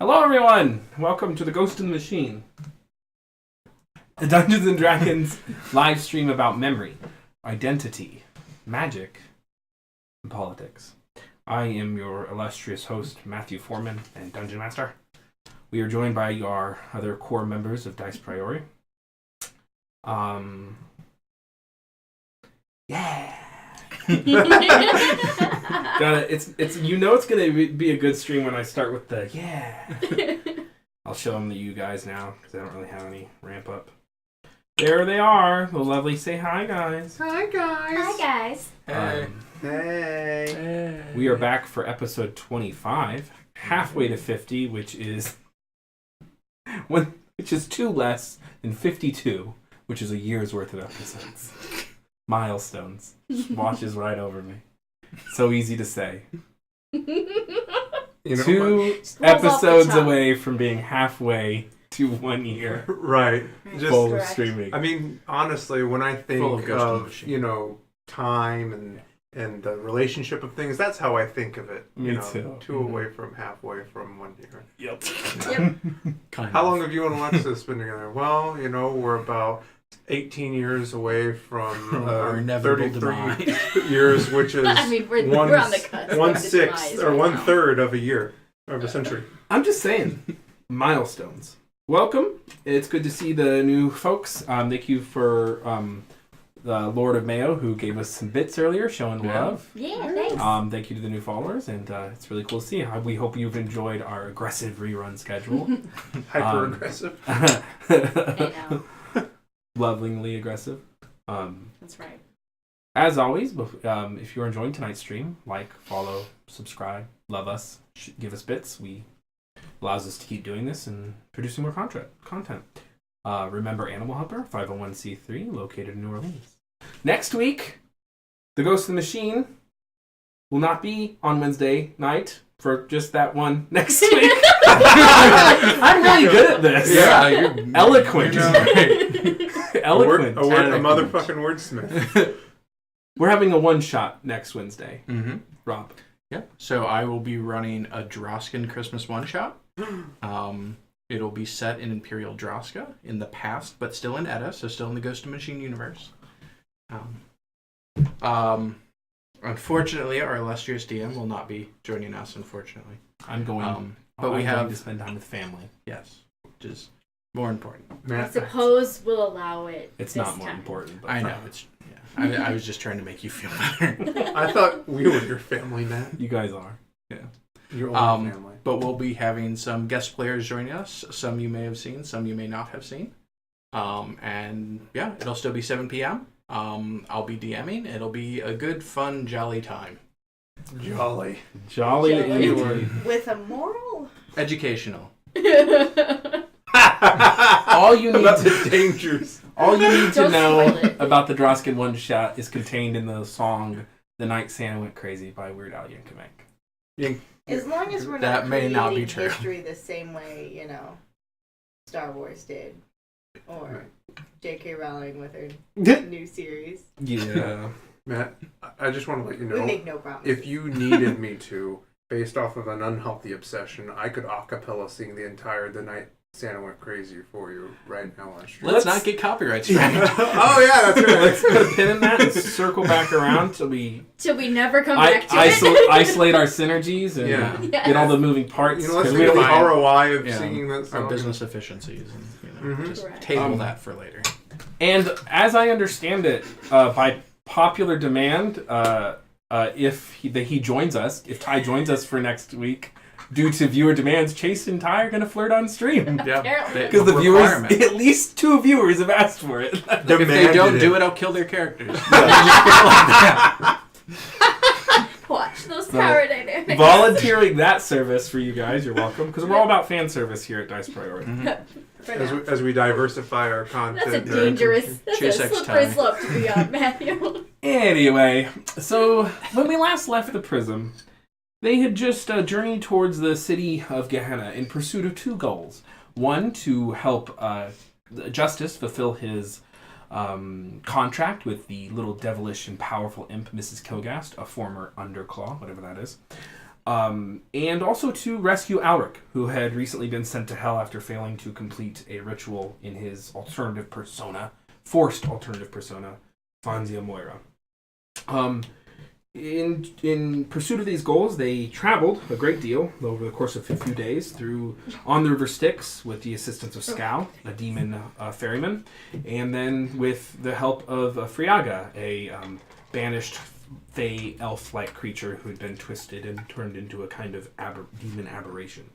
Hello, everyone! Welcome to the Ghost in the Machine, a Dungeons and Dragons live stream about memory, identity, magic, and politics. I am your illustrious host, Matthew Foreman and Dungeon Master. We are joined by our other core members of Dice Priori. Yeah! It's gonna be a good stream when I start with the yeah. I'll show them to you guys now because I don't really have any ramp up. There they are, the lovely. Say hi, guys. Hi guys. Hey. We are back for episode 25, halfway to 50, which is 2 less than 52, which is a year's worth of episodes. Milestones. Watches right over me. So easy to say. 2 episodes away from being halfway to 1 year. Right. Full of streaming. I mean, honestly, when I think of time and the relationship of things, that's how I think of it. Me too. 2 away from halfway from 1 year. Yep. How long have you and Alexis been together? Well, we're about 18 years away from our inevitable 33 demise. years, which is we're on the cusp. 1/6 or 1/3 of a year, of a century. I'm just saying, milestones. Welcome. It's good to see the new folks. Thank you for the Lord of Mayo, who gave us some bits earlier, showing love. Yeah, thanks. Thank you to the new followers, and it's really cool to see. We hope you've enjoyed our aggressive rerun schedule. Hyper-aggressive. I know. Lovingly aggressive. That's right. As always, if you're enjoying tonight's stream, like, follow, subscribe, love us, give us bits. Allows us to keep doing this and producing more content. Remember Animal Helper, 501c3, located in New Orleans. Next week, The Ghost in the Machine will not be on Wednesday night for just that one next week. I'm really good at this. Yeah, you're eloquent. Eloquent. A motherfucking wordsmith. We're having a one-shot next Wednesday. Mm-hmm. Rob. Yep. So I will be running a Droskin Christmas one-shot. It'll be set in Imperial Droska in the past, but still in Edda, so still in the Ghost of Machine universe. Unfortunately, our illustrious DM will not be joining us, unfortunately. I'm going but we have to spend time with family. Yes, which is more important. I suppose we'll allow it. It's this not more time. important. But I know. I was just trying to make you feel better. I thought we were your family, Matt. You guys are. Yeah. Your own family. But we'll be having some guest players joining us. Some you may have seen, some you may not have seen. And yeah, it'll still be 7 p.m. I'll be DMing. It'll be a good, fun, jolly time. Jolly indeed. With a moral? Educational. All you need dangers. All you need to Don't know spoil it. about the Droskin one shot is contained in the song "The Night Santa Went Crazy" by Weird Al Yankovic. As long as we're That not may not be creating true. history the same way, Star Wars did. Or J.K. Rowling with her new series. Yeah. Matt, I just want to let you We know, make no promises. if you needed me to, based off of an unhealthy obsession, I could a cappella sing the entire "The Night Santa Went Crazy" for you right now on stream. Let's not get copyright strike. Oh yeah, that's right. Let's put a pin in that and circle back around till we never come back to it. isolate our synergies and get all the moving parts. Let's think of the ROI of singing that our song. business efficiencies, and just Correct. table that for later. And as I understand it, by popular demand, if he joins us, if Ty joins us for next week, due to viewer demands, Chase and Ty are going to flirt on stream. Yeah, because the viewers, at least 2 viewers have asked for it. If they don't do it, I'll kill their characters. Watch those power dynamics. Volunteering that service for you guys, you're welcome. Because we're all about fan service here at Dice Priority. Mm-hmm. As we diversify our content. That's a dangerous, Chase a X slippery time. slope to be on, Matthew. Anyway, so when we last left the Prism, they had just journeyed towards the city of Gehenna in pursuit of 2 goals. One, to help Justice fulfill his contract with the little devilish and powerful imp, Mrs. Kilgast, a former Underclaw, whatever that is. And also to rescue Alric, who had recently been sent to hell after failing to complete a ritual in his forced alternative persona, Fanzia Moira. In pursuit of these goals, they traveled a great deal over the course of a few days on the River Styx with the assistance of Scow, a demon ferryman, and then with the help of Friaga, a banished fey elf-like creature who had been twisted and turned into a kind of demon aberration.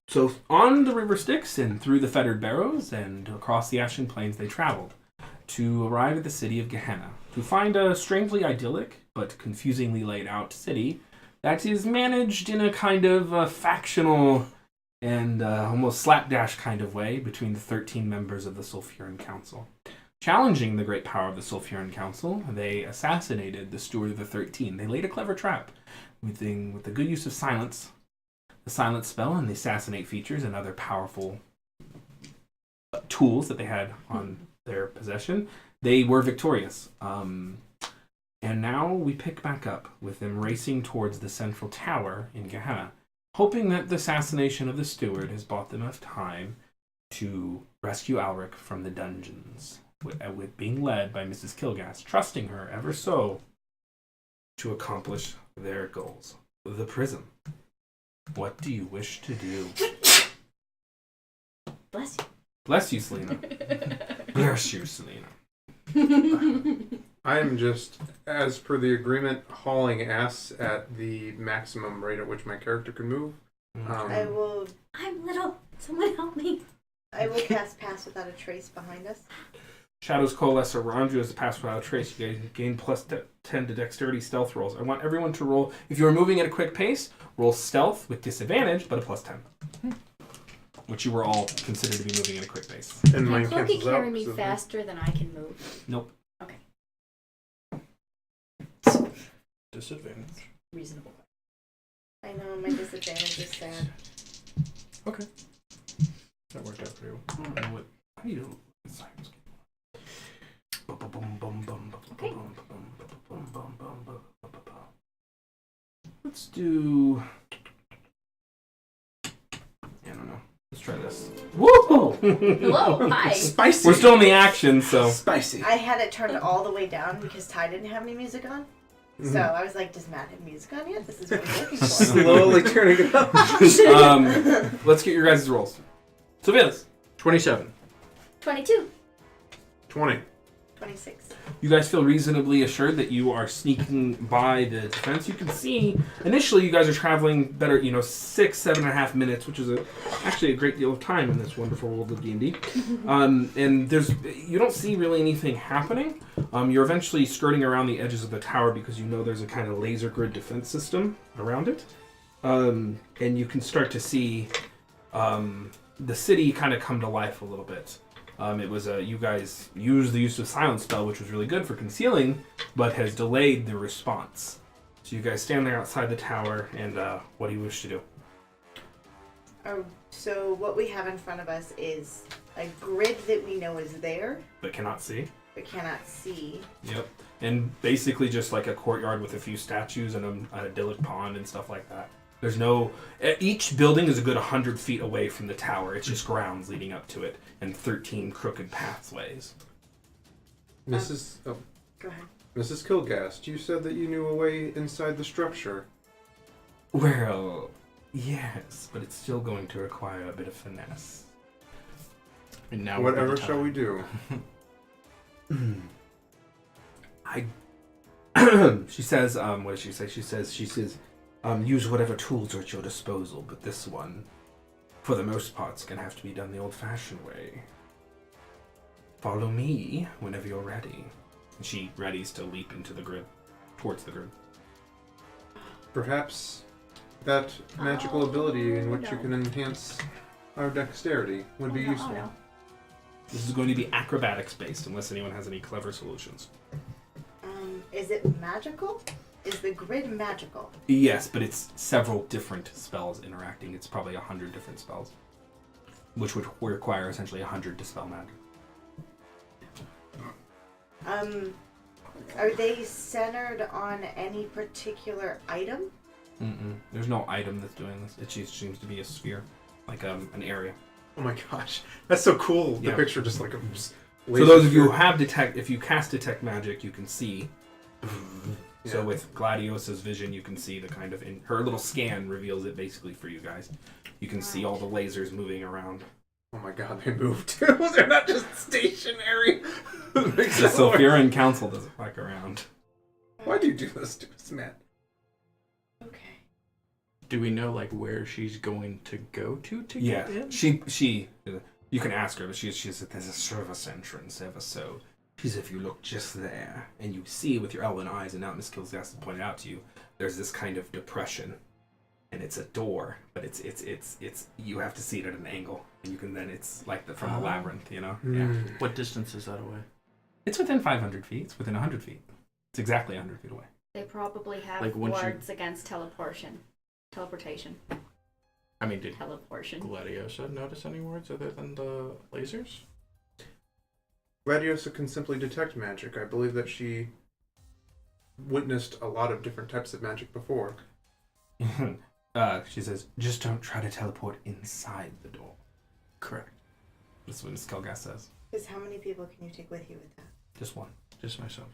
So on the River Styx and through the Fettered Barrows and across the Ashen Plains they traveled to arrive at the city of Gehenna, to find a strangely idyllic but confusingly laid out city that is managed in a kind of factional and almost slapdash kind of way between the 13 members of the Sulfuran Council. Challenging the great power of the Sulfuran Council, they assassinated the Steward of the 13. They laid a clever trap with the good use of silence, the silence spell, and the assassinate features and other powerful tools that they had on their possession. They were victorious. And now we pick back up with them racing towards the central tower in Gehenna, hoping that the assassination of the steward has bought them enough time to rescue Alric from the dungeons, with being led by Mrs. Kilgast, trusting her ever so to accomplish their goals. The Prism. What do you wish to do? Bless you. Bless you, Selena. Bless you, Selena. I am just, as per the agreement, hauling ass at the maximum rate at which my character can move. I'm little. Someone help me. I will cast Pass Without a Trace behind us. Shadows coalesce around you as a pass without a trace. You gain plus 10 to dexterity stealth rolls. I want everyone to roll. If you're moving at a quick pace, roll stealth with disadvantage, but a plus 10. Which you were all considered to be moving at a quick pace. And Can mine Cloaky cancels carry out. me So faster than I can move? Nope. Disadvantage. Reasonable. I know, my disadvantage is sad. Okay. That worked out for you. How do you do? Okay. Let's do. I don't know. Let's try this. Woo! Hello, hi. Spicy. We're still in the action, so. Spicy. I had it turned all the way down because Ty didn't have any music on. So I was like, does Matt have music on yet? This is what he's looking for. Slowly turning it up. Let's get your guys' rolls. So, Vince, 27. 22. 20. 26. you guys feel reasonably assured that you are sneaking by the defense. You can see, initially, you guys are traveling better, 7.5 minutes, which is actually a great deal of time in this wonderful world of D&D. And you don't see really anything happening. You're eventually skirting around the edges of the tower because you know there's a kind of laser grid defense system around it. And you can start to see the city kind of come to life a little bit. It was you guys used the use of silence spell, which was really good for concealing, but has delayed the response. So you guys stand there outside the tower, and what do you wish to do? So what we have in front of us is a grid that we know is there, But cannot see. but cannot see. Yep. And basically just like a courtyard with a few statues and an idyllic pond and stuff like that. There's no... Each building is a good 100 feet away from the tower. It's just grounds leading up to it and 13 crooked pathways. Mrs. Go ahead. Mrs. Kilgast, you said that you knew a way inside the structure. Well, yes, but it's still going to require a bit of finesse. And now Whatever shall we do? She says, what does she say? She says, use whatever tools are at your disposal, but this one, for the most part, is going to have to be done the old-fashioned way. Follow me whenever you're ready. And she readies to leap into the grid, towards the grid. Perhaps that magical ability in which you no. can enhance our dexterity would be useful. no. This is going to be acrobatics-based, unless anyone has any clever solutions. Is it magical? Is the grid magical? Yes, but it's several different spells interacting. It's probably 100 different spells, which would require essentially 100 dispel magic. Are they centered on any particular item? There's no item that's doing this. It just seems to be a sphere, like an area. Oh my gosh, that's so cool. Yeah. The picture just like a. For those of you who have if you cast detect magic, you can see. So Yeah. with Gladiosa's vision, you can see the kind of her little scan reveals it basically for you guys. You can see all the lasers moving around. Oh my god, they moved too. They're not just stationary. The Sulfuran Council doesn't fuck around. Why do you do this to us, man? Okay. Do we know like where she's going to go to Yeah, get in? she. You can ask her, but she said there's a service entrance ever so. She said if you look just there and you see with your elven eyes, and now Miss Kilsgas pointed out to you, there's this kind of depression, and it's a door, but it's you have to see it at an angle, and you can then it's like from the labyrinth, you know. Yeah, What distance is that away? it's within 500 feet. It's within 100 feet. It's exactly 100 feet away. They probably have Like, once you- wards against teleportation. I mean, did Teleportation. Gladiosa notice any words other than the lasers? Gladiosa can simply detect magic. I believe that she witnessed a lot of different types of magic before. She says, just don't try to teleport inside the door. Correct. That's what Miss Kilgas says. Because how many people can you take with you with that? Just one. Just myself.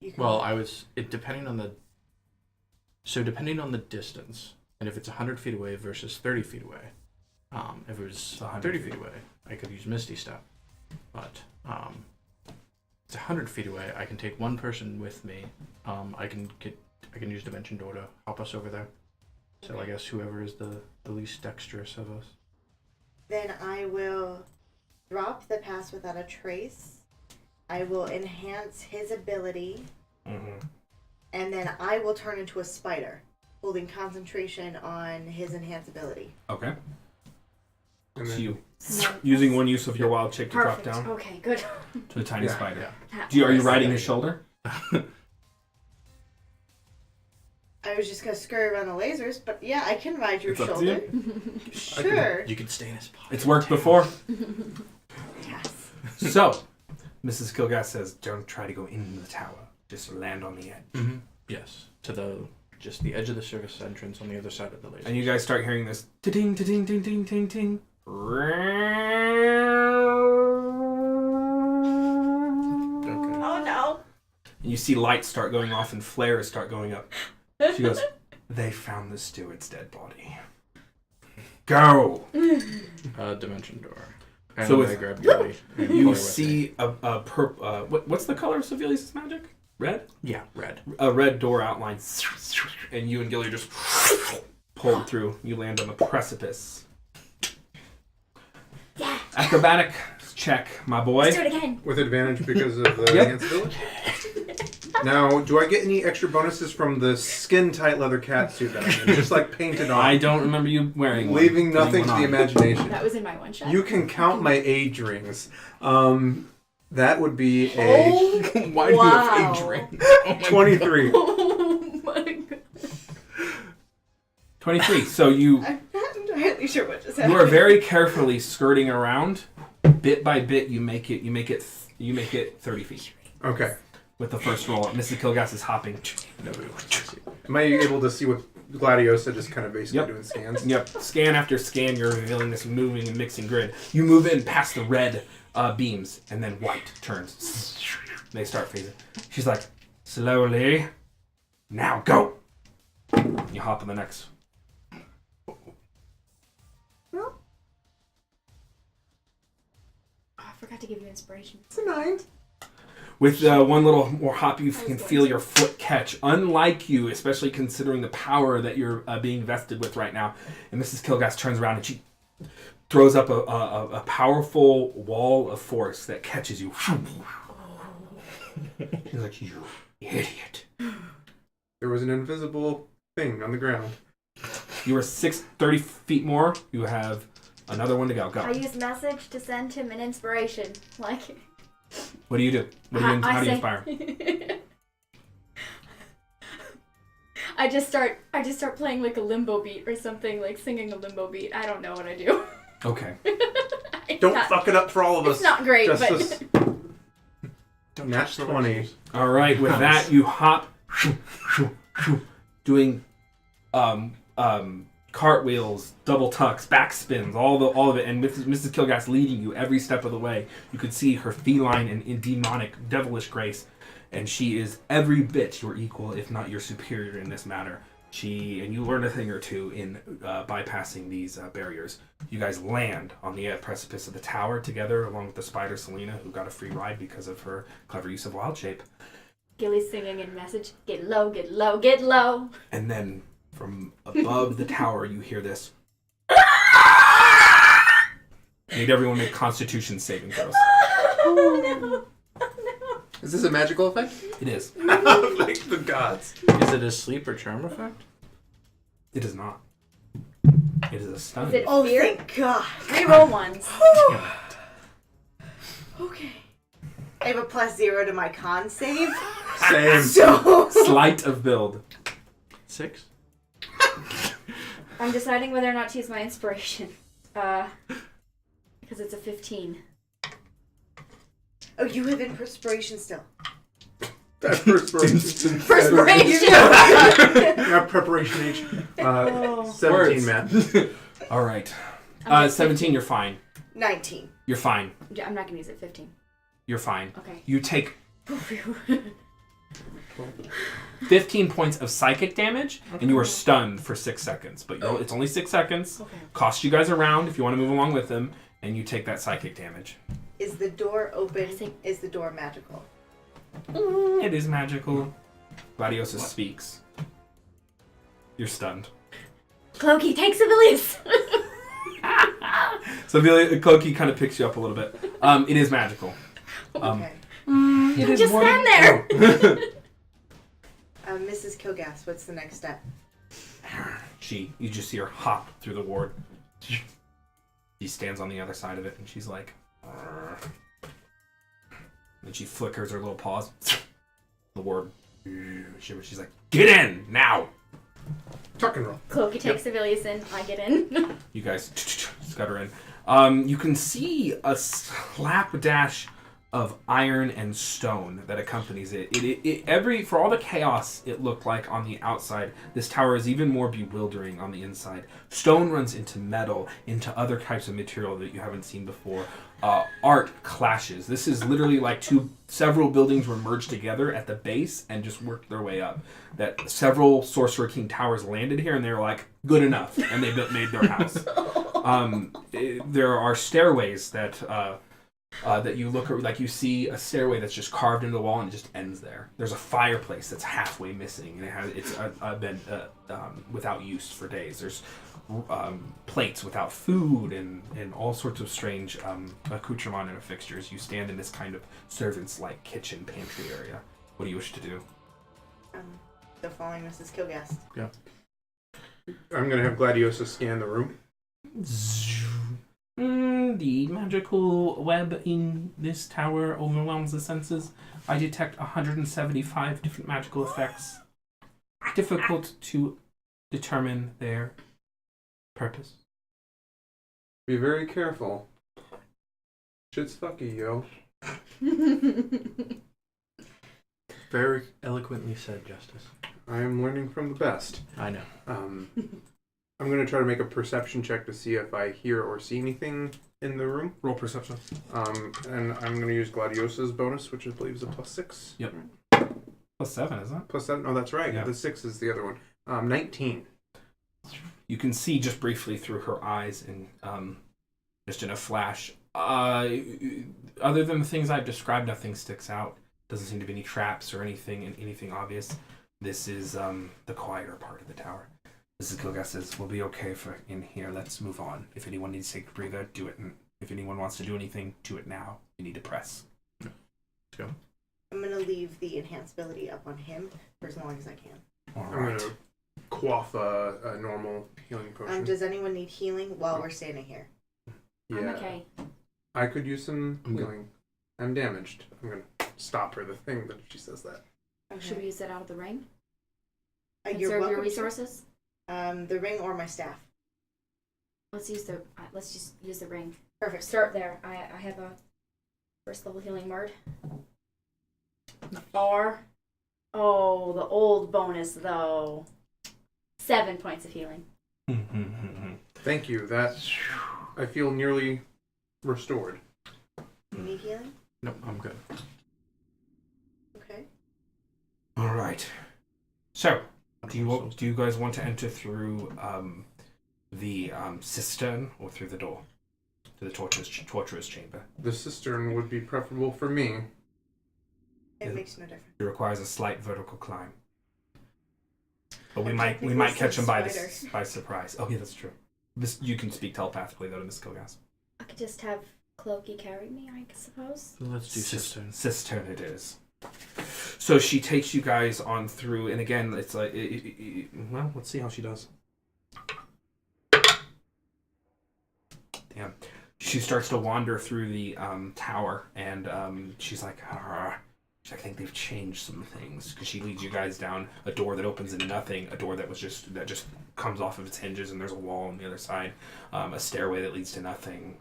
You can Well, depending on the distance, and if it's 100 feet away versus 30 feet away, if it was 100 30 feet away, I could use Misty Step. But it's 100 feet away. I can take one person with me. I can use Dimension Door to help us over there. So I guess whoever is the least dexterous of us. Then I will drop the pass without a trace. I will enhance his ability, and then I will turn into a spider, holding concentration on his enhanced ability. Okay. And So then, you using one use of your wild chick to drop Perfect. down Okay, good. to a tiny Yeah. spider. Yeah. That Are you was- riding his shoulder? I was just gonna scurry around the lasers, but yeah, I can ride your It's up to shoulder. Sure. You can stay in his pocket. It's worked before. Yes. So, Mrs. Kilgas says, don't try to go into the tower. Just land on the edge. Mm-hmm. Yes, to the edge of the service entrance on the other side of the laser. And you guys start hearing this ting ting ting ting ting ting. Okay. Oh no. And you see lights start going off and flares start going up. She goes, they found the steward's dead body. Go! Dimension Door. And So I with- grab Gilly and pull her You with see a what's the color of Sevilius' magic? Red? me. Yeah, red. A red door outline, and you and Gilly just pulled through. You land on the precipice. Yeah. Acrobatic check, my boy. Let's do it again. with advantage because of the Yep. enhanced ability. Now, do I get any extra bonuses from the skin-tight leather catsuit that I'm in? Just like painted on, I don't remember you wearing one. leaving Putting nothing to one the on. imagination. That was in my one shot. You can count my age rings. That would be a Oh, Why do you have wow. age ring? 23. Oh my god. 23. So you I'm not entirely sure what just happened. you are very carefully skirting around. Bit by bit, you make it 30 feet. Okay. With the first roll, Mrs. Kilgas is hopping. Nobody wants to see. Am I able to see what Gladiosa just kind of basically Yep. doing scans? Yep. Scan after scan, you're revealing this moving and mixing grid. You move in past the red beams, and then white turns. They start phasing. She's like, slowly. Now go. You hop on the next. Oh, I forgot to give you inspiration. It's a 9. With one little more hop, you can going feel to. your foot catch. Unlike you, especially considering the power that you're being vested with right now. And Mrs. Kilgas turns around and she throws up a powerful wall of force that catches you. She's like, you idiot. There was an invisible thing on the ground. You are 30 feet more. You have another one to go. I Go. use message to send him an inspiration. Like, What do you do? How do you say- inspire? I just start playing like a limbo beat or something, like singing a limbo beat. I don't know what I do. Okay. It's Don't not, fuck it up for all of us. It's not great, Just but us. Don't Nat touch the 20. lasers. All right. With that, you hop, doing cartwheels, double tucks, backspins, all of it, and Mrs. Kilgass leading you every step of the way. You could see her feline and demonic, devilish grace, and she is every bit your equal, if not your superior in this matter. And you learn a thing or two in bypassing these barriers. You guys land on the precipice of the tower together, along with the spider Selena, who got a free ride because of her clever use of wild shape. Gilly's singing in message, get low, get low, get low. And then from above the tower, you hear this. Need everyone make Constitution saving throws. Oh, no. Oh, no. Is this a magical effect? It is. Like the gods. Is it a sleep or charm effect? It is not. It is a stun. Is it Oh, fear? thank God. Reroll ones. Damn it. Okay. I have a +0 to my con save. Same. So. Sleight of build. 6? I'm deciding whether or not to use my inspiration. Because it's a 15. Oh, you have inspiration still. That perspiration. Perspiration! Yeah, preparation H. Oh. 17, Words. man. All right. I'm 17, you're fine. 19. You're fine. I'm not gonna use it. 15. You're fine. Okay. You take 15 points of psychic damage, and you are stunned for 6 seconds. But it's only 6 seconds. Okay. Costs you guys a round if you want to move along with them, and you take that psychic damage. Is the door open? I think- Is the door magical? It is magical. Gladiosa speaks. You're stunned. Clokey, take civilians! So Cloaky kind of picks you up a little bit. It is magical. Okay. It is Just more stand than- there! Mrs. Kilgass, what's the next step? You just see her hop through the ward. She stands on the other side of it, and she's like... "Arr." And she flickers her little paws. The ward... She's like, get in, now! Tuck and roll. Clokey takes civilians in. I get in. You guys scutter in. You can see a slapdash of iron and stone that accompanies it. For all the chaos it looked like on the outside, this tower is even more bewildering on the inside. Stone runs into metal, into other types of material that you haven't seen before. Art clashes. This is literally like several buildings were merged together at the base and just worked their way up. That several Sorcerer King towers landed here, and they were like, good enough, and they made their house. There are stairways that you look at, like you see a stairway that's just carved into the wall and it just ends there. There's a fireplace that's halfway missing, and it's been without use for days. There's plates without food and all sorts of strange accoutrement and fixtures. You stand in this kind of servants-like kitchen pantry area. What do you wish to do? So following Mrs. Kilgass. Yeah. I'm going to have Gladiosa scan the room. The magical web in this tower overwhelms the senses. I detect 175 different magical effects. Difficult to determine their purpose. Be very careful. Shit's fucky, yo. Very eloquently said, Justice. I am learning from the best. I know. I'm going to try to make a perception check to see if I hear or see anything in the room. Roll perception. And I'm going to use Gladiosa's bonus, which I believe is a +6. Yep. +7, isn't it? +7? Oh, that's right. Yeah. The 6 is the other one. 19. You can see just briefly through her eyes and just in a flash. Other than the things I've described, nothing sticks out. Doesn't seem to be any traps or anything obvious. This is the quieter part of the tower. Mrs. Kilgass says, we'll be okay for in here. Let's move on. If anyone needs to take a breather, do it. And if anyone wants to do anything, do it now. You need to press. Let's go. I'm going to leave the enhanceability up on him for as long as I can. All I'm going right. to quaff a normal healing potion. Does anyone need healing while we're standing here? Yeah. I'm okay. I could use some I'm good. healing. I'm damaged. I'm going to stop her the thing that she says that. Should we use it out of the ring? You're Conserve your welcome to. resources? The ring or my staff. Let's just use the ring. Perfect. Start there. I have a first level healing word. 4. Oh, the old bonus though. 7 points of healing. Thank you. That I feel nearly restored. You need healing? Nope, I'm good. Okay. All right. So, do you guys want to enter through the cistern or through the door to the torturer's chamber? The cistern would be preferable for me. It makes no difference. It requires a slight vertical climb, but we I might technically catch him by spider. by surprise. Oh yeah, that's true. You can speak telepathically though to Miss Kilgas. I could just have Clokey carry me, I suppose. Let's do cistern. Cistern it is. So she takes you guys on through, and again, it's like, well, let's see how she does. Damn. She starts to wander through the tower, and she's like, I think they've changed some things, because she leads you guys down a door that opens into nothing, a door that just comes off of its hinges, and there's a wall on the other side, a stairway that leads to nothing,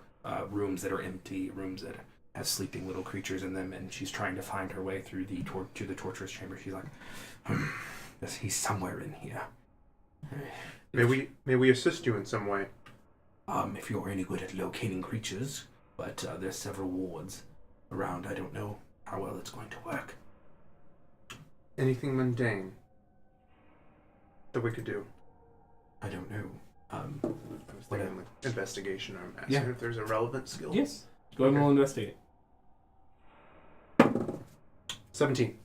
rooms that are empty, rooms that have sleeping little creatures in them, and she's trying to find her way through to the torturous chamber. She's like, he's somewhere in here. May we assist you in some way? If you're any good at locating creatures, but there's several wards around. I don't know how well it's going to work. Anything mundane that we could do? I don't know. I was thinking like investigation. I'm asking Yeah. if there's a relevant skill. Yes. Go ahead and roll investigate. 17.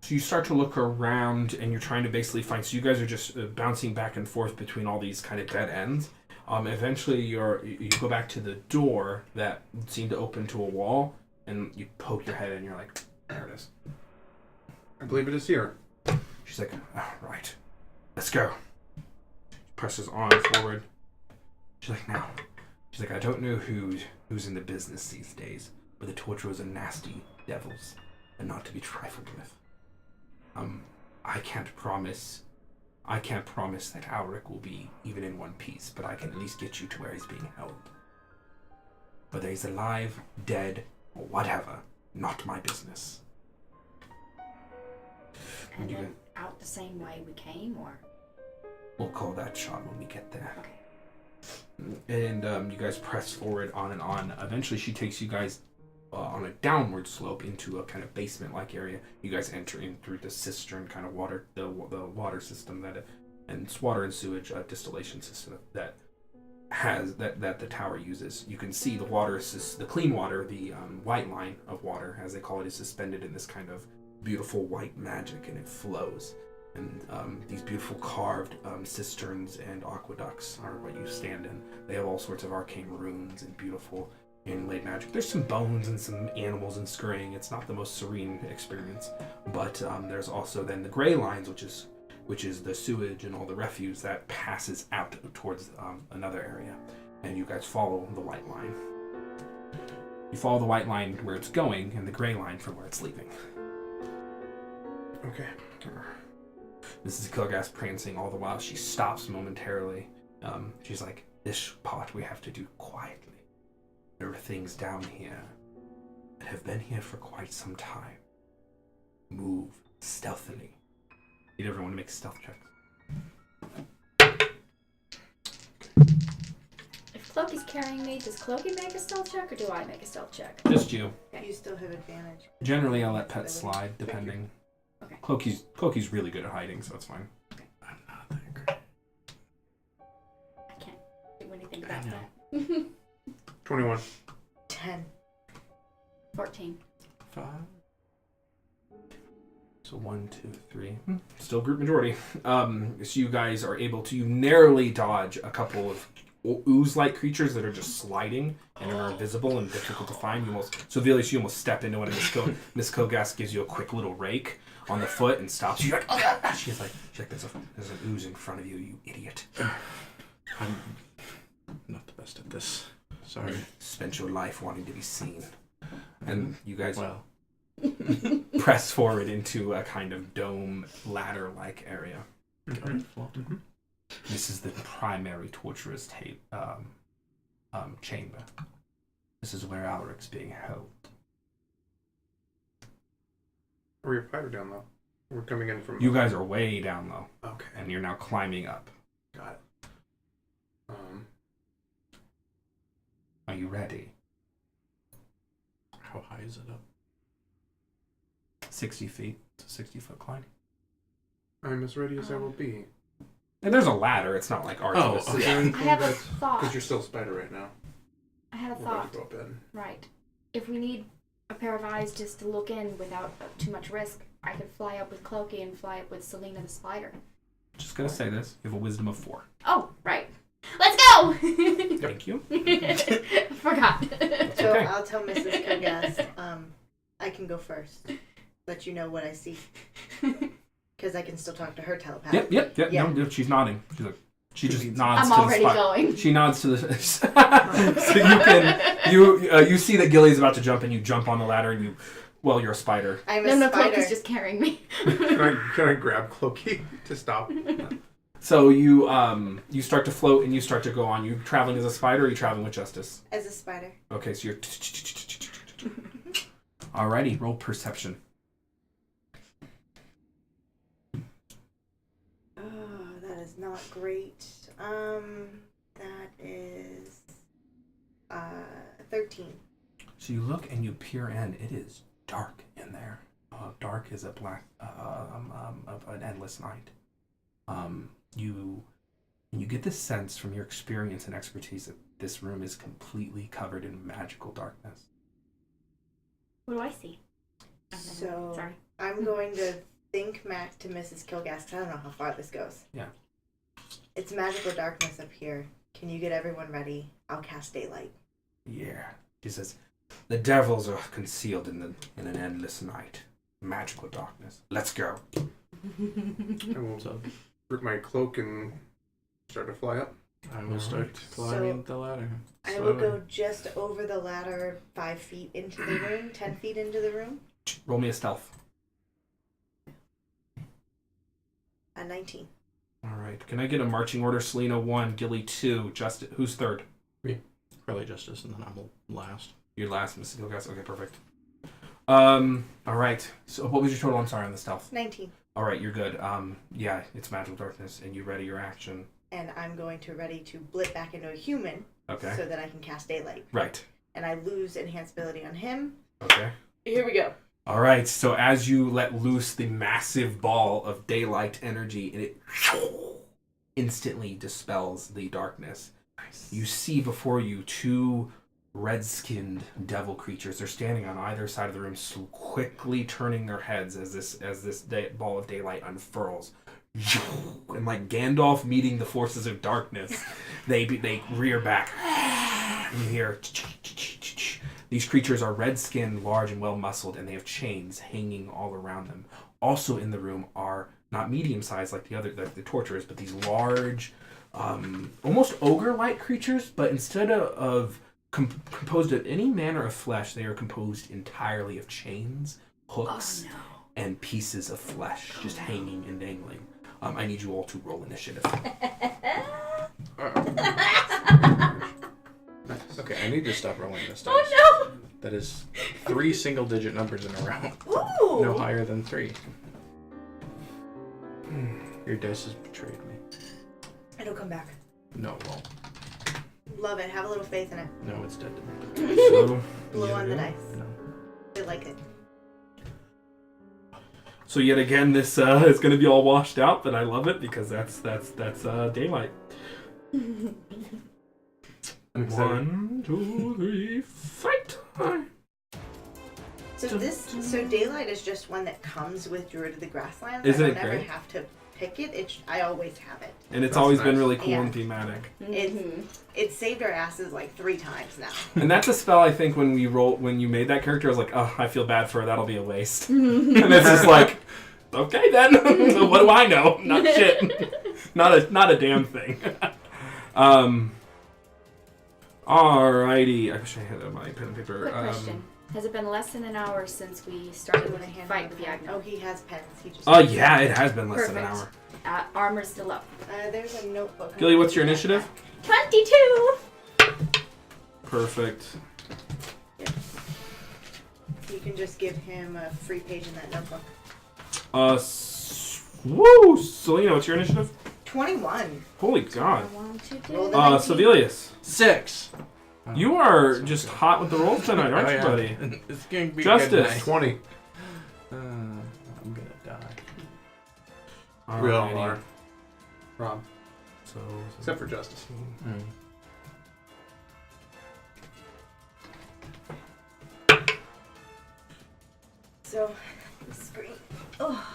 So you start to look around, and you're trying to basically find. So you guys are just bouncing back and forth between all these kind of dead ends. Eventually, you go back to the door that seemed to open to a wall, and you poke your head in. And you're like, there it is. I believe it is here. She's like, oh, right, let's go. Presses on forward. She's like, now. She's like, I don't know who's in the business these days, but the torturers are nasty devils, and not to be trifled with. I can't promise that Alric will be even in one piece, but I can at least get you to where he's being held. Whether he's alive, dead, or whatever, not my business. And then out the same way we came, or? We'll call that shot when we get there. Okay. And you guys press forward on and on. Eventually, she takes you guys on a downward slope into a kind of basement-like area. You guys enter in through the cistern kind of water, the water system and it's water and sewage distillation system that the tower uses. You can see the water, the clean water, the white line of water, as they call it, is suspended in this kind of beautiful white magic, and it flows. And these beautiful carved cisterns and aqueducts are what you stand in. They have all sorts of arcane runes and beautiful inlaid magic. There's some bones and some animals and scurrying. It's not the most serene experience. But there's also then the gray lines, which is the sewage and all the refuse that passes out towards another area. And you guys follow the white line. You follow the white line where it's going, and the gray line from where it's leaving. Okay. This is Kilgas prancing all the while. She stops momentarily. She's like, this part we have to do quietly. There are things down here that have been here for quite some time. Move stealthily. Need everyone to make stealth checks. If Clokey's carrying me, does Clokey make a stealth check, or do I make a stealth check? Just you. You still have advantage. Generally, I'll let pets slide, depending. Okay. Clokey's really good at hiding, so it's fine. I'm not that great. I can't do anything about I that. 21. 10. 14. 5. So 1, 2, 3. Still group majority. So you guys are able to narrowly dodge a couple of ooze-like creatures that are just sliding and are invisible and difficult to find. So Vilius, you almost step into one, and Miss Kilgas gives you a quick little rake on the foot and stops you. You're like, oh, she's like, there's an ooze in front of you, you idiot. I'm not the best at this. Sorry. Spent your life wanting to be seen. And you guys press forward into a kind of dome ladder-like area. Mm-hmm. This is the primary torturer's chamber. This is where Alric's being held. Are we up high or down low? We're coming in from. You guys are way down low, Okay. and you're now climbing up. Got it. Are you ready? How high is it up? 60 feet. It's a 60-foot climb. I'm as ready as I will be. And there's a ladder. It's not like arduous. Oh, Is there I anything have a that's... thought. Because you're still a spider right now. I had a We're about thought. to go up in. Right. If we need a pair of eyes just to look in without too much risk, I could fly up with Clokey and fly up with Selena the spider. Just gonna say this. You have a wisdom of 4. Oh, right. Let's go! Thank you. Forgot. So okay. I'll tell Mrs. Kogas, I can go first. Let you know what I see. Because I can still talk to her telepathically. Yep. Yeah. No, she's nodding. She's like, she just nods I'm to the already spot. going. She nods to the. So you see that Gilly's about to jump, and you jump on the ladder, and you. Well, you're a spider. I'm a No, spider. Clokey's just carrying me. Can I grab Clokey to stop? So you start to float, and you start to go on. You traveling as a spider, or are you traveling with Justice? As a spider. Okay, so you're. Alrighty, roll perception. Oh, that is not great. That is 13. So you look and you peer in. It is dark in there. Dark as a black of an endless night. You get this sense from your experience and expertise that this room is completely covered in magical darkness. What do I see? Oh, So sorry. I'm going to think back to Mrs. Kilgas, 'cause I don't know how far this goes. Yeah. It's magical darkness up here. Can you get everyone ready? I'll cast daylight. Yeah. She says, the devils are concealed in an endless night. Magical darkness. Let's go. I will grip my cloak and start to fly up. I will start climbing the ladder. I will go just over the ladder 5 feet into the room, 10 feet into the room. Roll me a stealth. A 19. All right. Can I get a marching order? Selena 1, Gilly 2, Justin. Who's third? Probably Justice, and then I'm last. You're last, Mrs. Gilgas. Okay, perfect. All right. So what was your total? I'm sorry, on the stealth. 19. All right, you're good. Yeah, it's magical darkness, and you ready your action. And I'm going to ready to blip back into a human Okay. so that I can cast daylight. Right. And I lose enhanceability on him. Okay. Here we go. All right. So as you let loose the massive ball of daylight energy, and it instantly dispels the darkness. Nice. You see before you 2 red-skinned devil creatures. They're standing on either side of the room, so quickly turning their heads as this ball of daylight unfurls. And like Gandalf meeting the forces of darkness, they rear back. And you hear these creatures are red-skinned, large and well-muscled, and they have chains hanging all around them. Also in the room are not medium-sized like the torturers, but these large, almost ogre-like creatures. But instead of composed of any manner of flesh, they are composed entirely of chains, hooks, and pieces of flesh just hanging and dangling. I need you all to roll initiative. Okay, I need to stop rolling this dice. Oh That is 3 single-digit numbers in a row. Ooh! No higher than 3. Your dice has betrayed me. It'll come back. No, it won't. Love it. Have a little faith in it. No, it's dead to me. So, Blow on the dice. No. I like it. so yet again, this is going to be all washed out, but I love it because that's daylight. I'm excited. 1, 2, 3, fight! So daylight is just one that comes with Druid of the Grasslands. Isn't I it don't ever great? have to pick it. I always have it. And it's That's always been nice. really cool Yeah. and thematic. It saved our asses like 3 times now. And that's a spell I think when you made that character, I was like, oh, I feel bad for her. That'll be a waste. And it's just like, okay then. What do I know? Not shit. Not a damn thing. Alrighty. I wish I had my pen and paper. Quick question. Has it been less than an hour since we started Want the to hand fight him with a pen? Yagna? Oh, he has pens. He just. Oh yeah, it has been less than an Perfect. hour. Armor's still up. There's a notebook. Gilly, what's your initiative? 22! Perfect. You can just give him a free page in that notebook. Woo! Selena, what's your initiative? 21. Holy I God. want to do. Roll the 19. Savilius. 6. You are just hot with the rolls tonight, aren't you, buddy? It's going to be Justice. a good night. 20. I'm going to die. We all Alrighty. are. Rob. So, Except for Justice. So, the screen. Oh.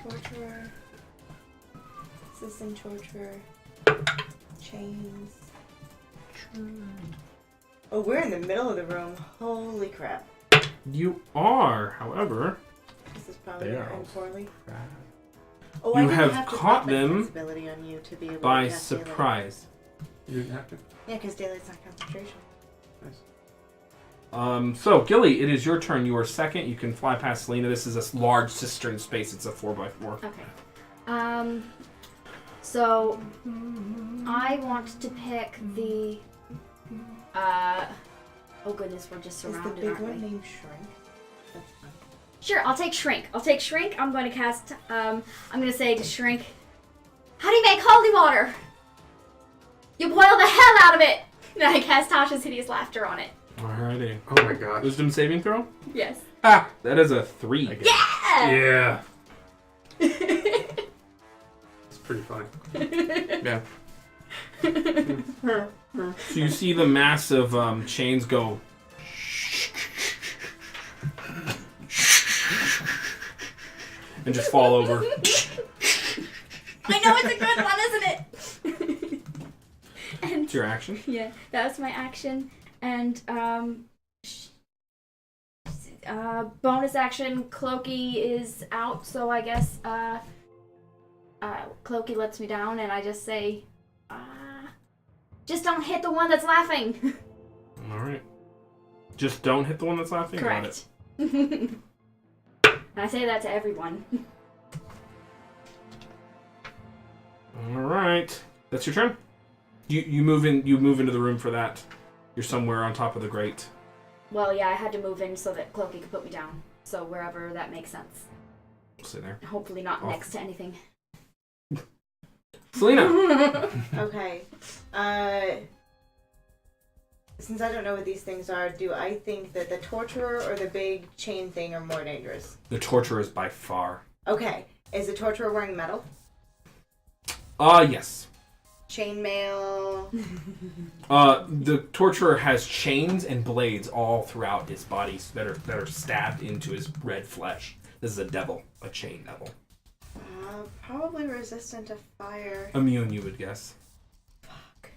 Torturer. Assistant torturer. Chains. Oh, we're in the middle of the room. Holy crap. You are, however, This is probably They are going also poorly. Crap. Oh, You I didn't have have to caught put them invincibility on you to be able by to cast daylight. surprise. You didn't have to? Yeah, because daylight's not concentration. So, Gilly, it is your turn. You are second. You can fly past Selena. This is a large cistern space. It's a 4x4. Okay. So I want to pick the. Oh goodness, we're just Is the surrounded, big aren't one we? named Shrink? That's fun. Sure, I'll take Shrink. I'm going to cast. I'm going to say to Shrink, "How do you make holy water? You boil the hell out of it." Then I cast Tasha's hideous laughter on it. Alrighty. Oh my gosh. Wisdom saving throw? Yes. Ah! That is a 3. Yeah. Yeah. It's pretty funny. Yeah. So you see the massive chains go. And just fall over. I know it's a good one, isn't it? And It's your action. yeah, that was my action. And bonus action, Clokey is out, so I guess Clokey lets me down, and I just say, just don't hit the one that's laughing. Alright. Just don't hit the one that's laughing? Got it. Correct. And I say that to everyone. Alright. That's your turn. You move into the room for that. You're somewhere on top of the grate. Well, yeah, I had to move in so that Clokey could put me down. So wherever that makes sense. Sit there. Hopefully not next to anything. Selena! Okay. Since I don't know what these things are, do I think that the torturer or the big chain thing are more dangerous? The torturer is by far. Okay. Is the torturer wearing metal? Yes. Chainmail? The torturer has chains and blades all throughout his body that are stabbed into his red flesh. This is a devil, a chain devil. Probably resistant to fire. Immune, you would guess. Fuck.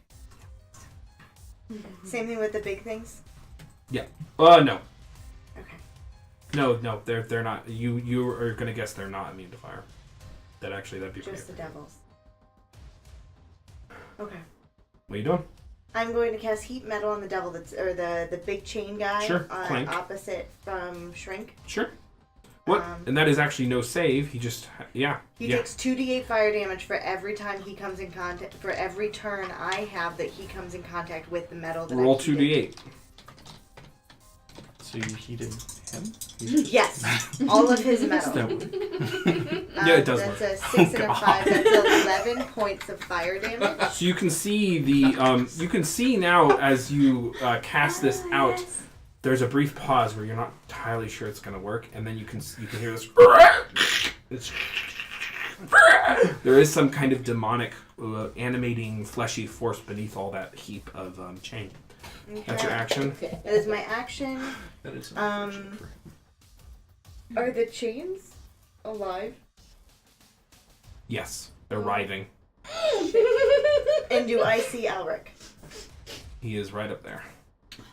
Same thing with the big things? No. Okay. No, they're not. You are gonna guess they're not immune to fire. That'd be Just the fair. devils. Okay. What are you doing? I'm going to cast heat metal on the devil or the big chain guy. Sure, clank. Opposite from Shrink. Sure. What? And that is actually no save. He just He takes 2d8 fire damage for every time he comes in contact. For every turn I have that he comes in contact with the metal. That Roll I've heated. 2d8. So you heated him? Yes, all of his metal. Yeah, it does work. That's a 6 and a 5. That's 11 points of fire damage. So you can see you can see now as you cast this out. Yes. There's a brief pause where you're not entirely sure it's gonna work, and then you can hear this. There is some kind of demonic, animating, fleshy force beneath all that heap of chain. Okay. That's your action. That is my action. That is Are the chains alive? Yes, they're writhing. And do I see Alric? He is right up there.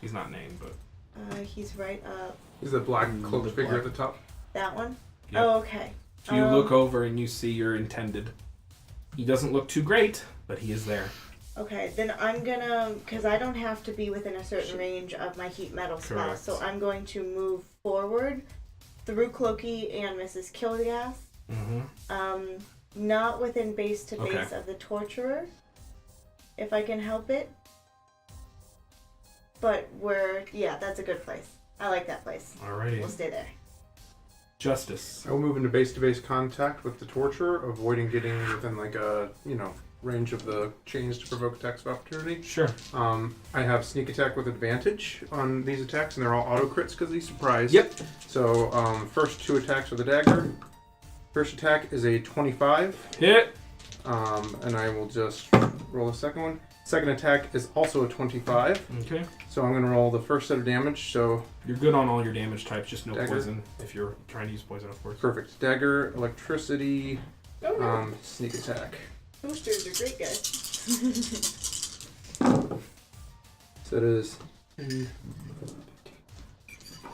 He's not named, but He's right up. Is the black cloaked figure at the top? That one? Yep. Oh, okay. so you look over and you see your intended. He doesn't look too great, but he is there. Okay, then I'm gonna, because I don't have to be within a certain range of my heat metal spell, Correct. so I'm going to move forward through Clokey and Mrs. Killgas. Mm-hmm. Not within base to base Okay. of the torturer, if I can help it. But that's a good place. I like that place. Alrighty. We'll stay there. Justice. I will move into base-to-base contact with the torturer, avoiding getting within like a range of the chains to provoke attacks of opportunity. Sure. I have sneak attack with advantage on these attacks, and they're all auto crits because he's surprised. Yep. So first 2 attacks with a dagger. First attack is a 25. Hit. And I will just roll a second one. Second attack is also a 25. Okay. So I'm going to roll the first set of damage. So You're good on all your damage types, just no Dagger. poison if you're trying to use poison, of course. perfect. Dagger, electricity, Oh no. sneak attack. Toaster's a great guy. So it is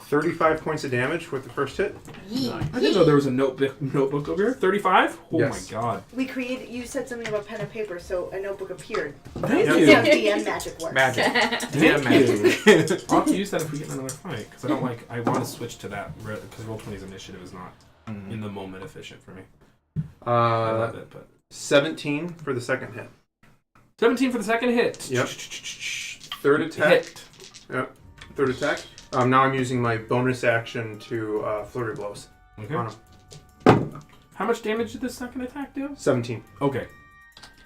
35 points of damage with the first hit. I didn't know there was a notebook over here. 35? Oh Yes. my god. You said something about pen and paper, so a notebook appeared. Thank That's you. how DM magic works. Magic. Thank magic. I'll have to use that if we get in another fight, because I want to switch to that, because Roll20's initiative is not in the moment efficient for me. I love it, but... 17 for the second hit. 17 for the second hit. Yep. Third attack. Hit. Yep. Third attack. Now I'm using my bonus action to flurry blows. Okay. On him. How much damage did this second attack do? 17. Okay.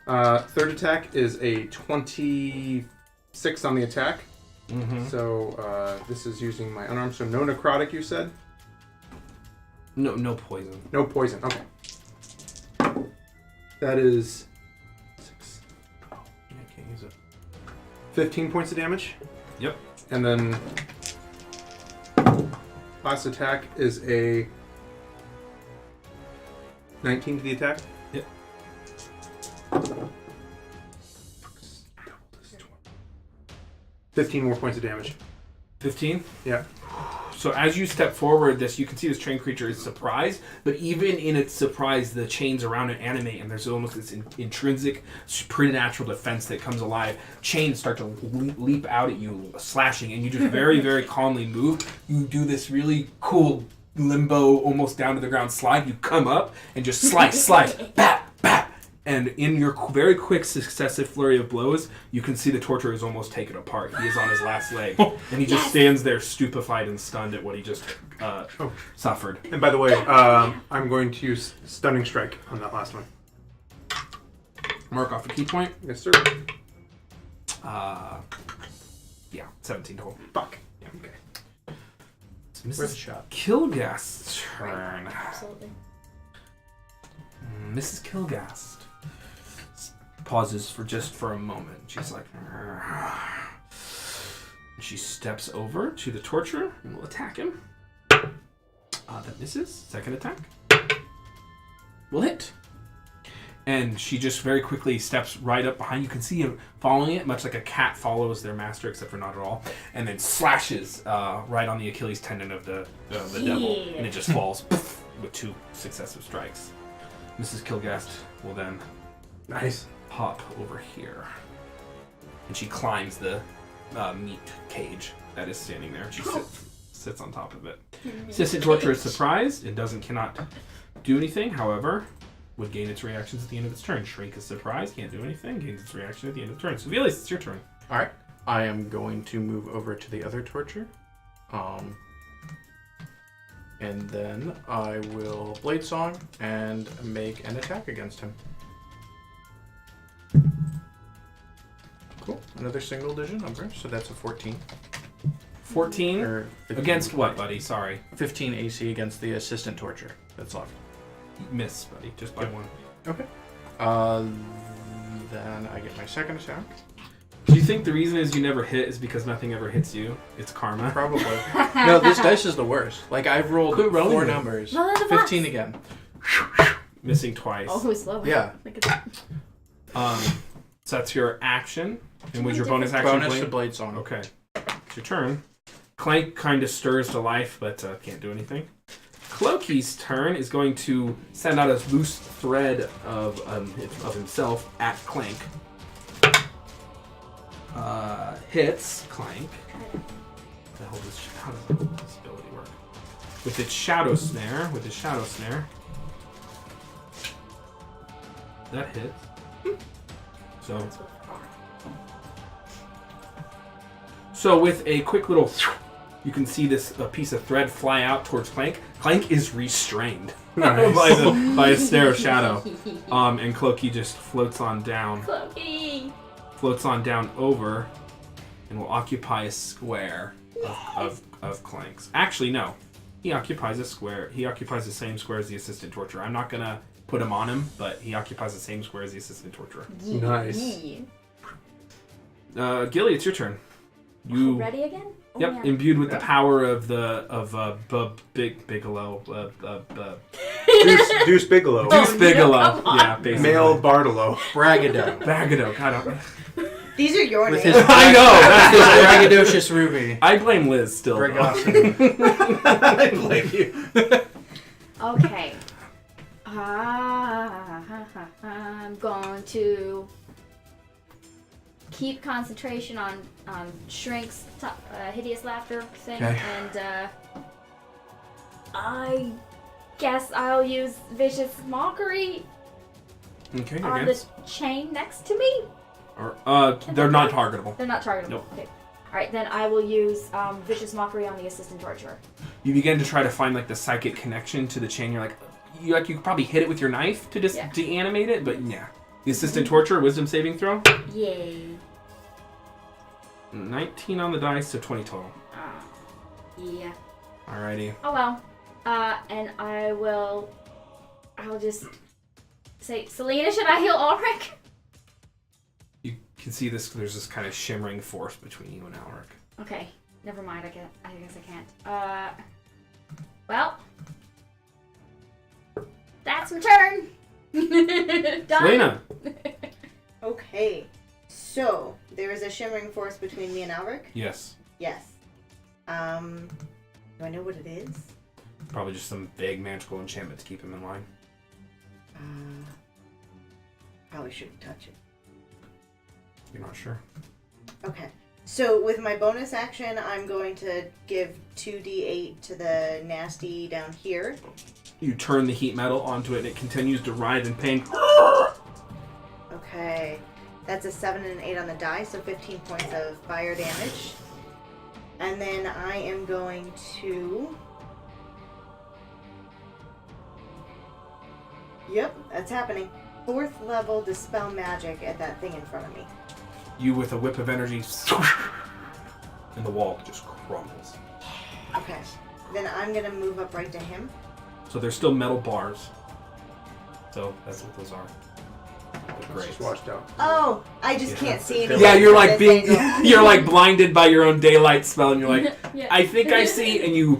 Third attack is a 26 on the attack. Mm-hmm. So this is using my unarmed. So no necrotic, you said? No poison. No poison. Okay. That is 6. Yeah, I can't use it. 15 points of damage. Yep. And then last attack is a 19 to the attack. Yep. 15 more points of damage. 15? Yeah. So as you step forward, you can see this trained creature is surprised, but even in its surprise, the chains around it animate, and there's almost this intrinsic, preternatural defense that comes alive. Chains start to leap out at you, slashing, and you just very, very calmly move. You do this really cool limbo, almost down to the ground slide. You come up and just slice, bat, bat. And in your very quick successive flurry of blows, you can see the torturer is almost taken apart. He is on his last leg. And he just stands there stupefied and stunned at what he just suffered. And by the way, I'm going to use Stunning Strike on that last one. Mark off a key point. Yes, sir. Yeah, 17 total. Fuck. Yeah. Okay. It's Worth a Mrs. shot. Kilgast's turn. Absolutely. Mrs. Kilgast pauses for a moment. She's like, she steps over to the torturer and will attack him. That misses. Second attack will hit. And she just very quickly steps right up behind. You can see him following it, much like a cat follows their master, except for not at all. And then slashes right on the Achilles tendon of the devil, and it just falls with 2 successive strikes. Mrs. Kilgast will then Nice. hop over here, and she climbs the meat cage that is standing there. She sits on top of it. Assistant Torturer is surprised. It cannot do anything. However, would gain its reactions at the end of its turn. Shrink is surprised, can't do anything. Gains its reaction at the end of the turn. So, Velius, it's your turn. All right. I am going to move over to the other torture. And then I will Blade Song and make an attack against him. Cool. Another single digit number, so that's a 14. 14 Or 15. against what, buddy? Sorry, 15 AC against the assistant torture that's left. miss, buddy, just by 1. Okay. Then I get my second attack. Do you think the reason is you never hit is because nothing ever hits you? It's karma. Probably. No, this dice is the worst. Like, I've rolled Quit rolling 4 it. numbers. Roll the box. 15 again. Missing twice. Oh, it's low. Yeah. Look at that. So that's your action. And was your bonus action? Bonus Blade? to Blade Song. Okay. It's your turn. Clank kind of stirs to life, but can't do anything. Cloaky's turn is going to send out a loose thread of himself at Clank. Hits Clank. How does this ability work? With its shadow snare. That hits. So with a quick little You can see a piece of thread fly out towards Clank. Clank is restrained Nice. by a stare of shadow. And Clokey just floats on down. Clokey. Floats on down over and will occupy a square of Clank's. Actually, no. He occupies a square. He occupies the same square as the assistant torturer. I'm not going to put him on him, but he occupies the same square as the assistant torturer. Nice. Gilly, it's your turn. You Ready again? Oh, Yep, yeah. imbued with the power of Bigelow. Deuce Bigelow. Deuce Bigelow. come on. Yeah, basically. Male Bartolo. Bragado. Bragado. God, These are your With names. his I know. his braggadocious ruby. I blame Liz still. though. Bragosity. I blame you. Okay. I'm going to keep concentration on Shrink's hideous laughter thing, Okay. and I guess I'll use vicious mockery Okay, on good. the chain next to me. They're not targetable. They're not targetable. Nope. Okay. All right, then I will use vicious mockery on the assistant torturer. You begin to try to find like the psychic connection to the chain. You're like, you could probably hit it with your knife to just Yeah. deanimate it, but yeah. The assistant torturer, wisdom saving throw. Yay. 19 on the dice, so 20 total. Yeah. Alrighty. Oh well. And I'll just say, Selena, should I heal Alric? You can see this. There's this kind of shimmering force between you and Alric. Okay. Never mind. I guess I can't. Well. That's my turn. Done. Selena. Okay. So, there is a shimmering force between me and Alric? Yes. Yes. Do I know what it is? Probably just some vague magical enchantment to keep him in line. Probably shouldn't touch it. You're not sure. Okay. So with my bonus action, I'm going to give 2d8 to the nasty down here. You turn the heat metal onto it and it continues to writhe in pain. Okay. That's a 7 and an 8 on the die, so 15 points of fire damage. And then I am going to... Yep, that's happening. 4th level dispel magic at that thing in front of me. You, with a whip of energy, and the wall just crumbles. Okay. Then I'm going to move up right to him. So there's still metal bars. So that's what those are. They're great. Just washed out. Oh, I just Yeah. can't see anything. Yeah, you're from like this being, angle. you're like blinded by your own daylight spell, and you're like, Yeah. I think I see, and you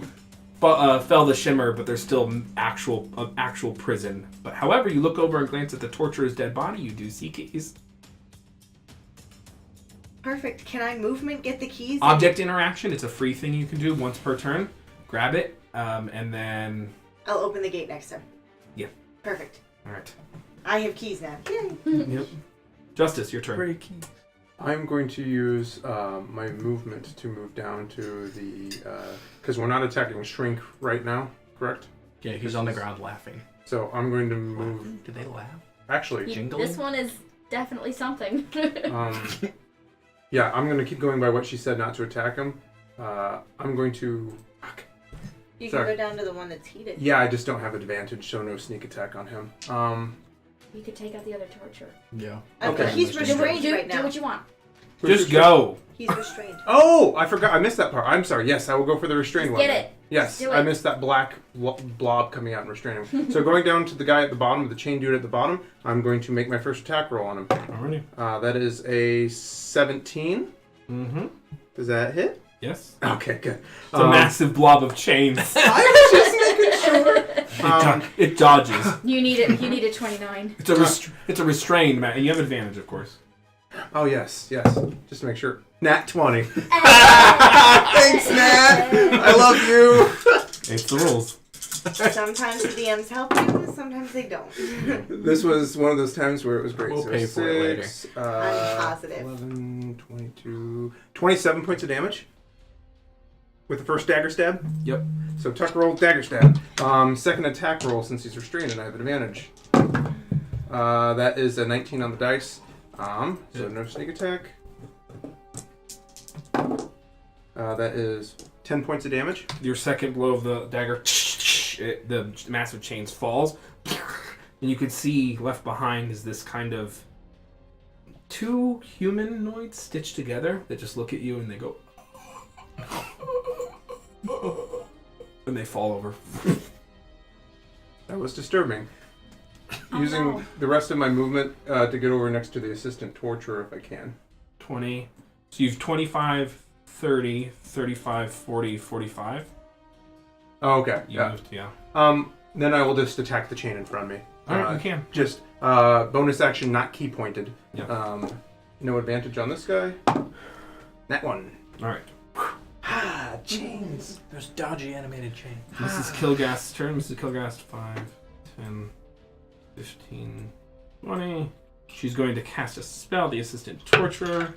fell the shimmer, but there's still actual prison. But however, you look over and glance at the torturer's dead body, you do see keys. Perfect. Can I movement get the keys? Object interaction, it's a free thing you can do once per turn. Grab it, and then... I'll open the gate next time. Yeah. Perfect. Alright. I have keys now. Yay. Yep. Justice, your turn. I'm going to use my movement to move down to the... Because we're not attacking Shrink right now, correct? Yeah, he's on the ground laughing. So I'm going to move... Do they laugh? Actually, Jingling? This one is definitely something. yeah, I'm going to keep going by what she said not to attack him. I'm going to... You Sorry. can go down to the one that's heated. Yeah, I just don't have advantage, so no sneak attack on him. You could take out the other torturer. Yeah. Okay. He's restrained do right now. what you want. Just go. He's restrained. Oh, I forgot. I missed that part. I'm sorry. Yes, I will go for the restraining one. Get then. it. Yes, Do I it. missed that black blob coming out and restraining him. So going down to the guy at the bottom, the chain dude at the bottom, I'm going to make my first attack roll on him. Alrighty. That is a 17. Mm-hmm. Does that hit? Yes. Okay, good. It's a massive blob of chains. I was just making sure. It dodges. You need it. You need a 29. It's a restrained man, and you have advantage, of course. Oh, yes. Just to make sure. Nat 20. Thanks, Thanks, Nat. I love you. It's the rules. Sometimes the DMs help you, sometimes they don't. This was one of those times where it was great. We'll So pay for it later. 6, I'm positive. 11, 22, 27 points of damage with the first dagger stab. Yep. So Tucker rolled dagger stab. Second attack roll since he's restrained and I have advantage. That is a 19 on the dice. So no sneak attack. That is 10 points of damage. Your second blow of the dagger, the massive chains falls, and you can see left behind is this kind of 2 humanoids stitched together that just look at you and they go, and they fall over. That was disturbing. Oh, Using no. the rest of my movement to get over next to the assistant torturer if I can. 20. So you've 25, 30, 35, 40, 45. Oh, okay. You Yeah. moved, yeah. Then I will just attack the chain in front of me. Alright, you can. Just bonus action, not key pointed. Yeah. No advantage on this guy. That one. Alright. Ah, chains. There's dodgy animated chain. Mrs. Kilgast's turn. Mrs. Kilgast, 5, 10, 15, 20. She's going to cast a spell, the assistant torturer.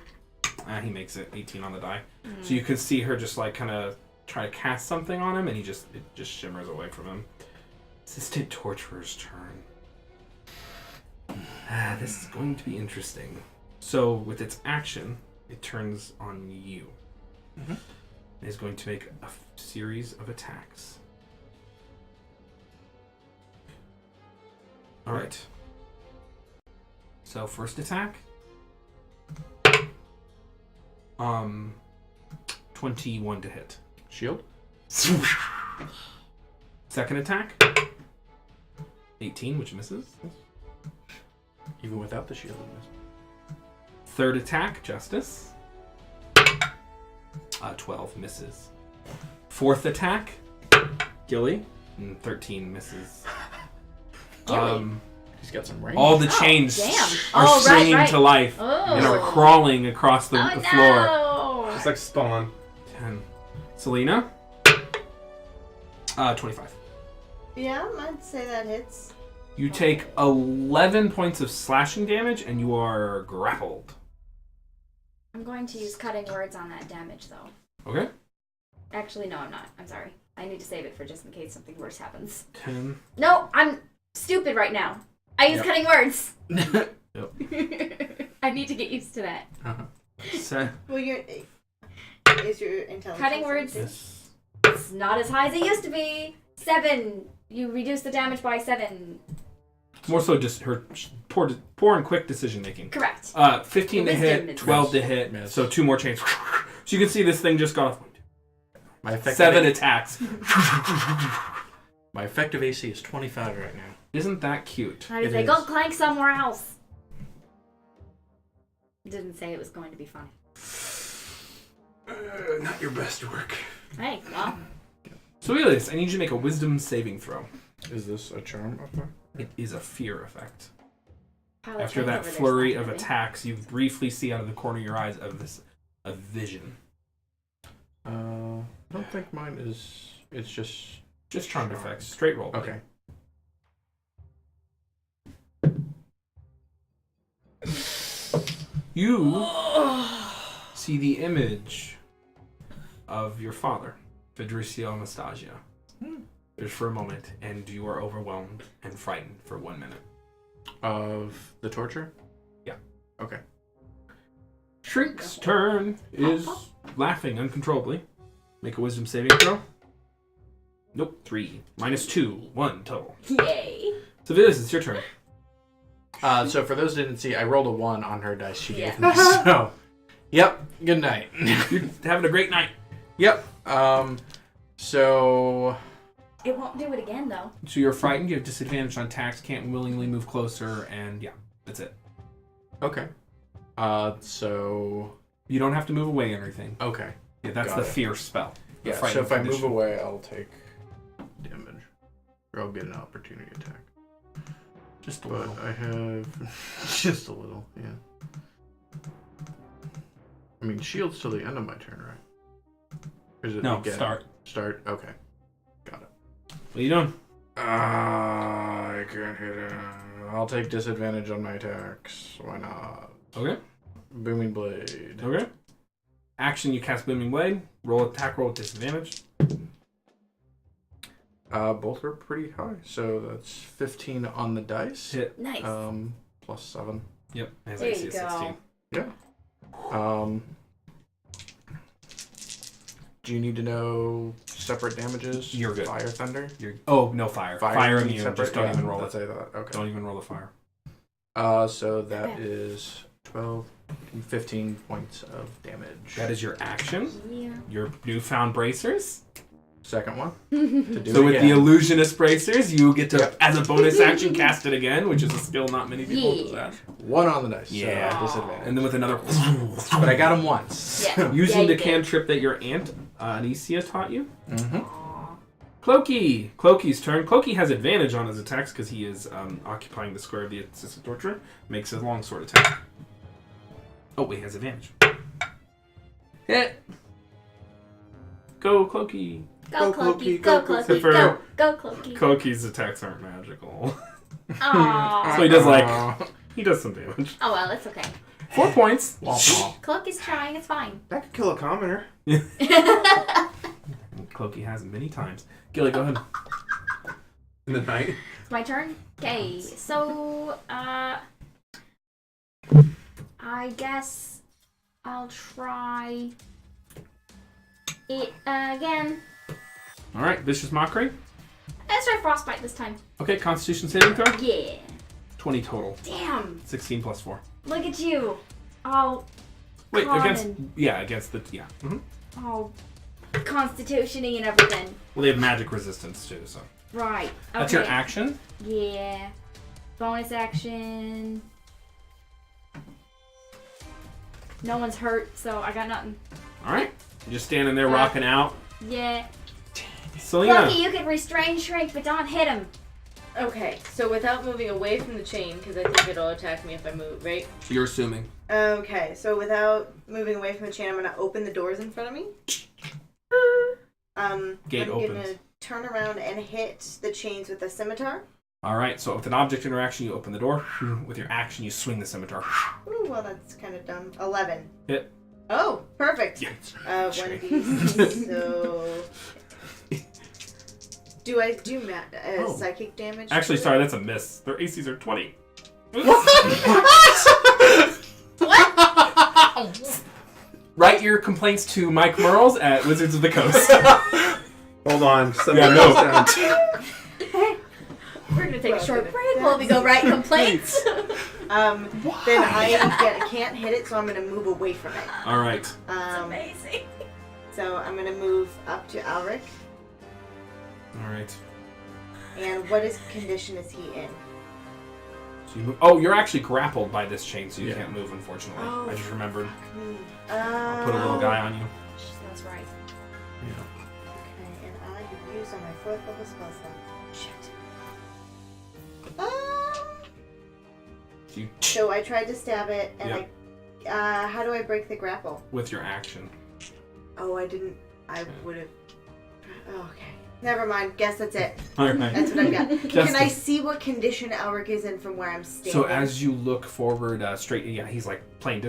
He makes it 18 on the die. So you can see her just like kind of try to cast something on him, and it just shimmers away from him. Assistant torturer's turn. This is going to be interesting. So with its action, it turns on you. Mm-hmm. It is going to make a series of attacks. All right. So first attack. 21 to hit. Shield? Second attack. 18, which misses. Even without the shield. Third attack, Justice. 12 misses. Fourth attack, Gilly. 13 misses. Gilly? He's got some range. All the chains damn. are Oh, right, springing right. to life Oh. and are crawling across the floor. No. It's like Spawn. 10. Selena. 25. Yeah, I'd say that hits. You take 11 points of slashing damage and you are grappled. I'm going to use cutting words on that damage, though. Okay. Actually, no, I'm not. I'm sorry. I need to save it for just in case something worse happens. 10. No, I'm stupid right now. I use cutting words. Yep. I need to get used to that. Well, is your intelligence? Cutting words. Yes. It's not as high as it used to be. 7. You reduce the damage by 7. More so just her poor and quick decision making. Correct. 15 to Wisdom hit, is 12 to hit, Miss. so 2 more chains. So you can see this thing just got off. My effective 7 attacks. My effective AC is 25 right now. Isn't that cute? I say, go clank somewhere else. Didn't say it was going to be funny. Not your best work. Hey, well. So Elias, I need you to make a wisdom saving throw. Is this a charm effect? It is a fear effect. Pilot After Trent that over there's flurry not of gonna be. attacks, you briefly see out of the corner of your eyes a vision. I don't think mine is. It's just. Just charmed effects. Straight roll. buddy. Okay. You see the image of your father, Federicio Anastasia. Just for a moment, and you are overwhelmed and frightened for 1 minute. Of the torture? Yeah. Okay. Shrink's turn is laughing uncontrollably. Make a wisdom saving throw. Nope, 3. -2. 1 total. Yay. So Vilis, it's your turn. So for those who didn't see, I rolled a 1 on her dice she Yeah. gave me. So, yep. Good night. You're having a great night. Yep. So It won't do it again, though. So you're frightened, you have disadvantage on attacks, can't willingly move closer, and yeah, that's it. okay. So You don't have to move away or anything. okay. Yeah, that's Got the it. fear spell. The Yeah. So frightened if I condition. move away, I'll take damage, or I'll get an opportunity attack. Just a But little. I have just a little. Yeah. I mean, shield's till the end of my turn, right? Or is it No, again? start. Start. Okay. Got it. What are you doing? I can't hit it. I'll take disadvantage on my attacks. Why not? Okay. Booming blade. Okay. Action, you cast Booming Blade. Roll attack roll with disadvantage. Both are pretty high, so that's 15 on the dice. Hit. Nice. Plus 7. Yep. Has There AC you of go. 16. Yeah. Do you need to know separate damages? You're good. Fire, thunder? No fire. Fire immune. separate? Just don't even roll that's it. what I thought. Okay. Don't even roll the fire. So that is 12, 15 points of damage. That is your action. Yeah. Your newfound bracers. Second one. To do So it with again. the illusionist bracers, you get to, Yep. as a bonus action, cast it again, which is a skill not many people do Yeah. that. 1 on the dice. Yeah. So disadvantage. And then with another, But I got him once. Yeah. using you the did. cantrip that your aunt Anicia taught you. Mm-hmm. Aw. Clokey. Clokey's turn. Clokey has advantage on his attacks because he is occupying the square of the assisted torture. Makes a longsword attack. Oh, he has advantage. Hit. Go, Clokey. Go, Go, Clokey. Clokey, Go, go, Clokey. Clokey. Go, go, Clokey. Clokey's attacks aren't magical. Aww. So he does he does some damage. Oh well, it's okay. 4 points. Womp womp. Clokey's trying. It's fine. That could kill a commoner. Clokey has many times. Gilly, go ahead. In the night. It's my turn. Okay, so I guess I'll try it again. All right, vicious mockery. Let's try frostbite this time. Okay, Constitution saving throw. Yeah. 20 total. Damn. 16 plus 4. Look at you. All Wait, against common. against the Mm-hmm. All constitution-y and everything. Well, they have magic resistance too, so Right. Okay. that's your action. Yeah. Bonus action. No one's hurt, so I got nothing. All right, you're just standing there rocking out. Yeah. Selena. Lucky you can restrain Shrink, but don't hit him. Okay, so without moving away from the chain, because I think it'll attack me if I move, right? You're assuming. Okay, so without moving away from the chain, I'm gonna open the doors in front of me. Gate I'm opens. gonna turn around and hit the chains with a scimitar. All right, so with an object interaction, you open the door. With your action, you swing the scimitar. Ooh, well, that's kind of dumb. 11. Hit. Oh, perfect. Yeah. 1d. So, do I do Oh. psychic damage? Actually, to it? sorry, that's a miss. Their ACs are 20. Write your complaints to Mike Merles at Wizards of the Coast. Hold on. Yeah, no. We're gonna take a short break while we go write complaints. Then I can't hit it, so I'm gonna move away from it. All right. Amazing. So I'm gonna move up to Alric. All right. And what condition is he in? So you move. Oh, you're actually grappled by this chain, so you Yeah. can't move, unfortunately. Oh, I just remembered. I'll Put a little guy on you. That's right. Yeah. Okay, and I use on my 4th level spell slot. Shit. So I tried to stab it, and how do I break the grapple? With your action. Oh, I didn't. I would have. Oh, okay. Never mind. Guess that's it. All right. That's what I've got. Can Just I the- see what condition Alric is in from where I'm standing? So as you look forward, straight, he's like playing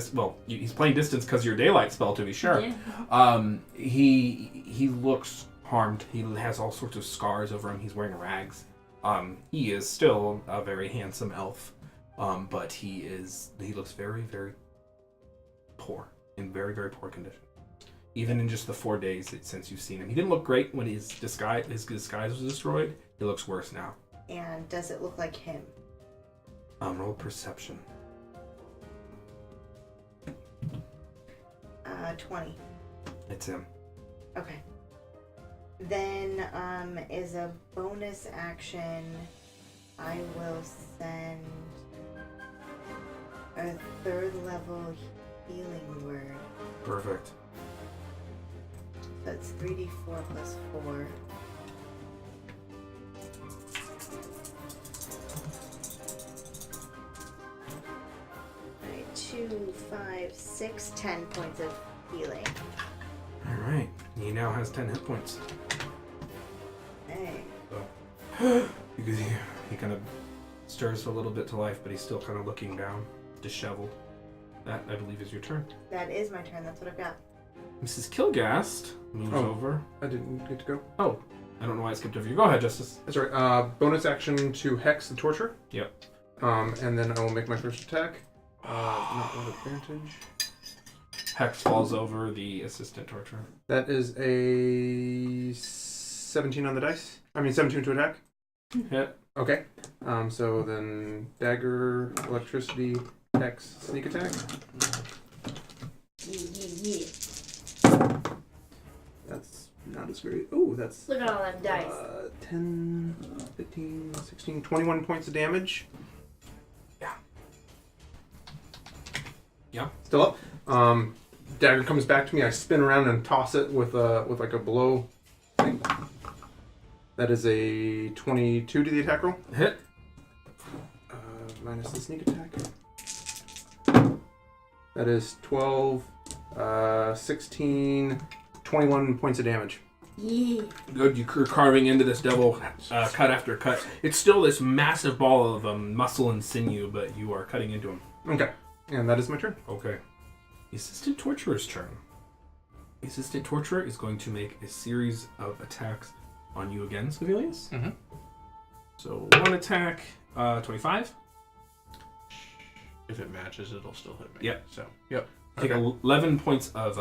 he's playing distance because your daylight spell, to be sure. Yeah. He looks harmed. He has all sorts of scars over him. He's wearing rags. He is still a very handsome elf, but he looks very, very poor, in very, very poor condition. Even in just the 4 days since you've seen him, he didn't look great when his disguise was destroyed. He looks worse now. And does it look like him? Roll perception. 20. It's him. Okay. Then, as a bonus action, I will send a 3rd level healing word. Perfect. That's 3d4 plus 4. Alright, 2, 5, 6, 10 points of healing. All right. He now has 10 hit points. Hey. Because he kind of stirs a little bit to life, but he's still kind of looking down, disheveled. That, I believe, is your turn. That is my turn, that's what I've got. Mrs. Kilgast moves over. I didn't get to go. Oh, I don't know why I skipped over you. Go ahead, Justice. That's right. Bonus action to hex the torture. Yep. And then I will make my first attack. Not with advantage. Hex falls over the assistant torturer. That is a 17 on the dice. 17 to attack. Hit. Okay. So then dagger, electricity, hex, sneak attack. Yeah. That's not as great. Oh, that's Look at all them dice. 10, 15, 16, 21 points of damage. Yeah. Still up. Dagger comes back to me. I spin around and toss it with like a blow thing. That is a 22 to the attack roll. Hit. Minus the sneak attack. That is 12, 16, 21 points of damage. Yeah. Good. You're carving into this devil cut after cut. It's still this massive ball of muscle and sinew, but you are cutting into him. Okay. And that is my turn. Okay. The assistant torturer's turn. The assistant torturer is going to make a series of attacks on you again, Civilius. Mm-hmm. So one attack, 25. If it matches, it'll still hit me. Yep. So, yep. Take 11 points of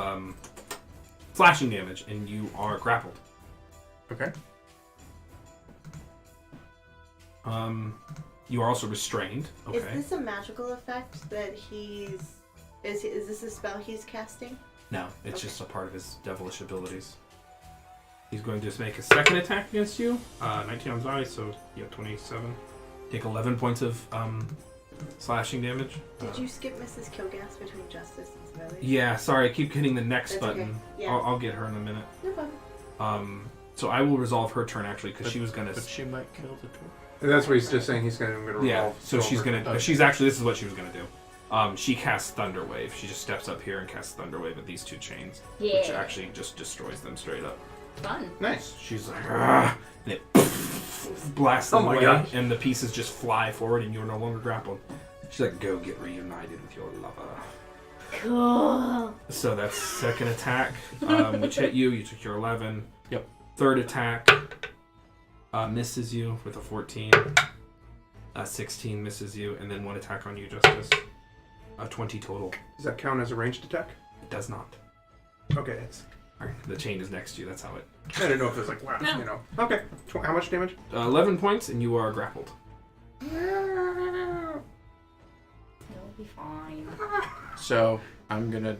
slashing damage, and you are grappled. Okay. You are also restrained. Okay. Is this a magical effect that he's... Is this a spell he's casting? No, it's Okay. just a part of his devilish abilities. He's going to just make a second attack against you. 19 on his eye, so you have 27. Take 11 points of slashing damage. Did you skip Mrs. Kilgass between Justice and Civilian? Yeah, sorry, I keep hitting the next That's button. okay. Yeah. I'll get her in a minute. No problem. So I will resolve her turn actually, because she was gonna. But she might kill the torch. And that's what he's just saying. He's going to revolve. Yeah, so she's over. gonna. She's actually. This is what she was gonna do. She casts Thunder Wave. She just steps up here and casts Thunder Wave at these two chains, which Yeah. actually just destroys them straight up. Fun. Nice. She's like, "Argh," and it blasts them Oh my away, gosh. and the pieces just fly forward, and you're no longer grappled. She's like, "Go get reunited with your lover." Cool. So that's second attack, which hit you. You took your 11. Yep. Third attack misses you with a 14. 16 misses you, and then one attack on you, Justice. 20 total. Does that count as a ranged attack? It does not. Okay. It's, The chain is next to you. That's how it. I didn't know if it was like, wow, No. you know. Okay. How much damage? 11 points, and you are grappled. It'll be fine. So, I'm And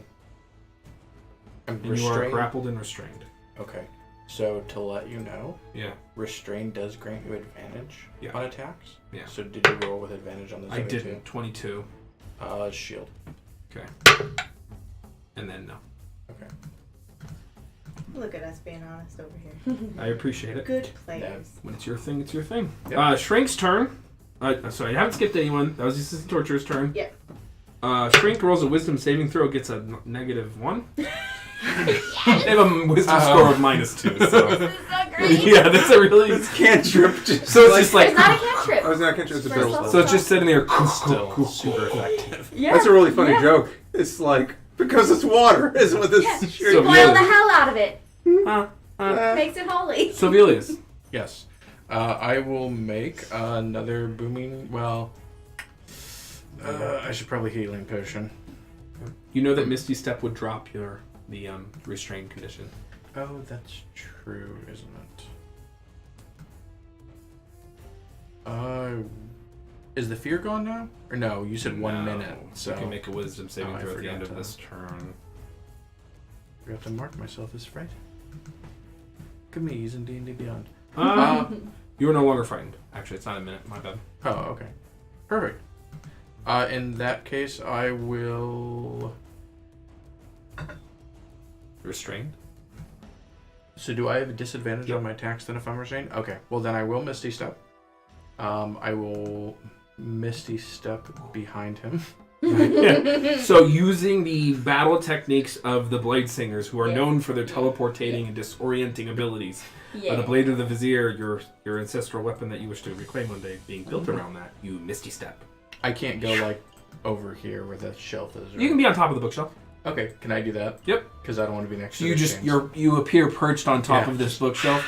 you are restrained. grappled and restrained. Okay. So, to let you know, Yeah. restraint does grant you advantage Yeah. on attacks. Yeah. So, did you roll with advantage on the I didn't. 22. Shield. Okay. And then no. Okay. Look at us being honest over here. I appreciate it. Good players. When it's your thing, it's your thing. Yep. Shrink's turn. Sorry, I haven't skipped anyone. That was the assistant torturer's turn. Yep. Shrink rolls a wisdom saving throw, gets a -1. They have a wisdom score of -2. So. This is so great. Yeah, that's a really. Cantrip. Just So it's just like. It's not a cantrip. I was not cantrip. It's a First bill. level. So it's just sitting there. Still super effective. Yeah. That's a really funny Yeah. joke. It's like, because it's water, is what this Yeah. shirt So- Boil yeah. the hell out of it. Uh, Makes it holy. Sovelius. Yes. I will make another booming. Well, I should probably healing potion. You know that Misty Step would drop the restrained condition. Oh, that's true, isn't it? Is the fear gone now? Or no? You said 1 No. minute. So you can make a wisdom saving I throw at the forgot end of to- this turn. I have to mark myself as frightened. Look at me, he's in D&D Beyond. You are no longer frightened. Actually, it's not a minute. My bad. Oh, okay. Perfect. In that case, I will... Restrained. So do I have a disadvantage on my attacks then if I'm restrained? Okay. Well, then I will Misty Step. I will Misty Step behind him. Yeah. So using the battle techniques of the Blade Singers, who are Yeah. known for their teleportating and disorienting abilities, Yeah. the Blade of the Vizier, your ancestral weapon that you wish to reclaim one day, being built around that, you Misty Step. I can't go, like, over here where the shelf is. Right? You can be on top of the bookshelf. Okay, can I do that? Yep. Because I don't want to be next So to you the just chains. you appear perched on top Yeah. of this bookshelf.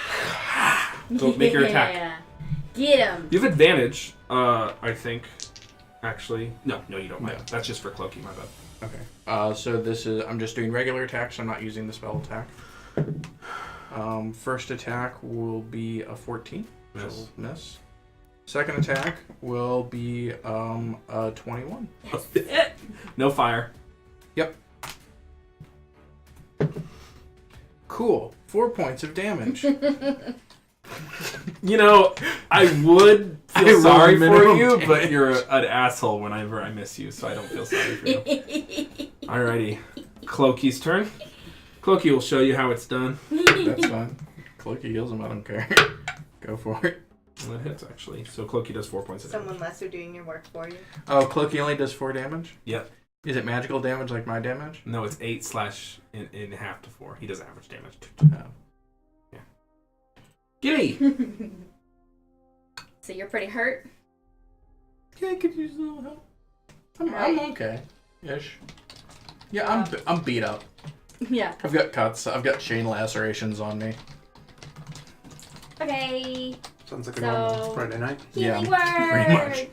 So make your attack. Yeah. Get him. You have advantage, I think. Actually, no, you don't. No. That's just for cloaking. My bad. Okay. So this is I'm just doing regular attacks. I'm not using the spell attack. First attack will be a 14. Miss. So miss. Second attack will be a 21. No fire. Cool. 4 points of damage. You know, I would I feel roll sorry for minimum you, damage. but you're an asshole whenever I miss you, so I don't feel sorry for you. Alrighty. Clokey's turn. Clokey will show you how it's done. That's fine. Cloaky heals him. I don't care. Go for it. Well, it hits, actually. So Clokey does 4 points of damage. Someone lesser doing your work for you. Oh, Cloaky only does 4 damage? Yep. Is it magical damage like my damage? No, it's 8 slash in half to 4. He does average damage. Oh. Giddy! So you're pretty hurt? Yeah, I could use a little help. I'm Alright. okay. Ish. Yeah, I'm beat up. Yeah. I've got cuts. I've got chain lacerations on me. Okay. Sounds like a So- normal Friday night. Yeah, Healing pretty word! much.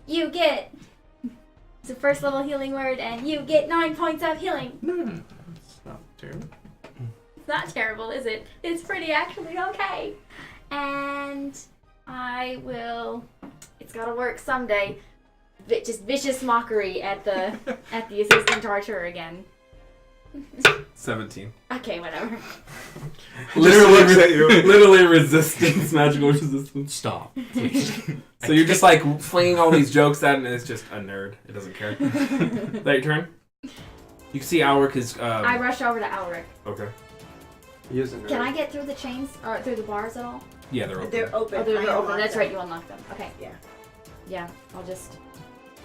You get... It's a first level healing word, and you get 9 points of healing. No, it's not terrible. It's not terrible, is it? It's pretty actually okay. And I will... It's gotta work someday. Just vicious mockery at the assistant torturer again. 17. Okay, whatever. Literally resistance, magical resistance. Stop. So you're just like flinging all these jokes at him, and it's just a nerd. It doesn't care. Is that your turn? You can see Alric is. I rush over to Alric. Okay. He is a nerd. Can I get through the chains or through the bars at all? Yeah, they're open. They're open. Oh, they're I open. unlocked That's them. right. You unlocked them. Okay. Yeah. Yeah. I'll just.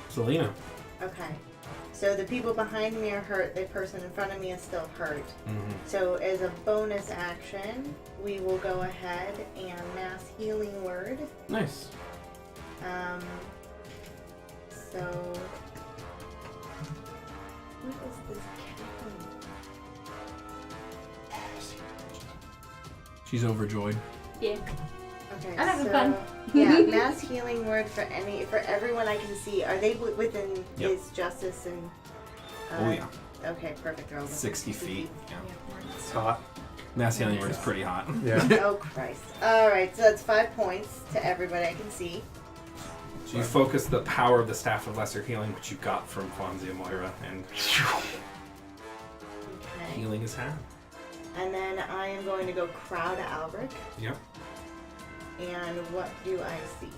Selena. Okay. So the people behind me are hurt. The person in front of me is still hurt. Mm-hmm. So as a bonus action, we will go ahead and mass healing word. Nice. So what is this She's overjoyed. Yeah. Okay. I'm having so, fun. Yeah, mass healing word for everyone I can see. Are they within Yep. his justice and? Oh yeah. Okay, perfect. They're all within 60 feet. Yeah. It's hot. Mass healing word is pretty hot. Yeah. Oh Christ! All right, so that's 5 points to everybody I can see. So you focus the power of the Staff of Lesser Healing, which you got from Fonzia Moira, and Okay. healing his hand. And then I am going to go crowd Alric. Yep. And what do I see?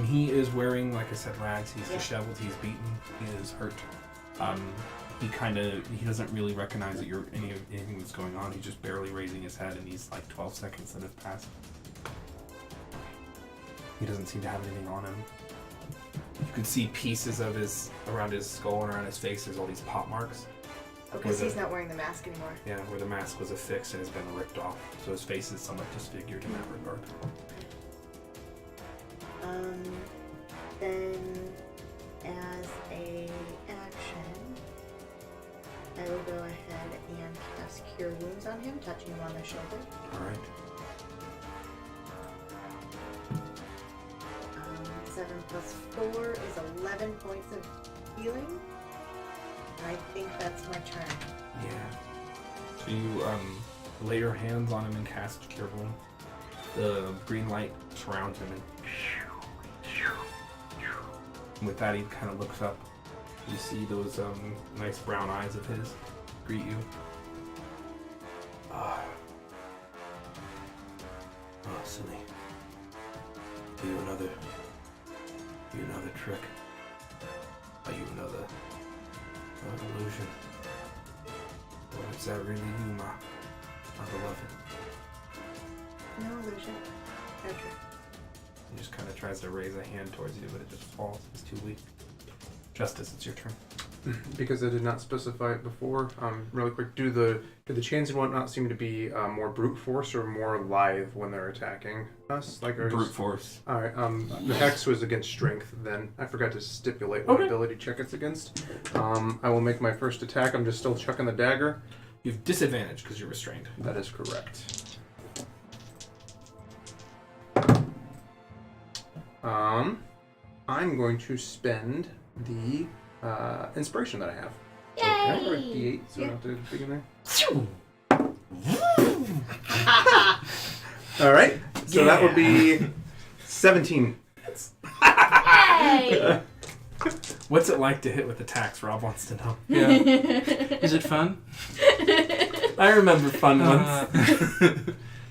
He is wearing, like I said, rags. He's Yeah. disheveled. He's beaten. He is hurt. He doesn't really recognize that anything that's going on. He's just barely raising his head, and he's like 12 seconds that have passed. He doesn't seem to have anything on him. You can see pieces of around his skull and around his face. There's all these pop marks. Oh, because With he's not wearing the mask anymore. Yeah, where the mask was affixed and has been ripped off. So his face is somewhat disfigured in that regard. Then as a action, I will go ahead and cast Cure Wounds on him, touching him on the shoulder. Alright. 7 plus 4 is 11 points of healing. I think that's my turn. Yeah. So you lay your hands on him and cast Cure Wound. The green light surrounds him, and with that he kind of looks up. You see those nice brown eyes of his greet you. Oh, silly. You another trick. Are you another illusion? Or is that really you, my beloved? No illusion. No trick. He just kind of tries to raise a hand towards you, but it just falls. It's too weak. Justice, it's your turn. Because I did not specify it before, really quick, do the chains and whatnot seem to be more brute force or more live when they're attacking us? Like Brute force. Alright, the hex was against strength then. I forgot to stipulate what Okay. ability check it's against. I will make my first attack. I'm just still chucking the dagger. You have disadvantage because you're restrained. That is correct. I'm going to spend the inspiration that I have. Yay! Or a D8, so Yeah. not too big in there. All right. So that would be 17. Yay! What's it like to hit with attacks? Rob wants to know. Yeah. Is it fun? I remember fun ones.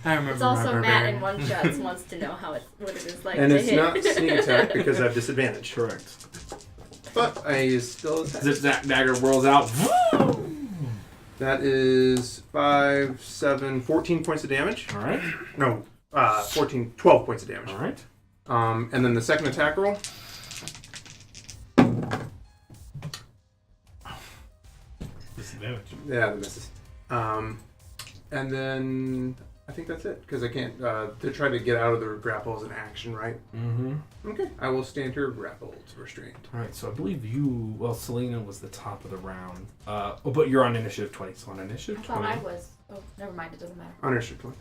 I remember It's also my Matt in barbarian. one shots wants to know what it is like And to it's hit. not sneak attack because I have disadvantage. Correct. But I still attack. Zip dagger whirls out. That is 5, 7, 14 points of damage. All right. No, 12 points of damage. All right. And then the second attack roll. Disadvantage. Yeah, the misses. And then I think that's it because I can't. To try to get out of the grapple is an action, right? Mm-hmm. Okay. I will stand here grappled, restrained. All right. So I believe you. Well, Selena was the top of the round. But you're on initiative 20. So on I initiative thought 20. I was. Oh, never mind. It doesn't matter. On initiative 20.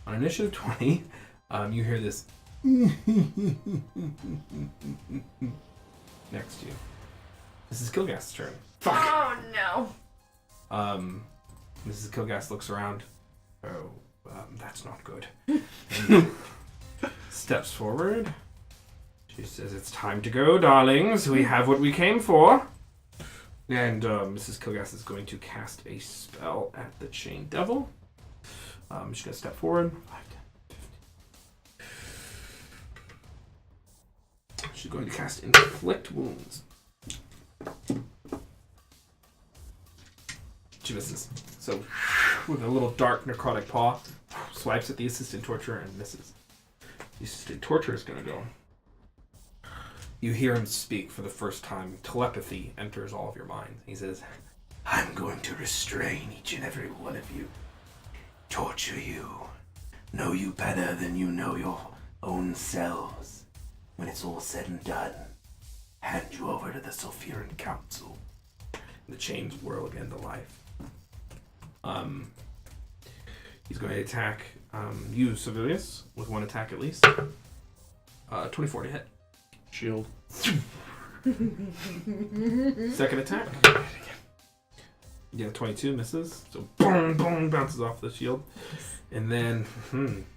On initiative 20, you hear this next to you. This is Kilgast's turn. Fuck. Oh no. Mrs. Kilgast looks around. Oh, that's not good. Steps forward. She says, "It's time to go, darlings. We have what we came for." And Mrs. Kilgast is going to cast a spell at the Chain Devil. She's going to step forward. 5, 10, 15. She's going to cast Inflict Wounds. She misses. So, with a little dark necrotic paw, swipes at the assistant torturer and misses. The assistant torturer is going to go. You hear him speak for the first time. Telepathy enters all of your minds. He says, "I'm going to restrain each and every one of you. Torture you. Know you better than you know your own selves. When it's all said and done, hand you over to the Sulfuran Council." The chains whirl again to life. He's going to attack you, Sevilius, with one attack at least. 24 to hit. Shield. Second attack. Yeah, 22 misses. So boom, boom, bounces off the shield. And then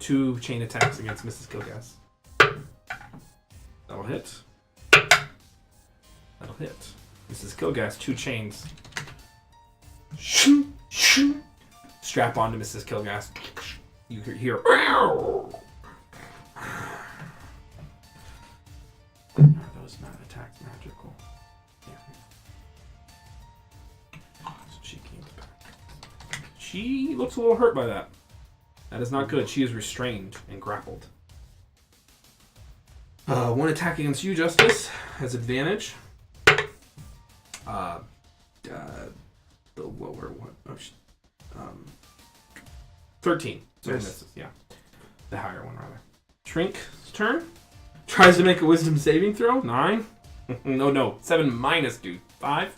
2 chain attacks against Mrs. Kilgast. That'll hit. That'll hit. Mrs. Kilgast, 2 chains. Strap onto Mrs. Kilgast. You hear. Are those not attacks magical? Yeah. So she came back. She looks a little hurt by that. That is not good. She is restrained and grappled. One attack against you, Justice, has advantage. The lower one. 13. So it Miss. misses, yeah. The higher one, rather. Shrink's turn. Tries to make a wisdom saving throw. 9. No. 7 minus, dude. 5.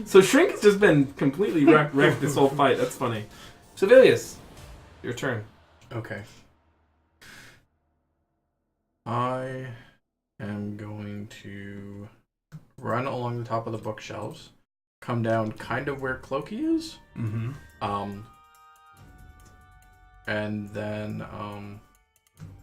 So Shrink has just been completely wrecked this whole fight. That's funny. Sevilius, your turn. Okay. I am going to run along the top of the bookshelves, come down kind of where Clokey is, Mm-hmm. and then,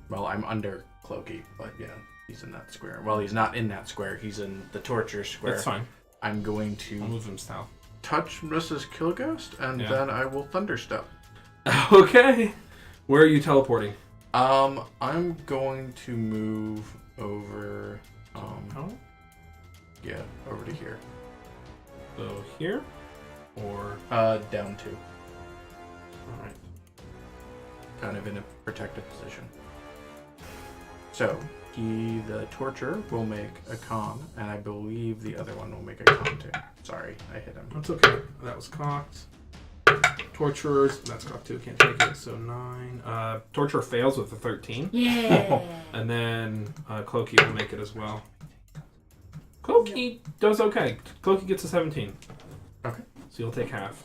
well, I'm under Clokey, but yeah, he's in that square. Well, he's not in that square, he's in the torture square. That's fine. I'm going I'll to move him south. touch Mrs. Kilgast, and Yeah. then I will thunderstep. Okay. Where are you teleporting? I'm going to move over, Oh. yeah, over to here. So here? Or... Down 2. Alright. Kind of in a protected position. So, the torturer will make a con, and I believe the other one will make a con too. Sorry, I hit him. That's okay. That was cocked. Torturers, that's cocked too. Can't take it. So 9. Torturer fails with a 13. Yeah. And then Clokey will make it as well. Clokey does okay. Clokey gets a 17. Okay. So you'll take half.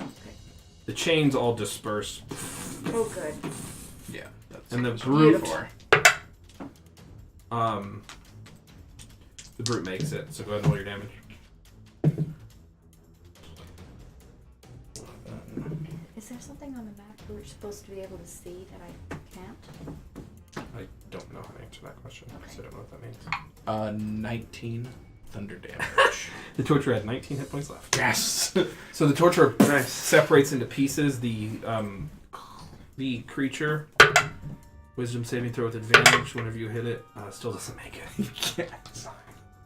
The chains all disperse. Oh, good. Yeah, that's And the that's brute- before. The brute makes it. So go ahead and roll your damage. Is there something on the map we're supposed to be able to see that I can't? I don't know how to answer that question because I don't know what that means. 19 thunder damage. The torturer had 19 hit points left. Yes. So the torturer Nice. separates into pieces. The creature, wisdom saving throw with advantage whenever you hit it, still doesn't make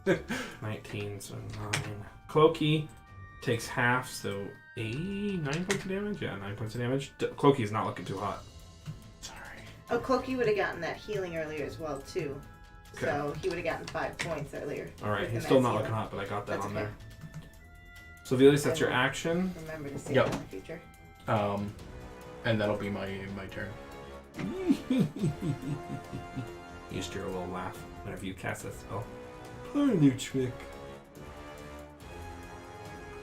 it. 19, so 9. Clokey takes half, so 9 points of damage? Yeah, 9 points of damage. Clokey is not looking too hot. Sorry. Oh, Clokey would have gotten that healing earlier as well, too. Okay. So he would have gotten 5 points earlier. Alright, with he's the still mass not healing. looking hot, but I got that That's on okay. there. So Velius, that's your action. Remember to say Yep. that in the future. And that'll be my turn. You just hear a little laugh whenever you cast that spell. Play a new trick.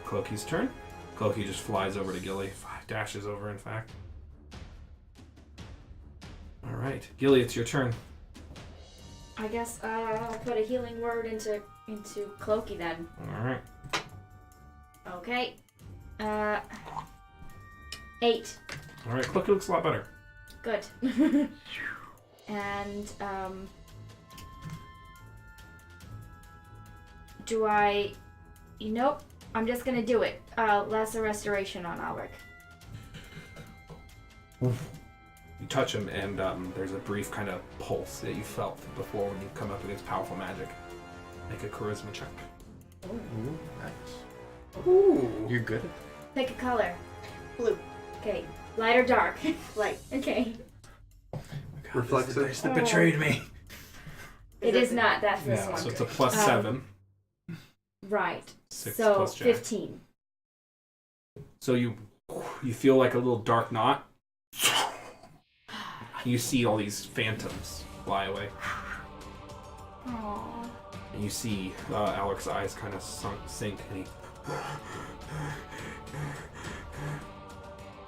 Clokey's turn. Clokey just flies over to Gilly. 5 dashes over, in fact. Alright. Gilly, it's your turn. I guess I'll put a healing word into Clokey then. Alright. Okay. 8. Alright, Clokey looks a lot better. Good. And do I? Nope. I'm just gonna do it. Lesser restoration on Alric. You touch him, and there's a brief kind of pulse that you felt before when you come up against powerful magic. Make a charisma check. Ooh, nice. Ooh. You're good at Pick a color. Blue. Okay. Light or dark? Light. Okay. that. Reflexive. This is the dice that betrayed me. It is not. That's this Yeah, one. So it's a plus 7. Right. 6 So plus Jack. 15. So you feel like a little dark knot. You see all these phantoms fly away. Aww. And you see Alec's eyes kind of sink, and he...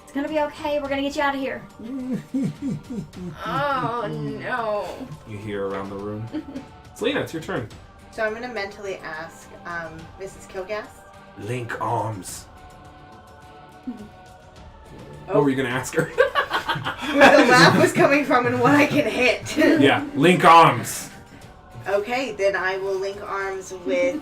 It's gonna be okay. We're gonna get you out of here. Oh no. You hear around the room. Selena, it's your turn. So I'm gonna mentally ask Mrs. Kilgast. Link arms. What were you going to ask her? Where the laugh was coming from and what I can hit. Yeah, link arms. Okay, then I will link arms with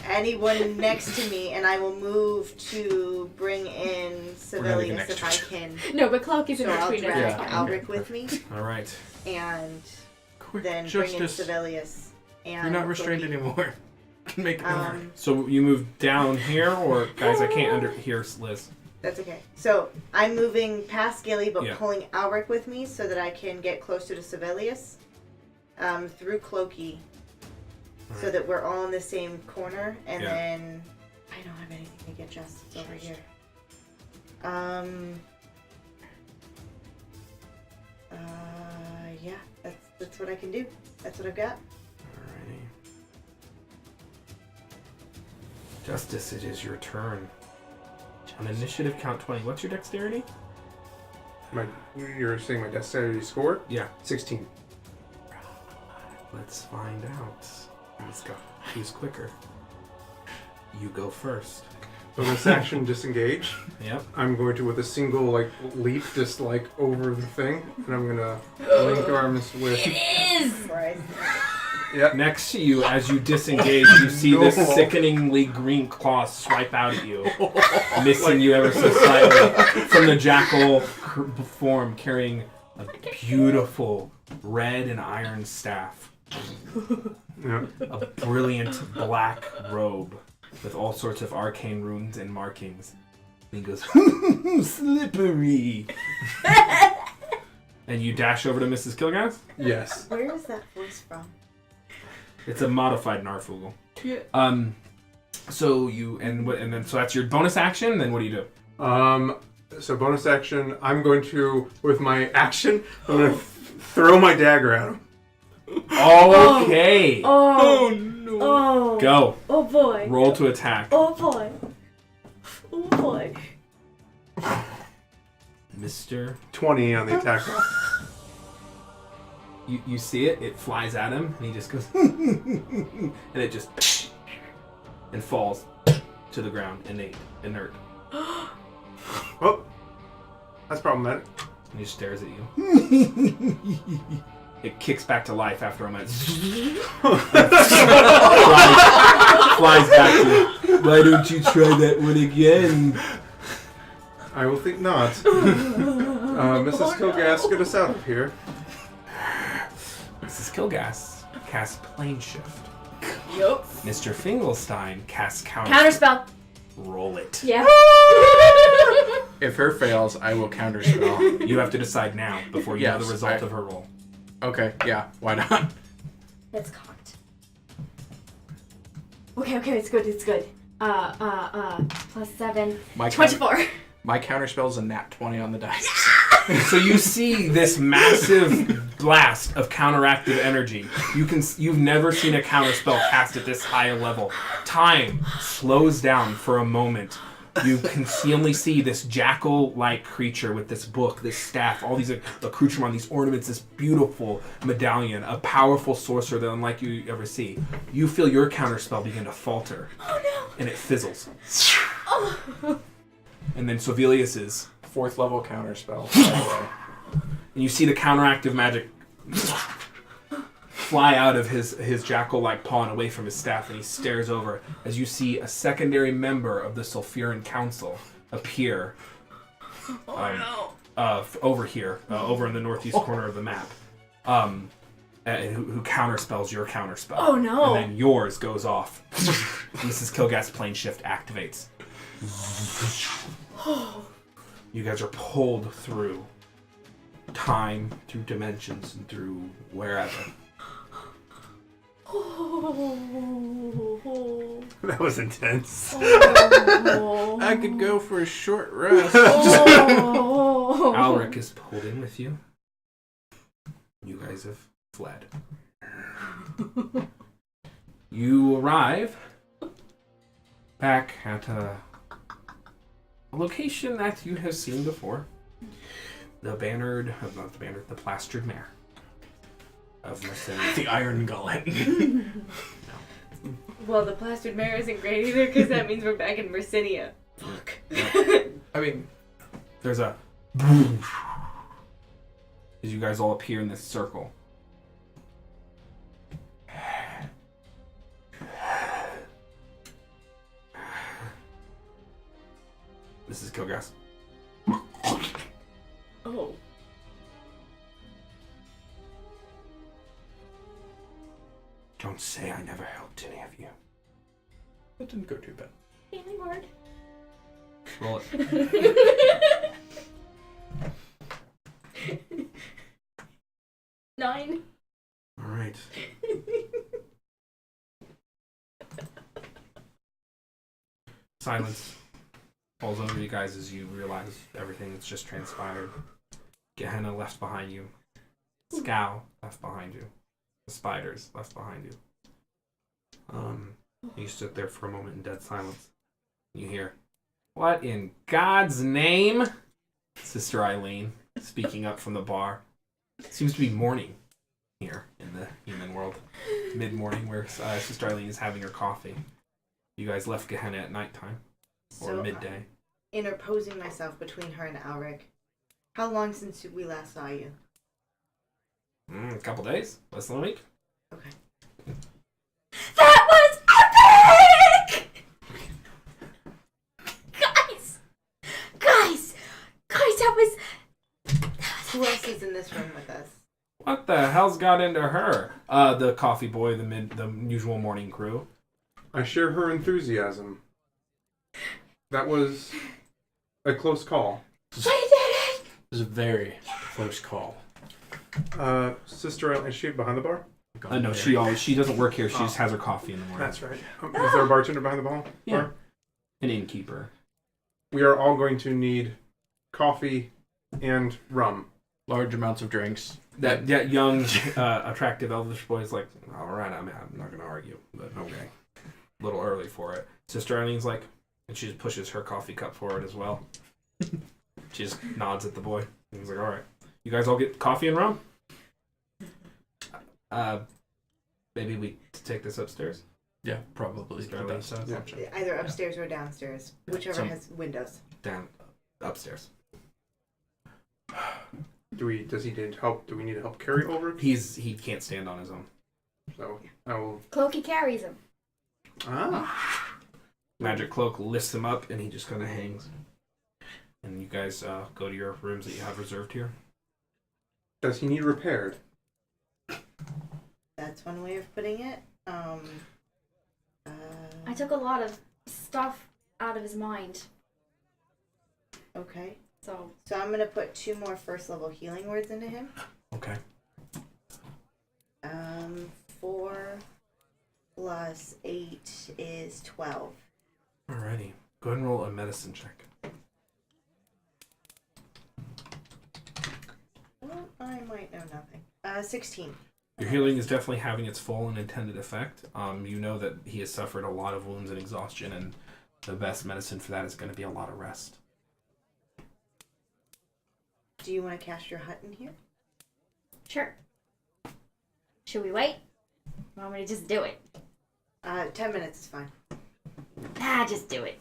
anyone next to me, and I will move to bring in civilians if I can. No, but Cloak is in So I'll between drag us. Yeah. Alric with me, All right. and Quick then bring in justice. Sibelius. And You're not restrained Cookie. anymore. Make it over. So you move down here, or guys, I can't hear Liz. That's okay. So I'm moving past Gilly, but Yeah. pulling Alric with me so that I can get closer to Sibelius through Clokey, so that we're all in the same corner. And Yeah. then I don't have anything to get justice over here. Yeah, that's what I can do. That's what I've got. Alrighty. Justice, it is your turn. On initiative, count 20. What's your dexterity? You're saying my dexterity score? Yeah. 16. Let's find out. Who's quicker? You go first. Bonus action disengage. Yep. I'm going to, with a single leap, just over the thing, and I'm gonna link arms with. Is! Right. Yeah. Next to you, as you disengage, you see this sickeningly green claw swipe out at you, missing you ever so slightly. From the jackal form, carrying a beautiful red and iron staff, Yeah. a brilliant black robe with all sorts of arcane runes and markings. And he goes, slippery. And you dash over to Mrs. Kilgass. Yes. Where is that voice from? It's a modified Narfoogle. Yeah. So you and so that's your bonus action. Then what do you do? So bonus action, I'm going to, with my action, I'm gonna throw my dagger at him. Oh, okay. Oh. no. Oh. Go. Oh boy. Roll to attack. Oh boy. Oh boy. Mr. 20 on the attack roll. You see it. It flies at him, and he just goes, and it just and falls to the ground, inert. Oh, that's problematic. And he stares at you. It kicks back to life after a moment. flies back to you. Why don't you try that one again? I will think not. Mrs. Kilgas, get us out of here. Mrs. Kilgas casts Plane Shift. Yup. Mr. Fingelstein casts Counterspell. Roll it. Yeah. If her fails, I will counterspell. You have to decide now before you know the Yes, result of her roll. Okay, yeah, why not? That's cocked. Okay, it's good. Plus 7. My 24. My counterspell is a nat 20 on the dice. So you see this massive blast of counteractive energy. You've never seen a counterspell cast at this high a level. Time slows down for a moment. You can only see this jackal-like creature with this book, this staff, all these accoutrements, these ornaments, this beautiful medallion, a powerful sorcerer that unlike you ever see. You feel your counterspell begin to falter. Oh no. And it fizzles. Oh. And then Sovelius's. 4th level counterspell. By the way. And you see the counteractive magic fly out of his jackal-like paw and away from his staff, and he stares over as you see a secondary member of the Sulfuran Council appear over here, over in the northeast corner of the map, and who counterspells your counterspell. Oh no! And then yours goes off. Mrs. Kilgas' Plane Shift activates. You guys are pulled through time, through dimensions, and through wherever. That was intense. I could go for a short rest. Alric is pulled in with you. You guys have fled. You arrive back at a location that you have seen before. The the plastered mare of Mercedes. The Iron Gullet. Well, the plastered mare isn't great either because that means we're back in Mercinia. Fuck. I mean, There's a as you guys all appear in this circle. This is Kilgas. Oh. Don't say I never helped any of you. that didn't go too bad. Healing word. Roll it. 9. All right. Silence falls over you guys as you realize everything that's just transpired. Gehenna left behind you. Scow left behind you. The spiders left behind you. You sit there for a moment in dead silence. You hear, "What in God's name?" Sister Eileen speaking up from the bar. It seems to be morning here in the human world. Mid-morning where Sister Eileen is having her coffee. You guys left Gehenna at nighttime. Or So, midday. interposing myself between her and Alric. How long since we last saw you? A couple days. Less than a week. Okay. That was epic! Guys, that was Who else is in this room with us? What the hell's got into her? The coffee boy, the usual morning crew. I share her enthusiasm. That was a close call. We did it! It was a very close call. Sister, is she behind the bar? No, she doesn't work here. She just has her coffee in the morning. That's right. Is there a bartender behind the bar? Yeah. An innkeeper. We are all going to need coffee and rum. Large amounts of drinks. That young, attractive elvish boy is like, all right, I'm not going to argue, but okay. A little early for it. Sister Eileen's like, and she just pushes her coffee cup forward as well. She just nods at the boy. And he's like, all right. You guys all get coffee and rum? Maybe we take this upstairs? Yeah, probably. Sister Eileen says. Yeah. Either upstairs or downstairs, whichever So- has windows. Down. upstairs. Does he need help? Do we need help carry over? He can't stand on his own. So I will. Cloaky carries him. Magic cloak lifts him up, and he just kind of hangs. And you guys go to your rooms that you have reserved here. Does he need repaired? That's one way of putting it. I took a lot of stuff out of his mind. Okay. So I'm gonna put 2 more first level healing words into him. Okay. 4 plus 8 is 12. Alrighty. Go ahead and roll a medicine check. Well, I might know nothing. 16. Your healing is definitely having its full and intended effect. You know that he has suffered a lot of wounds and exhaustion, and the best medicine for that is going to be a lot of rest. Do you want to cast your hut in here? sure. Should we wait? Or want me to just do it? 10 minutes is fine. Just do it.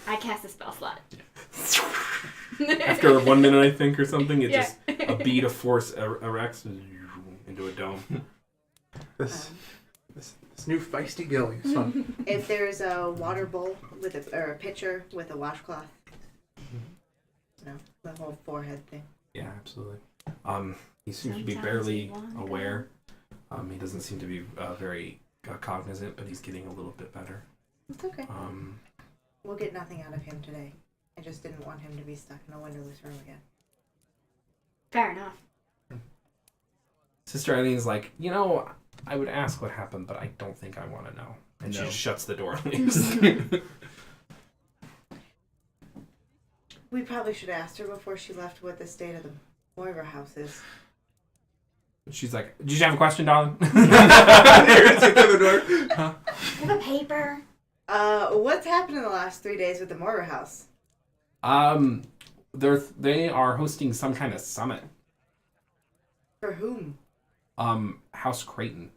I cast a spell slot. After 1 minute, I think, or something, it Yeah. just a bead of force erects into a dome. This new feisty gilly is fun. If there's a water bowl with or a pitcher with a washcloth. No, the whole forehead thing. Yeah, absolutely. He seems to be Sometimes barely you wanna aware. He doesn't seem to be very cognizant, but he's getting a little bit better. It's okay. Um, We'll get nothing out of him today. I just didn't want him to be stuck in a windowless room again. Fair enough. Sister Eileen's like, I would ask what happened, but I don't think I want to know. And she No. just shuts the door and leaves. We probably should have asked her before she left what the state of the Moira house is. She's like, did you have a question, darling? Have a paper. What's happened in the last 3 days with the Moira house? They are hosting some kind of summit. For whom? House Creighton.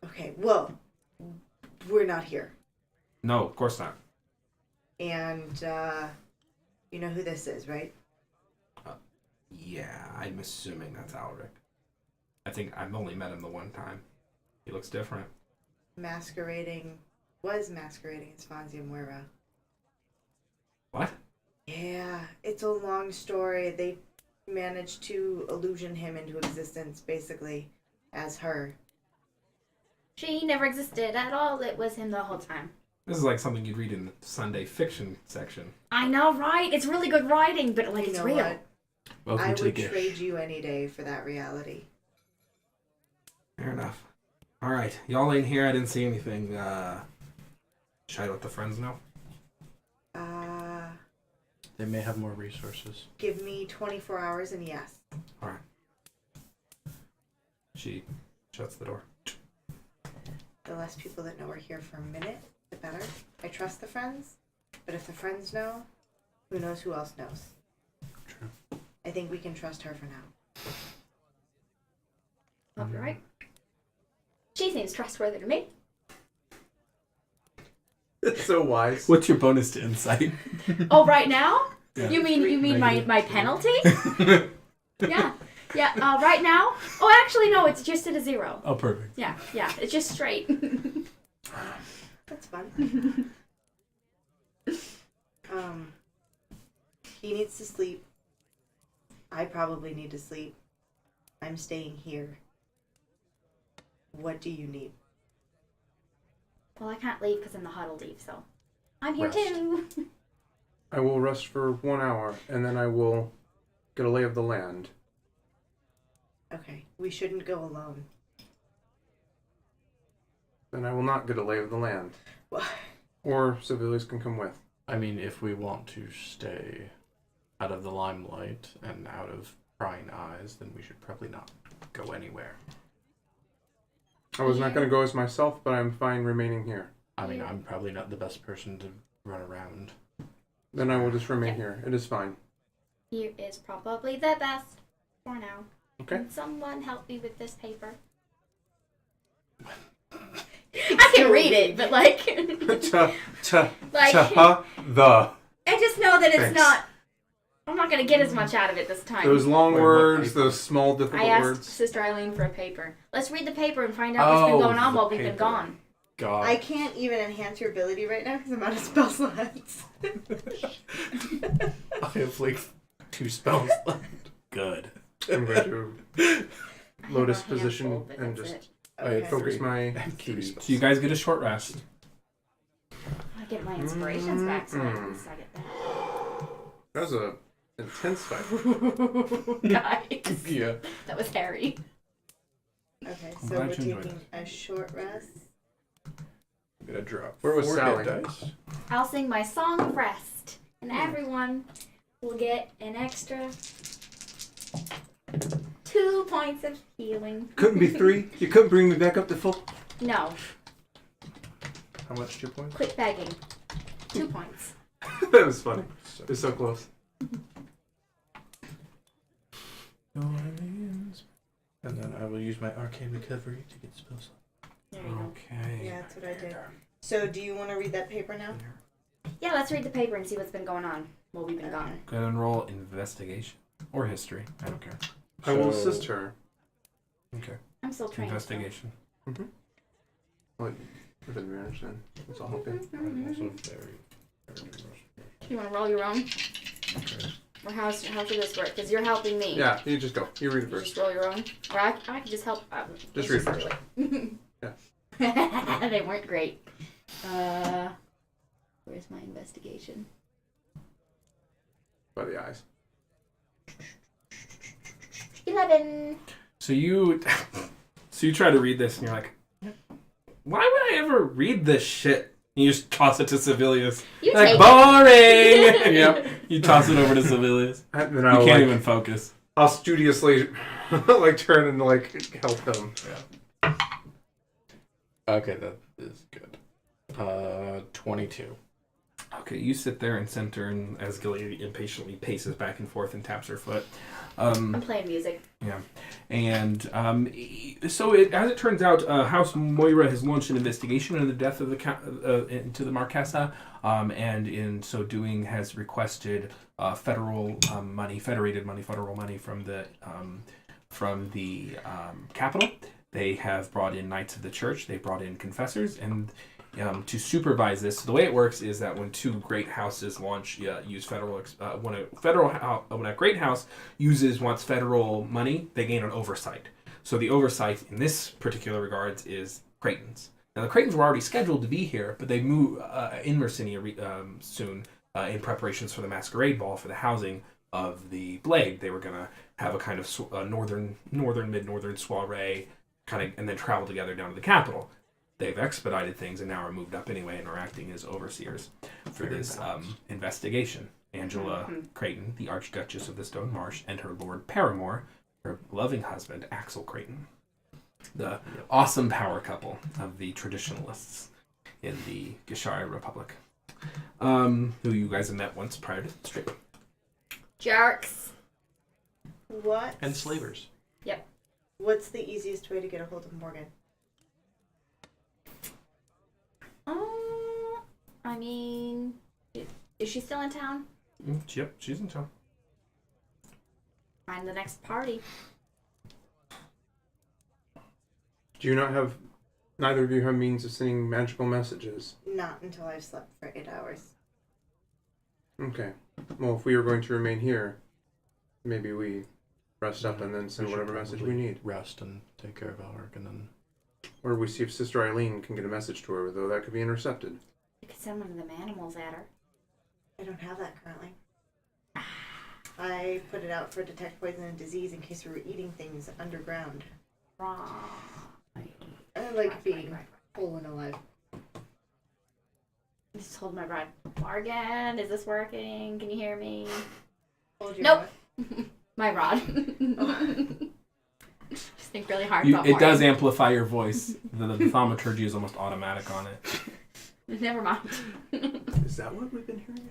Okay, well, we're not here. No, of course not. And, you know who this is, right? Yeah, I'm assuming that's Alric. I think I've only met him the one time. He looks different. Was masquerading as Fonzia Moira. What? Yeah, it's a long story. They managed to illusion him into existence, basically, as her. She never existed at all. It was him the whole time. This is like something you'd read in the Sunday fiction section. I know, right? It's really good writing, but You it's know real. what? Welcome I to the would gift. trade you any day for that reality. Fair enough. All right, y'all ain't here. I didn't see anything. Should I let the friends know? They may have more resources. Give me 24 hours and yes. All right. She shuts the door. The less people that know we're here for a minute, the better. I trust the friends, but if the friends know, who knows who else knows. True. I think we can trust her for now. I'll be right. She seems trustworthy to me. It's so wise. What's your bonus to insight? Oh, right now? Yeah. You mean Negative. my penalty? Yeah. Yeah, right now? Oh, actually, no, it's just at a 0. Oh, perfect. Yeah, it's just straight. That's fun. He needs to sleep. I probably need to sleep. I'm staying here. What do you need? Well, I can't leave because I'm the huddle leave, so I'm here Rest. too. I will rest for 1 hour, and then I will get a lay of the land. Okay, we shouldn't go alone. Then I will not get a lay of the land. Well, Or civilians can come with. I mean, if we want to stay out of the limelight and out of prying eyes, then we should probably not go anywhere. I was not going to go as myself, but I'm fine remaining here. I mean, Yeah. I'm probably not the best person to run around. Then I will just remain Yeah. here. It is fine. Here is probably the best for now. Okay. Can someone help me with this paper? I can read it, but like, Ta ta like ta the. I just know know that it's Thanks. not. I'm not gonna get as much out of it this time. Those long Wait, what words, paper? those small, I difficult asked words. Sister Eileen for a paper. Let's read the paper and find out what's been Oh, going on the while we've been paper. gone. God. I can't even enhance your ability right now because I'm out of spell slots. I have like 2 spells left. Good. I'm going to I have lotus a handful, position but and that's just it. I had Okay. focus 3. my And 3 key. spells. So you guys get a short rest. I get my inspirations back, so at Mm. least I get that. That was a intense fight. Guys, Yeah. that was hairy. Okay, I'm so glad we're you enjoyed taking a short rest. I'm gonna drop. Where was 4 Sally? hit dice. I'll sing my song of rest, and everyone will get an extra 2 points of healing. Couldn't be 3. You couldn't bring me back up to full. No, How much? 2 points? quit begging. 2 points. That was funny. It was so close. And then I will use my arcane recovery to get spells. There you go. Okay. Yeah, that's what I did. So, do you want to read that paper now? Yeah, let's read the paper and see what's been going on while we've been gone. Go ahead and roll investigation or history. I don't care. I will So- assist her. Okay. I'm still trained. Investigation. What? With advantage then. That's all helping. I'm also very You want to roll your own? okay. Or how should this work? Because you're helping me. Yeah, you just go. You read it You first. just roll your own. Or I can just help. Just let's read do first. it. Yeah. They weren't great. Where's my investigation? By the eyes. 11. So you try to read this and you're like, why would I ever read this shit? And you just toss it to Civilius. You Like, take boring! Yep. You toss it over to Civilius. And then You I'll can't like, even focus. I'll studiously like turn and like help him. Okay, that is good. 22. Okay, you sit there and center, and as Gilead impatiently paces back and forth and taps her foot. I'm playing music. And so as it turns out, House Moira has launched an investigation into the death of into the Marquesa, and in so doing has requested federal money from the capital. They have brought in Knights of the Church. They brought in confessors, and to supervise this. So the way it works is that when 2 great houses use federal, when a great house wants federal money, they gain an oversight. So the oversight in this particular regards is Creighton's. Now the Creightons were already scheduled to be here, but they move in Mercinia soon in preparations for the masquerade ball for the housing of the Blade. They were gonna have a kind of northern mid-northern soiree, and then travel together down to the capital. They've expedited things and now are moved up anyway and are acting as overseers for this investigation. Angela Creighton, the Archduchess of the Stone Marsh, and her Lord Paramore, her loving husband, Axel Creighton. The awesome power couple of the traditionalists in the Gishari Republic. Who you guys have met once prior to the stream. Jerks. What? And slavers. What's the easiest way to get a hold of Morgan? I mean, is she still in town? Yep, she's in town. Find the next party. Do you not have? Neither of you have means of sending magical messages. Not until I've slept for 8 hours. Okay. Well, if we are going to remain here, maybe we rest up and then send We should whatever message we probably need. Rest and take care of Alric, and then Or we see if Sister Eileen can get a message to her, though that could be intercepted. You could send one of them animals at her. I don't have that currently. I put it out for detect poison and disease in case we were eating things underground. Wrong. I like being whole and alive. I just told my bride, Morgan, is this working? Can you hear me? Hold your Nope. breath. My rod. Just think really hard about It does Morgan. amplify your voice. The thaumaturgy is almost automatic on it. Never mind. Is that what we've been hearing?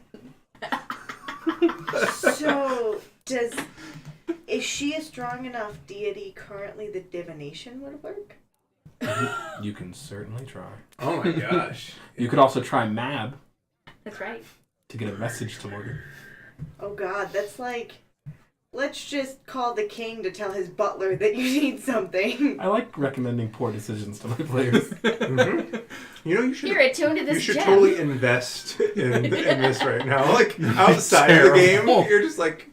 So, is she a strong enough deity currently that divination would work? You can certainly try. Oh my gosh. You could also try Mab. That's right. to get a message to Morgan? Oh God, that's like, let's just call the king to tell his butler that you need something. I like recommending poor decisions to my players. Mm-hmm. You know, you should. You're attuned to this You should gem. totally invest in this right now. Like outside of the game, you're just like,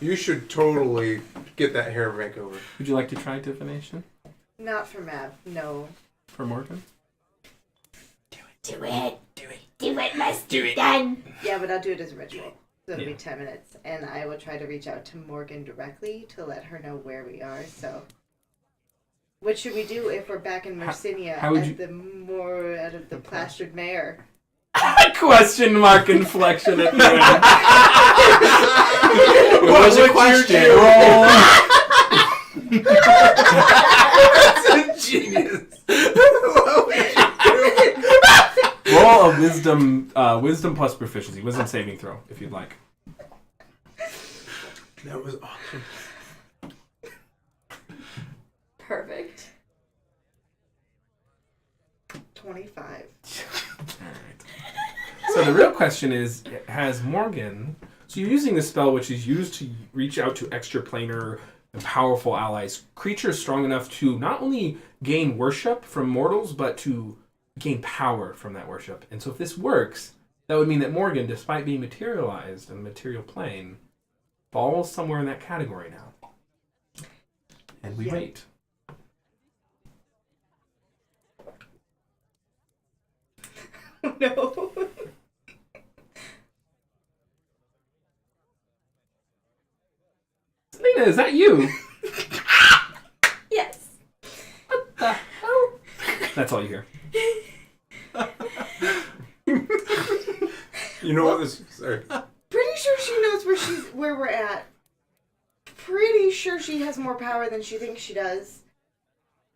you should totally get that hair makeover. Would you like to try divination Not for Mav, no. for Morgan? Do it. Do it must be done. Yeah, but I'll do it as a ritual. So it'll Yeah. be 10 minutes. And I will try to reach out to Morgan directly to let her know where we are. So, what should we do if we're back in Mercinia how would at you- out of the plastered mare? Question mark inflection at the end. It was a question. That's a genius. What would you do? Roll a wisdom plus proficiency, wisdom saving throw, if you'd like. That was awesome. Perfect. 25. Alright. So the real question is, has Morgan... So you're using the spell which is used to reach out to extraplanar and powerful allies, creatures strong enough to not only gain worship from mortals, but to gain power from that worship. And so if this works, that would mean that Morgan, despite being materialized in the material plane, falls somewhere in that category now. And we Yeah. wait. No. Selena, is that you? Yes. That's all you hear. You know what this? Sorry. Pretty sure she knows where we're at. Pretty sure she has more power than she thinks she does.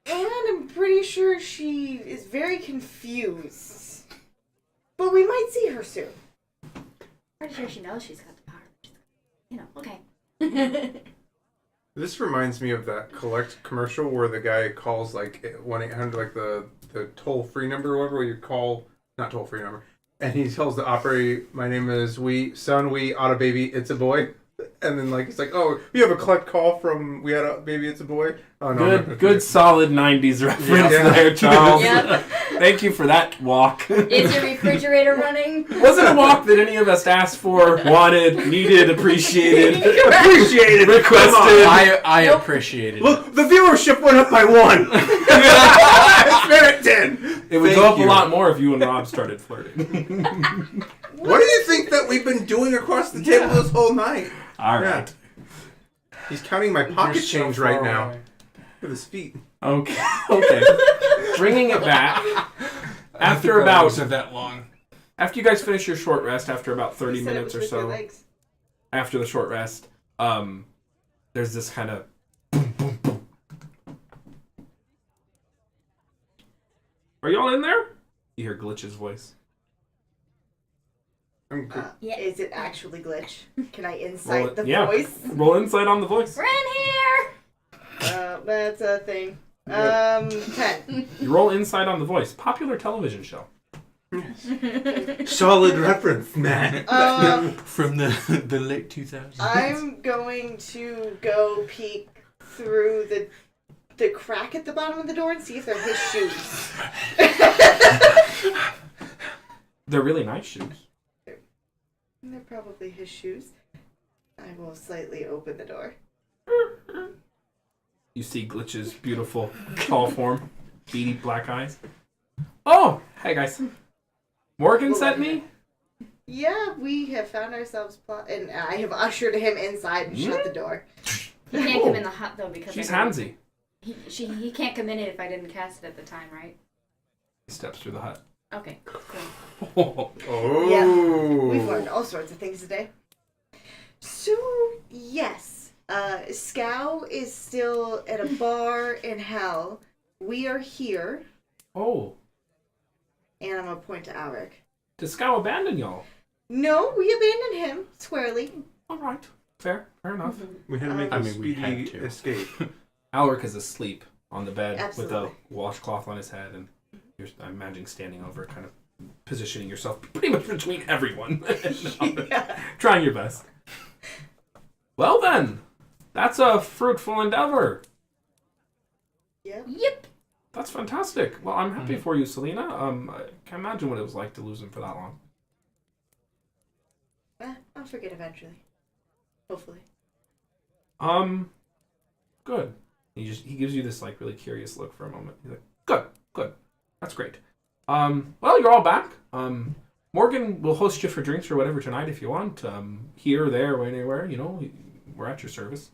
And I'm pretty sure she is very confused. But we might see her soon. Pretty sure she knows she's got the power. You know, okay. This reminds me of that collect commercial where the guy calls like 1-800, like the toll free number or whatever, where you call, not toll free number, and he tells the operator, "My name is Auto Baby, it's a boy." And then like he's like, "Oh, we have a collect call from We Had a Baby, It's a Boy." Oh no, Good solid 90s reference Yeah. there, Charles. Yep. Thank you for that walk. Is your refrigerator running? Wasn't a walk that any of us asked for, wanted, needed, appreciated, Appreciated, requested. I Nope. appreciate it. Look, the viewership went up by 1. Spirit 10. It would Thank go up you. a lot more if you and Rob started flirting. What do you think that we've been doing across the table this whole night? All right. He's counting my pocket You're so change far right now away. with his feet. Okay. Okay. Bringing it back. I After think about... was that long. After you guys finish your short rest, after about 30 You said it minutes was or with your so, legs. after the short rest, there's this kind of boom, boom, boom. Are y'all in there? You hear Glitch's voice. Yeah. Is it actually glitch? Can I insight the yeah. voice? Roll insight on the voice. We're in here! That's a thing. 10. You roll insight on the voice. Popular television show. Solid reference, man. From the late 2000s. I'm going to go peek through the crack at the bottom of the door and see if they're his shoes. They're really nice shoes. They're probably his shoes. I will slightly open the door. You see Glitch's beautiful, tall form, beady black eyes. Oh, hey guys. Morgan sent me? Yeah, we have found ourselves and I have ushered him inside and shut the door. He can't come in the hut though because She's I handsy. He can't come in it if I didn't cast it at the time, right? He steps through the hut. Okay, cool. Oh. Yeah, we've learned all sorts of things today. So, yes, Scow is still at a bar in hell. We are here, Oh, and I'm going to point to Alric. does Scow abandon y'all? No, we abandoned him squarely. Alright. Fair enough. We had to make I a mean, we speedy had to. escape. Alric is asleep on the bed Absolutely. with a washcloth on his head, and you're, I'm imagining, standing over, kind of positioning yourself pretty much between everyone. Yeah. Trying your best. Well then, that's a fruitful endeavor. Yep. Yep. That's fantastic. Well, I'm happy for you, Selena. I can't imagine what it was like to lose him for that long. I'll forget eventually. Hopefully. Good. He gives you this like really curious look for a moment. He's like, good. That's great. Well, you're all back. Morgan will host you for drinks or whatever tonight if you want. Here, there, or anywhere, we're at your service.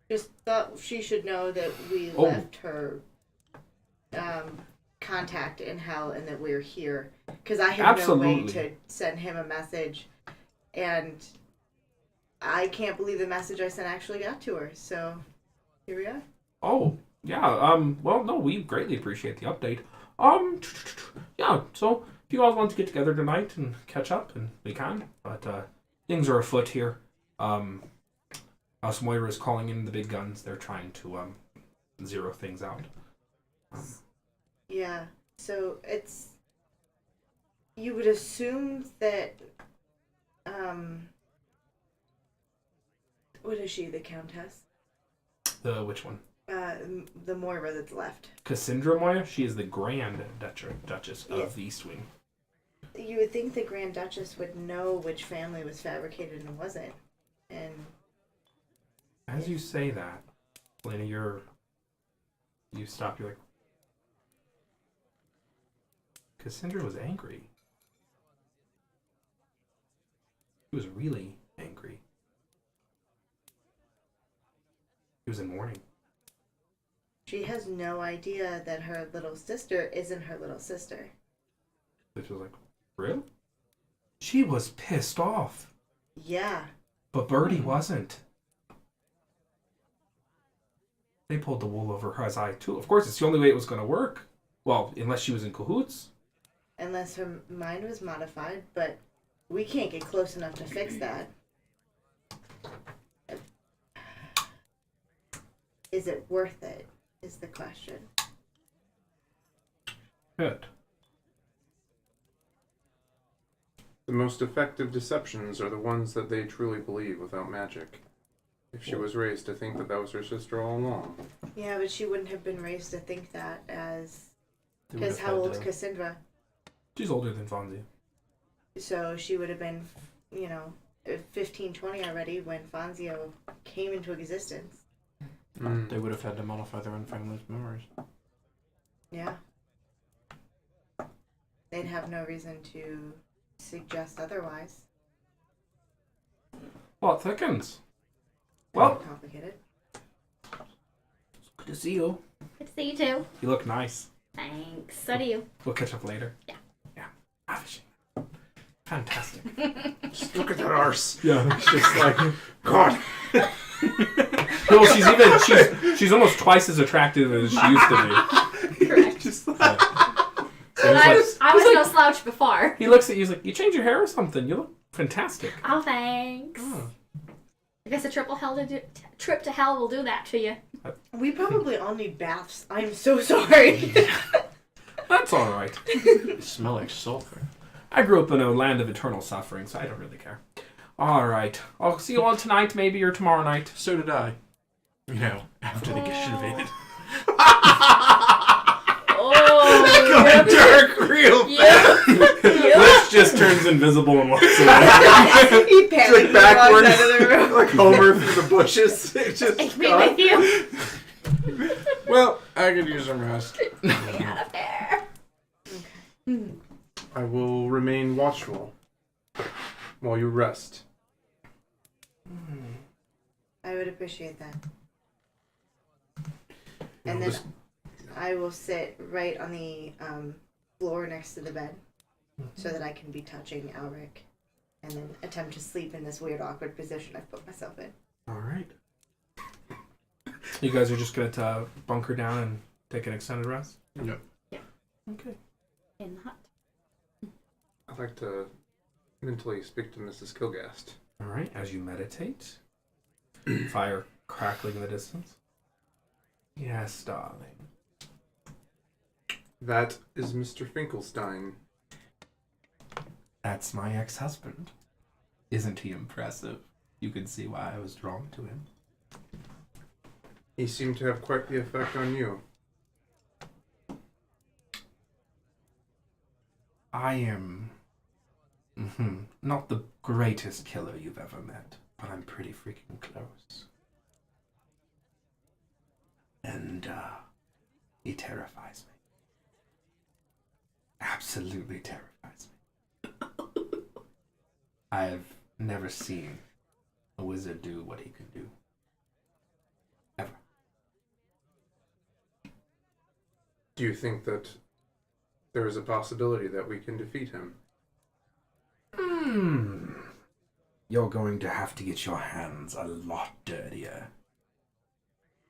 Just thought she should know that we Oh. left her contact in hell and that we're here. Because I have no way Absolutely. to send him a message. And I can't believe the message I sent actually got to her. So here we are. Oh, yeah. Well, no, we greatly appreciate the update. Yeah. So if you guys want to get together tonight and catch up, and we can. But things are afoot here. Us Moira is calling in the big guns. They're trying to zero things out. Yeah. So it's. You would assume that. What is she, the Countess? The which one? The Moira that's left. Cassandra Moya. She is the Grand Duchess of Yes. the East Wing. You would think the Grand Duchess would know which family was fabricated and wasn't. And As you say that, Lena, you stop. You're like, Cassandra was angry. She was really angry. She was in mourning. she has no idea that her little sister isn't her little sister. She was like, real? She was pissed off. Yeah. But Birdie wasn't. They pulled the wool over her eye too. Of course, it's the only way it was going to work. Well, unless she was in cahoots. Unless her mind was modified, but we can't get close enough to fix that. Is it worth it? Is the question. Good. The most effective deceptions are the ones that they truly believe without magic. If she was raised to think that that was her sister all along. Yeah, but she wouldn't have been raised to think that as. They Because would've how had old's to- Cassandra? She's older than Fonzie. So she would have been, 15, 20 already when Fonzio came into existence. Mm. They would have had to modify their own family's memories. Yeah. They'd have no reason to suggest otherwise. Well, it thickens. Well, Complicated. good to see you. Good to see you too. You look nice. Thanks. So do you. We'll catch up later. Yeah. Yeah. Ravishing. Fantastic. Just look at that arse. Yeah. It's just like, God. No, she's almost twice as attractive as she used to be. Correct. Just Yeah. So But I he's was like- no slouch before. he looks at you, he's like, you changed your hair or something? You look fantastic. Oh, thanks. Oh. I guess a trip to hell will do that to you. We probably all need baths. I'm so sorry. That's all right. They smell like sulfur. I grew up in a land of eternal suffering, so I don't really care. All right. I'll see you all tonight, maybe, or tomorrow night. So did I. After they get invaded. Oh, dark real fast. Glitch just turns invisible and walks away. He panicked Like and backwards, walked out of the room. like Homer through the bushes. It just Take me with you. Well, I could use some rest. Get out of there. I will remain watchful while you rest. I would appreciate that. You And know, then this- I will sit right on the floor next to the bed so that I can be touching Alric and then attempt to sleep in this weird, awkward position I've put myself in. All right. You guys are just going to bunker down and take an extended rest? Yep. Yeah. Okay. In the hut. I'd like to mentally speak to Mrs. Kilgast. All right. As you meditate, fire crackling in the distance. Yes, darling. That is Mr. Finkelstein. That's my ex-husband. Isn't he impressive? You can see why I was drawn to him. He seemed to have quite the effect on you. I am not the greatest killer you've ever met, but I'm pretty freaking close. And, he terrifies me. Absolutely terrifies me. I've never seen a wizard do what he can do. Ever. Do you think that there is a possibility that we can defeat him? You're going to have to get your hands a lot dirtier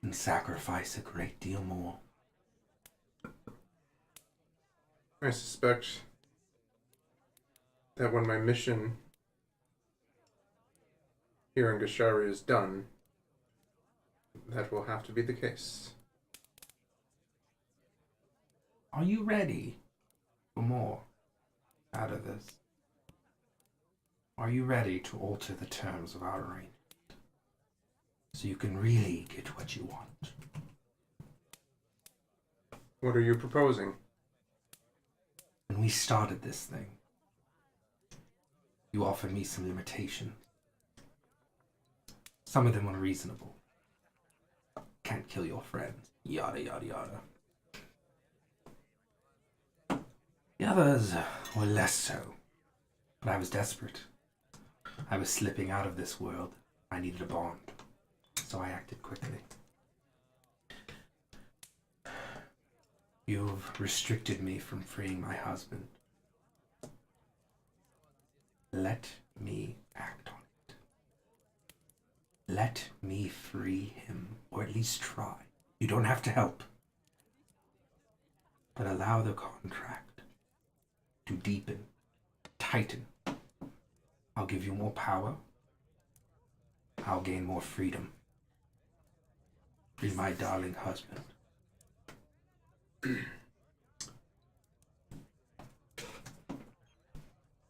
and sacrifice a great deal more. I suspect that when my mission here in Gashari is done, that will have to be the case. Are you ready for more out of this? Are you ready to alter the terms of our arrangement so you can really get what you want? What are you proposing? When we started this thing, you offered me some limitations. Some of them were reasonable. Can't kill your friends, yada yada yada. The others were less so, but I was desperate. I was slipping out of this world. I needed a bond, so I acted quickly. You've restricted me from freeing my husband. Let me act on it. Let me free him, or at least try. You don't have to help, but allow the contract to deepen, tighten. I'll give you more power. I'll gain more freedom. Free my darling husband.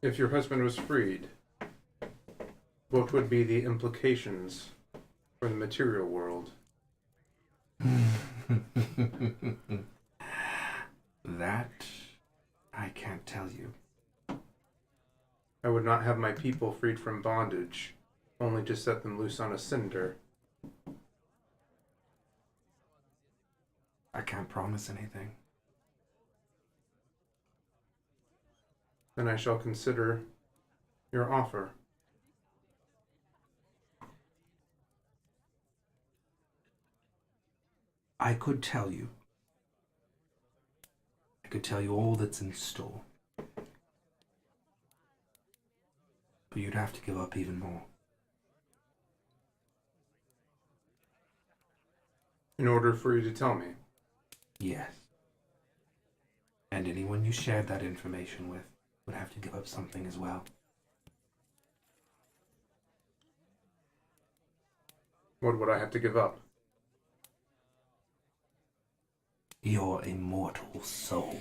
If your husband was freed, what would be the implications for the material world? That I can't tell you. I would not have my people freed from bondage, only to set them loose on a cinder. I can't promise anything. Then I shall consider your offer. I could tell you. I could tell you all that's in store. But you'd have to give up even more. In order for you to tell me. Yes. And anyone you shared that information with would have to give up something as well. What would I have to give up? Your immortal soul.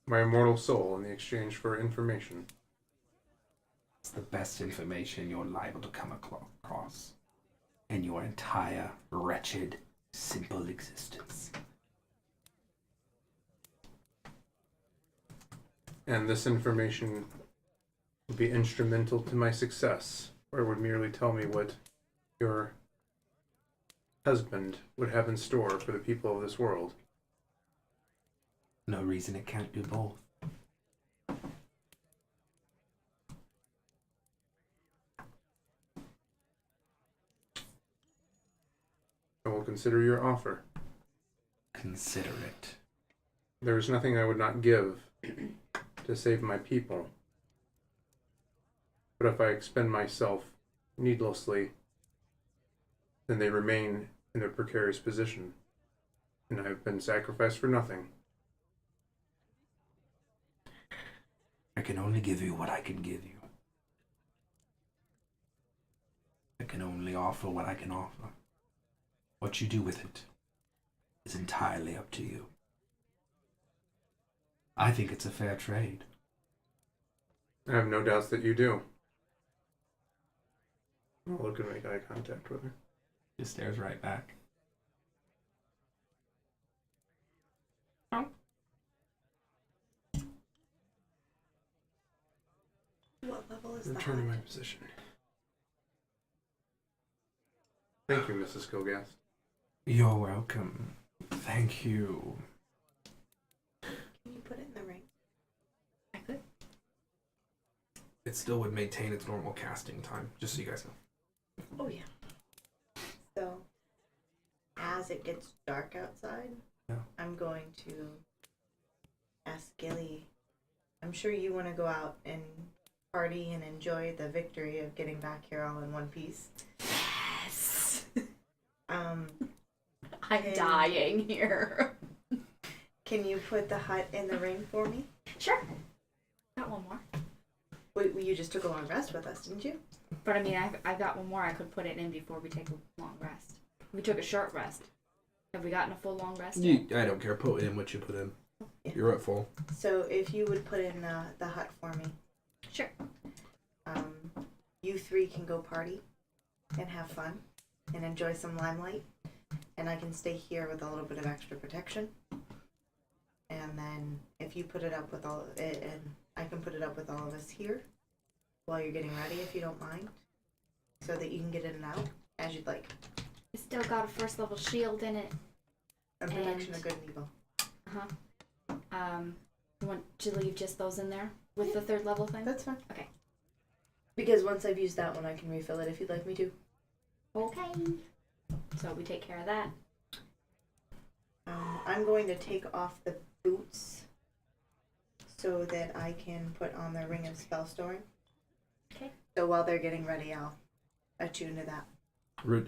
My immortal soul in the exchange for information. It's the best information you're liable to come across in your entire wretched, simple existence. And this information would be instrumental to my success, or it would merely tell me what your husband would have in store for the people of this world. No reason it can't do both. I will consider your offer. Consider it. There is nothing I would not give to save my people. But if I expend myself needlessly, then they remain in a precarious position, and I have been sacrificed for nothing. I can only give you what I can give you. I can only offer what I can offer. What you do with it is entirely up to you. I think it's a fair trade. I have no doubts that you do. I'll look and make eye contact with her. Just stares right back. What level is Return to that? my position. Thank you, Mrs. Kilgast. You're welcome. Thank you. Can you put it in the ring? I could. It still would maintain its normal casting time, just so you guys know. Oh yeah. So, as it gets dark outside, Yeah. I'm going to ask Gilly. I'm sure you want to go out and party and enjoy the victory of getting back here all in one piece. Yes. Um, I'm dying here. can you put the hut in the ring for me? Sure. Got one more. Wait, you just took a long rest with us, didn't you? But I mean, I got one more. I could put it in before we take a long rest. We took a short rest. Have we gotten a full long rest yet? I don't care. Put in what you put in. Yeah. You're at full. So if you would put in the hut for me, Sure. you three can go party and have fun and enjoy some limelight, and I can stay here with a little bit of extra protection. And then if you put it up with all of it, and I can put it up with all of us here while you're getting ready, if you don't mind, so that you can get in and out as you'd like. It's still got a first level shield in it. A protection And- of good and evil. You want to leave just those in there with the third level thing? That's fine. Okay. Because once I've used that one, I can refill it if you'd like me to. Okay. So we take care of that. I'm going to take off the boots so that I can put on the ring of spell storing. Okay. So while they're getting ready, I'll attune to that.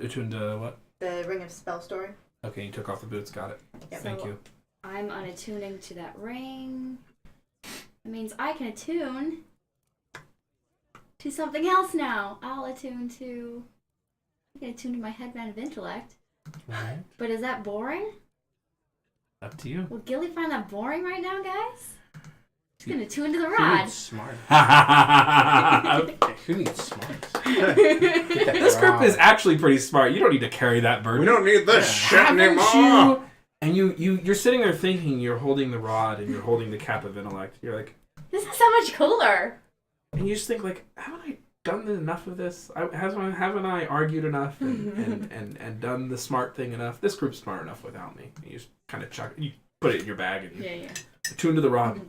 Attuned to what? The ring of spell storing. Okay, you took off the boots. Got it. Yep. Thank So- you. I'm unattuning to that ring. That means I can attune to something else now. I can attune to my headband of intellect. Alright. But is that boring? Up to you. Will Gilly find that boring right now, guys? He's gonna tune to the Who rod. needs smart? Okay. Who needs smart? This group is actually pretty smart. You don't need to carry that burden. We don't need this shit Haven't anymore. you? And you're sitting there thinking you're holding the rod and you're holding the cap of intellect. You're like, This is so much cooler. and you just think like, haven't I done enough of this? Haven't I argued enough and done the smart thing enough? This group's smart enough without me. And you just kind of chuck it. You put it in your bag and Yeah. attune to the rod.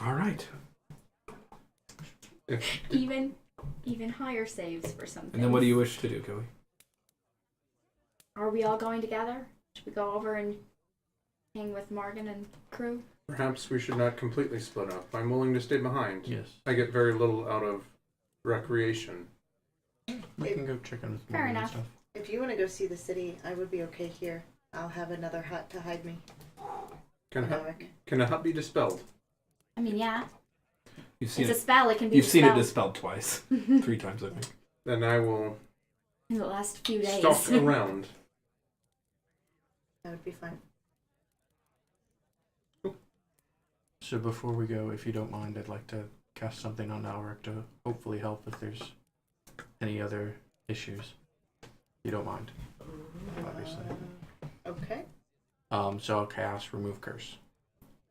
All right. Even higher saves for some And then what do things. you wish to do, Kelly? Are we all going together? Should we go over and hang with Morgan and crew? Perhaps we should not completely split up. I'm willing to stay behind. Yes. I get very little out of recreation. We can go check in with Fair Morgan and enough. stuff. If you want to go see the city, I would be okay here. I'll have another hut to hide me. Can Alric. a hut be dispelled? I mean, yeah. You've seen It's a it. spell. It can be You've seen it dispelled. dispelled twice, 3 times, I think. Then I will in the last few days. stalk around. That would be fine. So before we go, if you don't mind, I'd like to cast something on Alric to hopefully help if there's any other issues. You don't mind, obviously. Okay. So I'll cast Remove Curse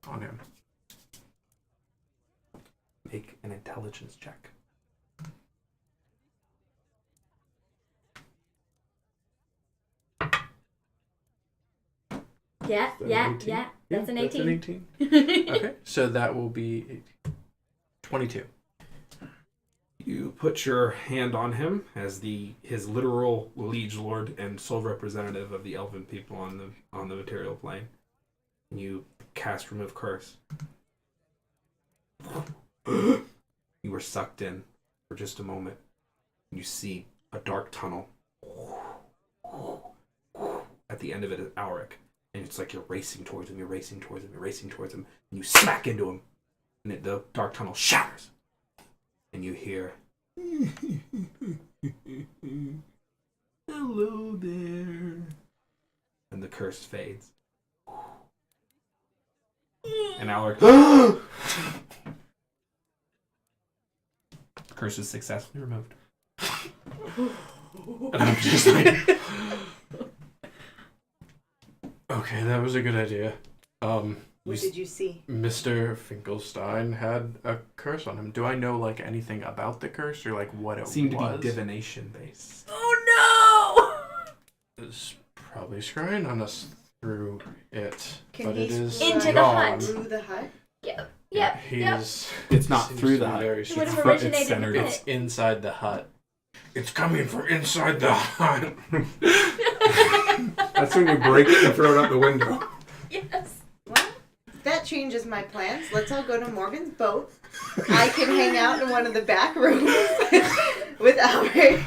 on him. Make an intelligence check. Yeah, Is that yeah, an 18? yeah. That's an 18. 18. Okay, so that will be 22. You put your hand on him as his literal liege lord and sole representative of the elven people on the material plane. And you cast Remove Curse. You were sucked in for just a moment. And you see a dark tunnel. At the end of it is Alric. And it's like you're racing towards him, you're racing towards him, you're racing towards him. And you smack into him. And the dark tunnel shatters. And you hear... hello there. And the curse fades. And Alric, curse is successfully removed. And I'm just like, okay, that was a good idea. What did you see? Mr. Finkelstein had a curse on him. Do I know like anything about the curse or like what it Seemed was? to be divination based. Oh It's probably scrying on us through it, Can but he it is Into the gone. hut. Through the hut? Yep. He's It's not seems through to the be hut. very It would have secret. originated It's centered. in It's it. inside the hut. It's coming from inside the hut. That's when you break it and throw it out the window. Yes. Well, that changes my plans. Let's all go to Morgan's boat. I can hang out in one of the back rooms with Alric.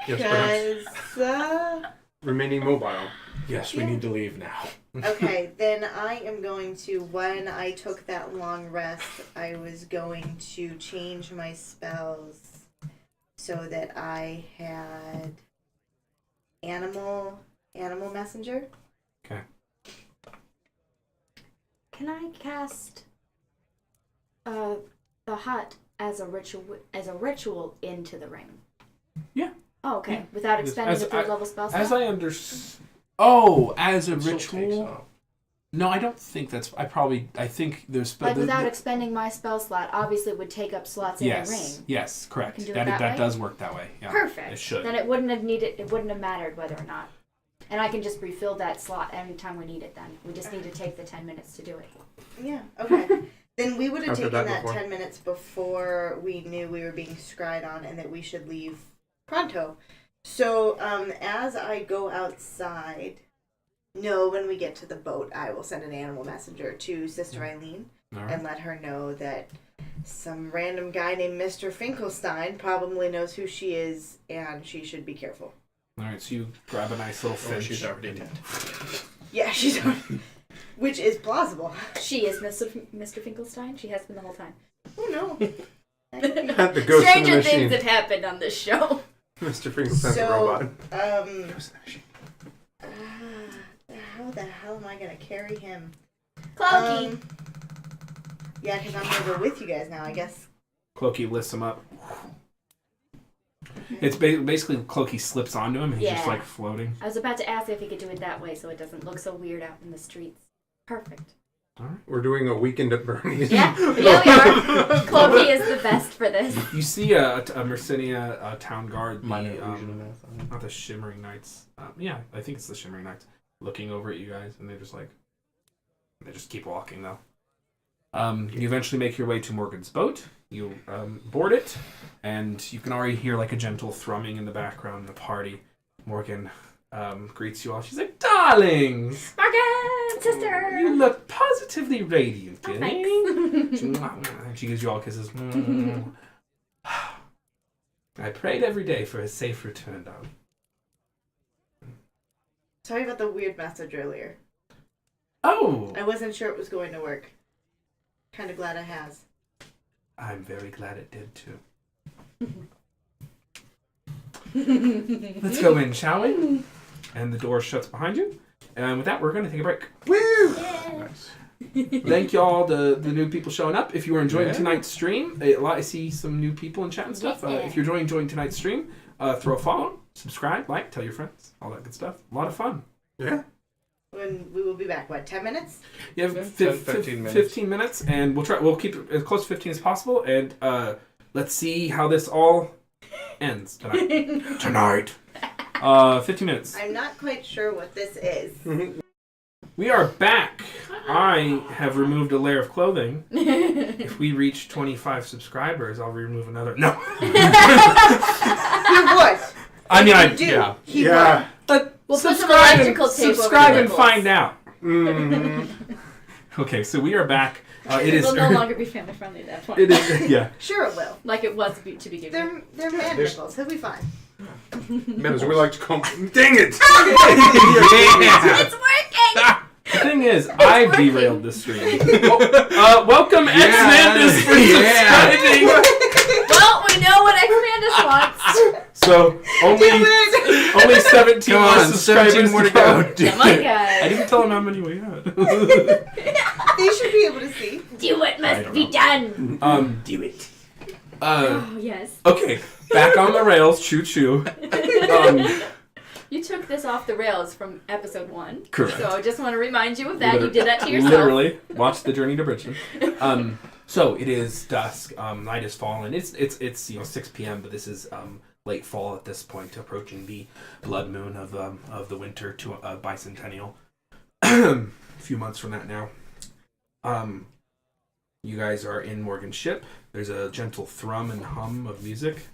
Yes, perhaps. Because, Remaining mobile. Yes, we need to leave now. okay, then I am going to, when I took that long rest, I was going to change my spells so that I had animal messenger. Okay. Can I cast the hut as a ritual into the ring? Yeah. Oh, okay. Yeah. Without expending As the third level spell slot? As I understand. Oh, as a It still takes ritual? up. No, I don't think that's. I think there's. Like without expending my spell slot, obviously it would take up slots in the ring. Yes, correct. can do it That that way? does work that way. Yeah. Perfect. It should. Then it wouldn't have mattered whether or not. And I can just refill that slot anytime we need it then. We just need to take the 10 minutes to do it. Yeah, okay. Then we would have I've heard taken that that before. 10 minutes before we knew we were being scryed on and that we should leave pronto. So, as I go outside, when we get to the boat, I will send an animal messenger to Sister Eileen All right. and let her know that some random guy named Mr. Finkelstein probably knows who she is and she should be careful. All right. So you grab a nice little Or fish. she's already dead. Yeah, she's which is plausible. She is Mr. Finkelstein. She has been the whole time. Oh no. The ghost Stranger in the things machine. have happened on this show. Mr. Finkelstein's a So, robot. Ghost in the machine. How the hell am I gonna carry him? Clokey. Yeah, because I'm gonna go with you guys now, I guess. Clokey lifts him up. It's basically Clokey slips onto him and he's just Yeah. like floating. I was about to ask if he could do it that way so it doesn't look so weird out in the streets. Perfect. We're doing a weekend at Bernie's. Yeah, we are. Clokey is the best for this. You see a Mercinia town guard, Minor the, illusion of that. not the Shimmering Knights. Yeah, I think it's the Shimmering Knights. Looking over at you guys, and they're just like, they just keep walking though. You eventually make your way to Morgan's boat. You board it, and you can already hear like a gentle thrumming in the background. The party. Morgan greets you all. She's like, "Darlings, Morgan, sister. you look positively radiant." Oh, Kitty." thanks. And she gives you all kisses. I prayed every day for a safe return, darling. Sorry about the weird message earlier. Oh, I wasn't sure it was going to work. Kind of glad it has. I'm very glad it did too. Let's go in, shall we? And the door shuts behind you. And with that, we're going to take a break. Woo! Nice. Thank y'all, the new people showing up. If you are enjoying Yeah. tonight's stream, I see some new people in chat and stuff. Yeah. If you're enjoying tonight's stream, throw a follow, subscribe, like, tell your friends, all that good stuff. A lot of fun. Yeah. When we will be back, what, 10 minutes? You have 15 minutes. 15 minutes, and we'll keep it as close to 15 as possible, and let's see how this all ends tonight. 15 minutes. I'm not quite sure what this is. We are back. I have removed a layer of clothing. If we reach 25 subscribers, I'll remove another. No. He would. I mean, If you do, yeah. he Yeah. But We'll put some subscribe electrical tape over subscribe the and nipples. find out. Mm. Okay, so we are back. It is. will no longer be family friendly at that point. It is. Yeah. Sure it will. Like it was to begin with. They're man nipples. He'll be fine. As we like to call dang it! Yeah. It's working! The thing is, I derailed the stream. Welcome, X-Mandus, for subscribing. Well, we know what X-Mandus wants. So only 17 Come more on, subscribers 17 more to go. Come on, I guys. didn't tell him how many we had. They should be able to see. Do what I must don't be know. done. Do it. Oh, yes. Okay, back on the rails. Choo choo. You took this off the rails from episode 1. Correct. So I just want to remind you of that. You did that to yourself. Literally, watch the journey to Bridgeton. So it is dusk. Night is fallen. It's 6 p.m. But this is late fall at this point, approaching the blood moon of the winter to bicentennial. A few months from that now. You guys are in Morgan's ship. There's a gentle thrum and hum of music.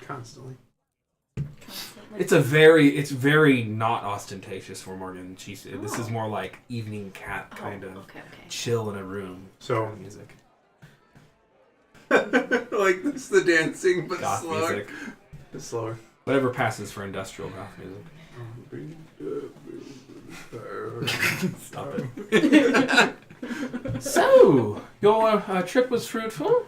Constantly. It's very not ostentatious for Morgan. This is more like evening cat kind of Okay. chill in a room. So Music, like this is the dancing, but goth slower. music, It's slower. whatever passes for industrial goth music. Stop it. So your trip was fruitful,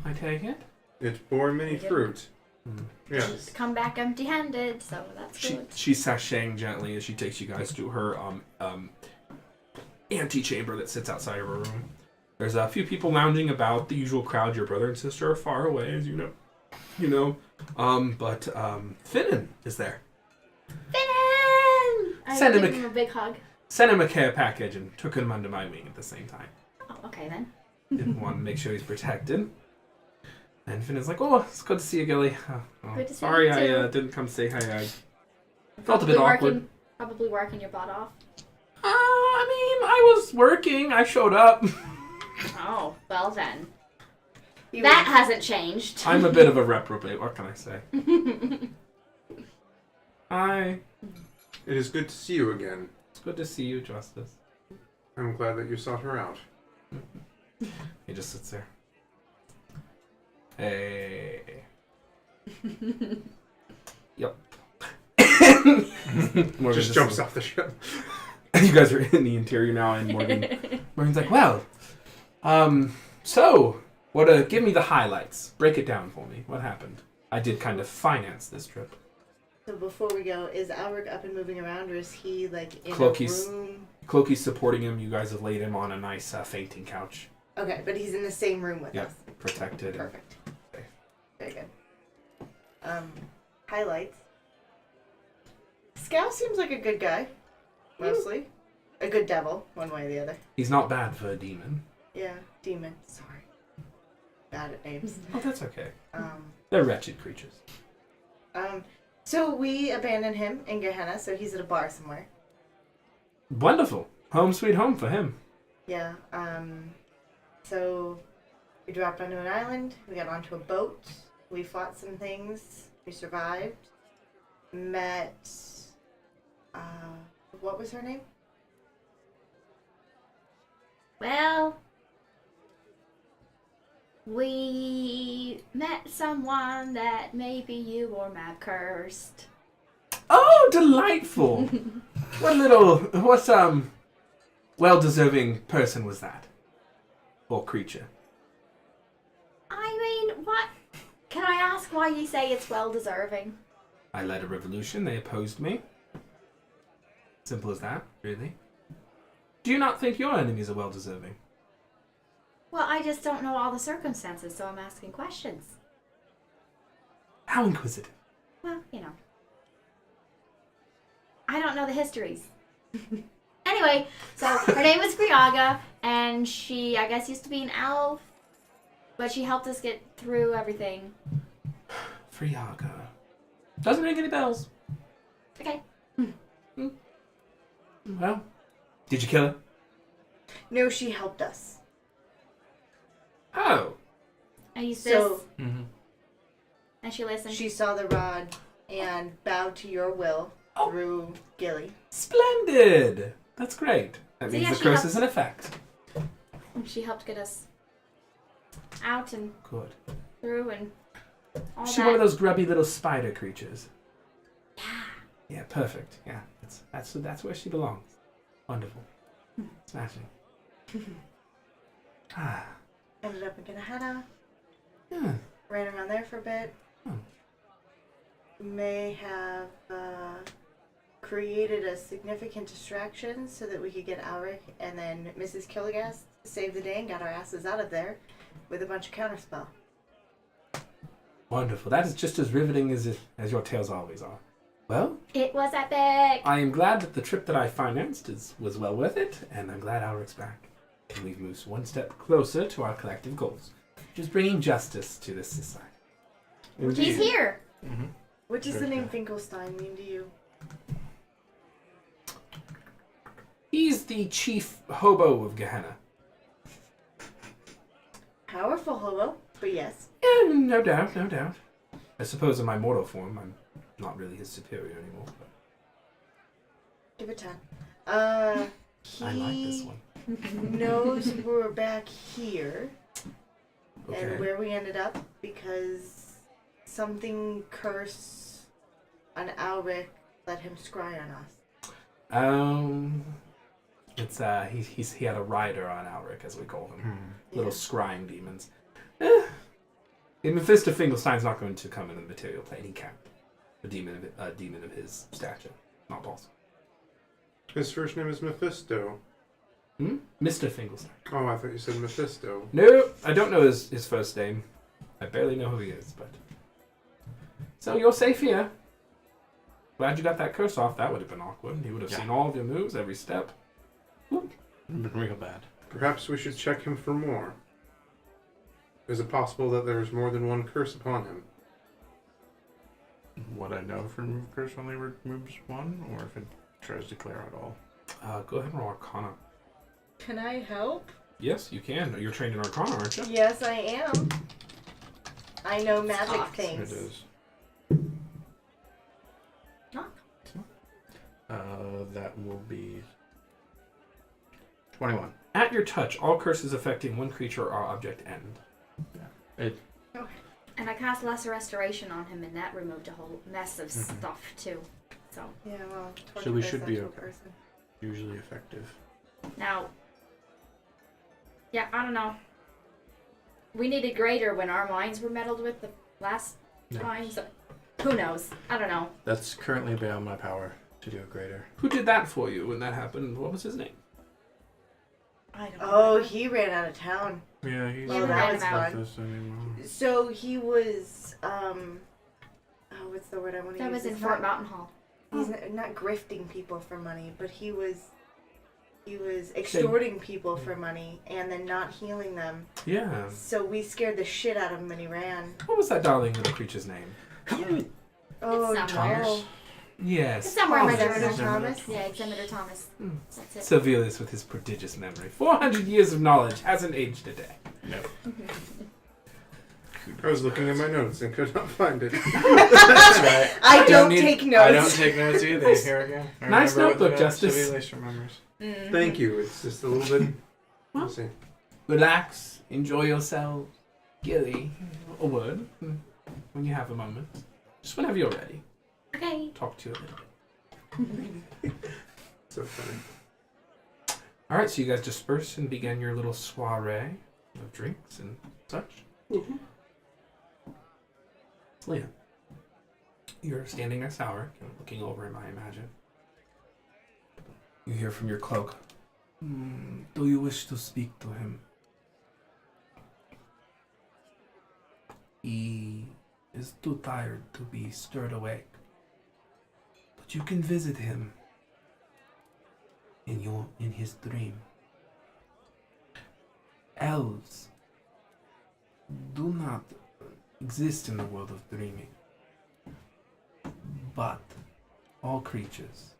I take it. It's born many fruit. Mm. Yes. Come back empty-handed, so that's good. She's sashaying gently as she takes you guys to her antechamber that sits outside of her room. There's a few people lounging about, the usual crowd. Your brother and sister are far away, as you know. But Finnan is there. Finn! I Send him give a- him a big hug. Sent him a care package and took him under my wing at the same time. Oh, okay then. Didn't want to make sure he's protected. And Finnan's like, "Oh, it's good to see you, Gilly. Good to see sorry you, too. I didn't come say hi. I felt a bit awkward. Probably working your butt off. I mean, I was working. I showed up. Oh, well then. That hasn't changed. I'm a bit of a reprobate. What can I say? Hi. It is good to see you again. It's good to see you, Justice. I'm glad that you sought her out. He just sits there. Hey. Yep. Morgan Just jumps off the ship. You guys are in the interior now, and Morgan's like, "Well, so what? Give me the highlights. Break it down for me. What happened? I did kind of finance this trip." So before we go, is Alric up and moving around, or is he like in Cloaky's- a room? Cloaky's supporting him. You guys have laid him on a nice fainting couch, Okay, but he's in the same room with Yep. us. protected. Perfect. Very good. Highlights. Scout seems like a good guy, mostly. A good devil, one way or the other. He's not bad for a demon. Yeah, demon. Sorry. Bad at names. Oh, that's okay. Um, They're wretched creatures. So we abandoned him in Gehenna, so he's at a bar somewhere. Wonderful. Home sweet home for him. Yeah, so we dropped onto an island, we got onto a boat, we fought some things, we survived, met, what was her name? Well, we met someone that maybe you or Mab cursed. Oh, delightful. What well-deserving person was that? Or creature? I mean, what? Can I ask why you say it's well-deserving? I led a revolution. They opposed me. Simple as that, really. Do you not think your enemies are well-deserving? Well, I just don't know all the circumstances, so I'm asking questions. How inquisitive. Well, you know. I don't know the histories. Anyway, so her name was Friaga, and she, I guess, used to be an elf, but she helped us get through everything. Friaga. Doesn't ring any bells. Okay. Well, did you kill her? No, she helped us. Oh. I used So this, and she listened. she saw the rod and bowed to your will through Gilly. Splendid. That's great. That So means yeah, the she curse helped- is in effect. She helped get us out and Good. through and all She's that. one of those grubby little spider creatures. Yeah, perfect. Yeah, that's where she belongs. Wonderful. Smashing. ended up in Gehenna. Yeah. Ran around there for a bit. May have created a significant distraction so that we could get Alric and then Mrs. Killigast to save the day and got our asses out of there with a bunch of counterspell. Wonderful. That is just as riveting as your tales always are. Well, It was epic. I am glad that the trip that I financed was well worth it, and I'm glad Alric's back. And we've moved one step closer to our collective goals, which is bringing justice to this society. He's here. Mm-hmm. What does the Very name good. Finkelstein mean to you? He's the chief hobo of Gehenna. Powerful hobo, but yes. Yeah, no doubt, no doubt. I suppose in my mortal form, I'm not really his superior anymore. But Give it 10. He I like this one. knows we're back here Okay. and where we ended up because something curse on Alric let him scry on us. It's he had a rider on Alric, as we call them. Hmm. Little scrying demons. Mephisto Finkelstein's not going to come in the material plane. He can't. A demon of his stature. Not possible. His first name is Mephisto. Mr. Finkelstein. Oh, I thought you said Mephisto. No, I don't know his first name. I barely know who he is, but... So you're safe here. Glad you got that curse off. That would have been awkward. He would have seen all of your moves, every step. Been real bad. Perhaps we should check him for more. Is it possible that there is more than one curse upon him? What I know from curse only removes one, or if it tries to clear out all. Go ahead and roll Arcana. Can I help? Yes, you can. You're trained in Arcana, aren't you? Yes, I am. I know magic Sucks. things. It is. Not. That will be 21. At your touch, all curses affecting one creature or object end. And I cast Lesser Restoration on him, and that removed a whole mess of stuff, too. So, Yeah, well, So we torture should be actual okay. person. Usually effective. now... Yeah, I don't know. We needed greater when our minds were meddled with the last Yeah. time, so... Who knows? I don't know. That's currently beyond my power to do a greater. Who did that for you when that happened? What was his name? I don't Oh, know. he ran out of town. Yeah, he's Well, not that with was fun. us anymore. So he was, what's the word I want to That use? was in It's Fort not- Mountain Hall. He's not grifting people for money, but he was extorting people for money and then not healing them. Yeah. So we scared the shit out of him and he ran. What was that darling little creature's name? Oh, somewhere. no. Yes. It's somewhere in my Senator memory. Thomas? Yeah, Executor Thomas. Hmm. That's it. Sylvius with his prodigious memory. 400 years of knowledge hasn't aged a day. Nope. I was looking at my notes and could not find it. That's right. I don't need- take I don't notes. take notes either. Here we go. I Nice remember what notebook, the Justice. Civilized remembers. Mhm. Thank you. It's just a little bit. We'll see. Relax, enjoy yourself. Gilly, a word when you have a moment. Just whenever you're ready. Okay. Talk to you a little bit. So funny. All right, so you guys disperse and begin your little soiree of drinks and such. Leah, you're standing next to Alric, looking over him, I imagine. You hear from your cloak. Do you wish to speak to him? He is too tired to be stirred awake. But you can visit him in his dream. Elves do not exist in the world of dreaming, but all creatures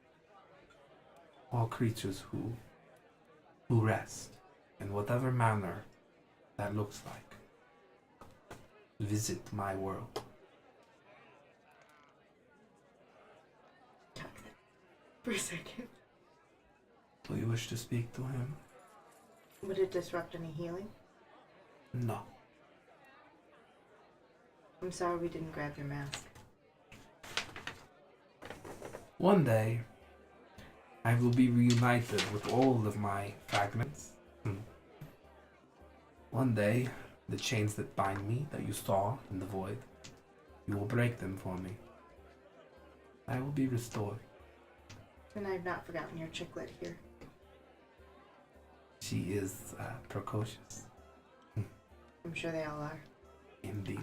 who rest in whatever manner that looks like, visit my world. For a second. Do you wish to speak to him? Would it disrupt any healing? No. I'm sorry we didn't grab your mask. One day, I will be reunited with all of my fragments. One day, the chains that bind me, that you saw in the void, you will break them for me. I will be restored. And I've not forgotten your chicklet here. She is precocious. I'm sure they all are. Indeed.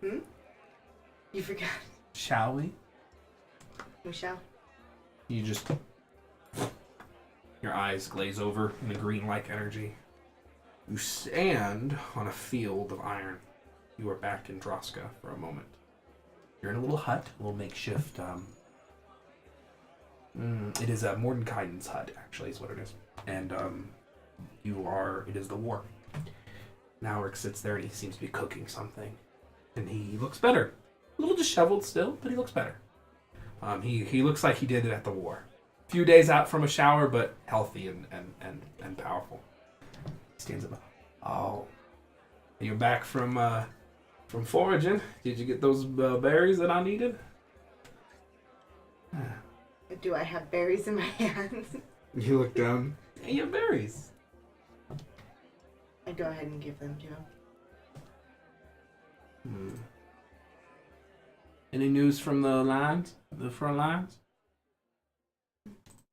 You forgot. Shall we? We shall. You just... Your eyes glaze over in a green-like energy. You stand on a field of iron. You are back in Droska for a moment. You're in a little hut, a little makeshift. It is a Mordenkainen's hut, actually, is what it is. And it is the war. And Alric sits there and he seems to be cooking something. And he looks better. A little disheveled still, but he looks better. He looks like he did it at the war. A few days out from a shower, but healthy and powerful. He stands up. Oh, you're back from foraging. Did you get those berries that I needed? Do I have berries in my hands? You look down. Hey, you have berries. I go ahead and give them to him. Any news from the lines? The front lines?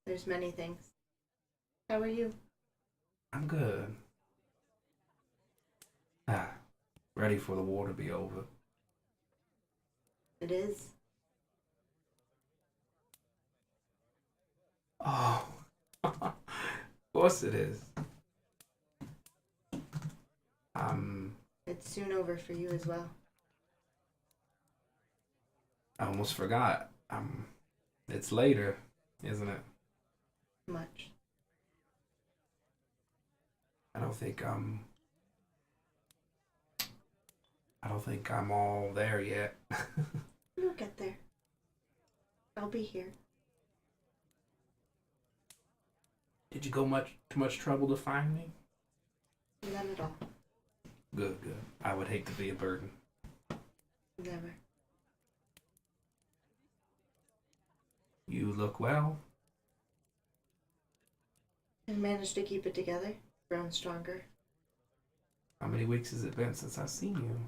There's many things. How are you? I'm good. Ready for the war to be over. It is. Oh, of course it is. It's soon over for you as well. I almost forgot. It's later, isn't it? Much. I don't think I'm all there yet. You'll get there. I'll be here. Did you go to much trouble to find me? None at all. Good. I would hate to be a burden. Never. You look well. I managed to keep it together. Grown stronger. How many weeks has it been since I've seen you?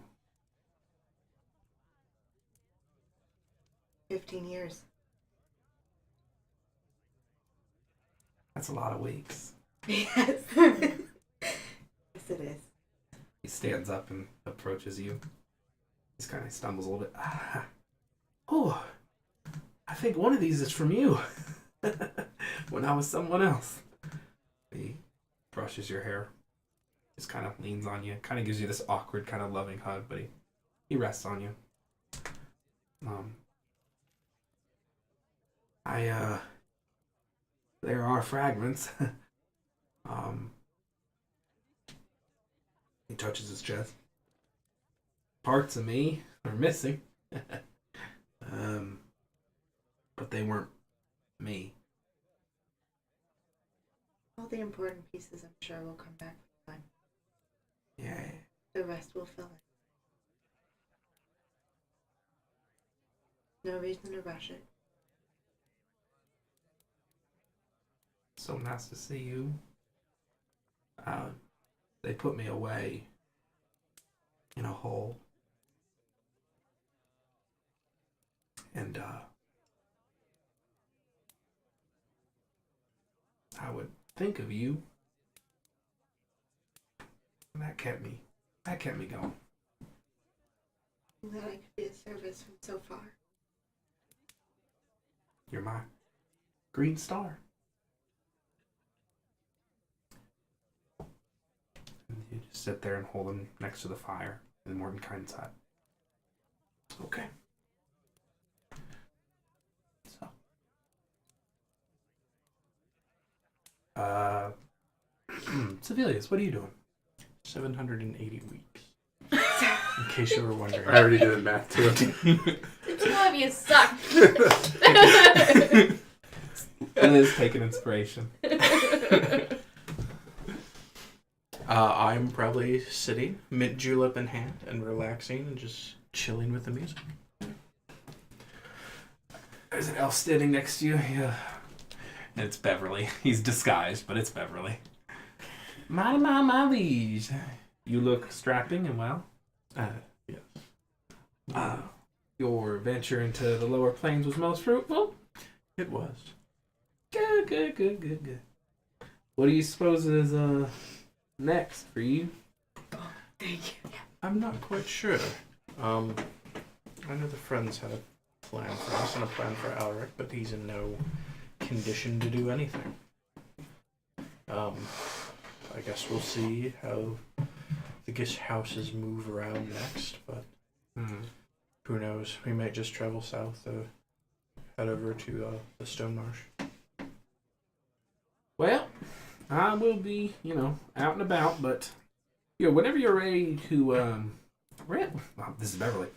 15 years. That's a lot of weeks. Yes. Yes, it is. He stands up and approaches you. He kind of stumbles a little bit. Oh, I think one of these is from you. When I was someone else. He brushes your hair. Just kind of leans on you. Kind of gives you this awkward, kind of loving hug, but he rests on you. There are fragments. He touches his chest. Parts of me are missing. But they weren't me. All the important pieces, I'm sure, will come back with time. Yeah. The rest will fill in. No reason to rush it. So nice to see you. They put me away in a hole. And I would think of you. And that kept me going. I'm glad I could be of service from so far. You're my green star. And you just sit there and hold him next to the fire in Mordenkainen's hut. Okay. So. Sevilius, what are you doing? 780 weeks. In case you were wondering. I already did the math too. The two of you suck. Liz taking inspiration. I'm probably sitting, mint julep in hand, and relaxing and just chilling with the music. There's an elf standing next to you. Yeah. And it's Beverly. He's disguised, but it's Beverly. My liege. You look strapping and well. Yes. Your venture into the lower plains was most fruitful. It was. Good. What do you suppose is next for you? Thank you. I'm not quite sure. I know the friends had a plan for us and a plan for Alric, but he's in no condition to do anything. I guess we'll see how the guest houses move around next, but who knows? We might just travel south, head over to the Stone Marsh. Well, I will be, out and about, but whenever you're ready to, well, this is Beverly.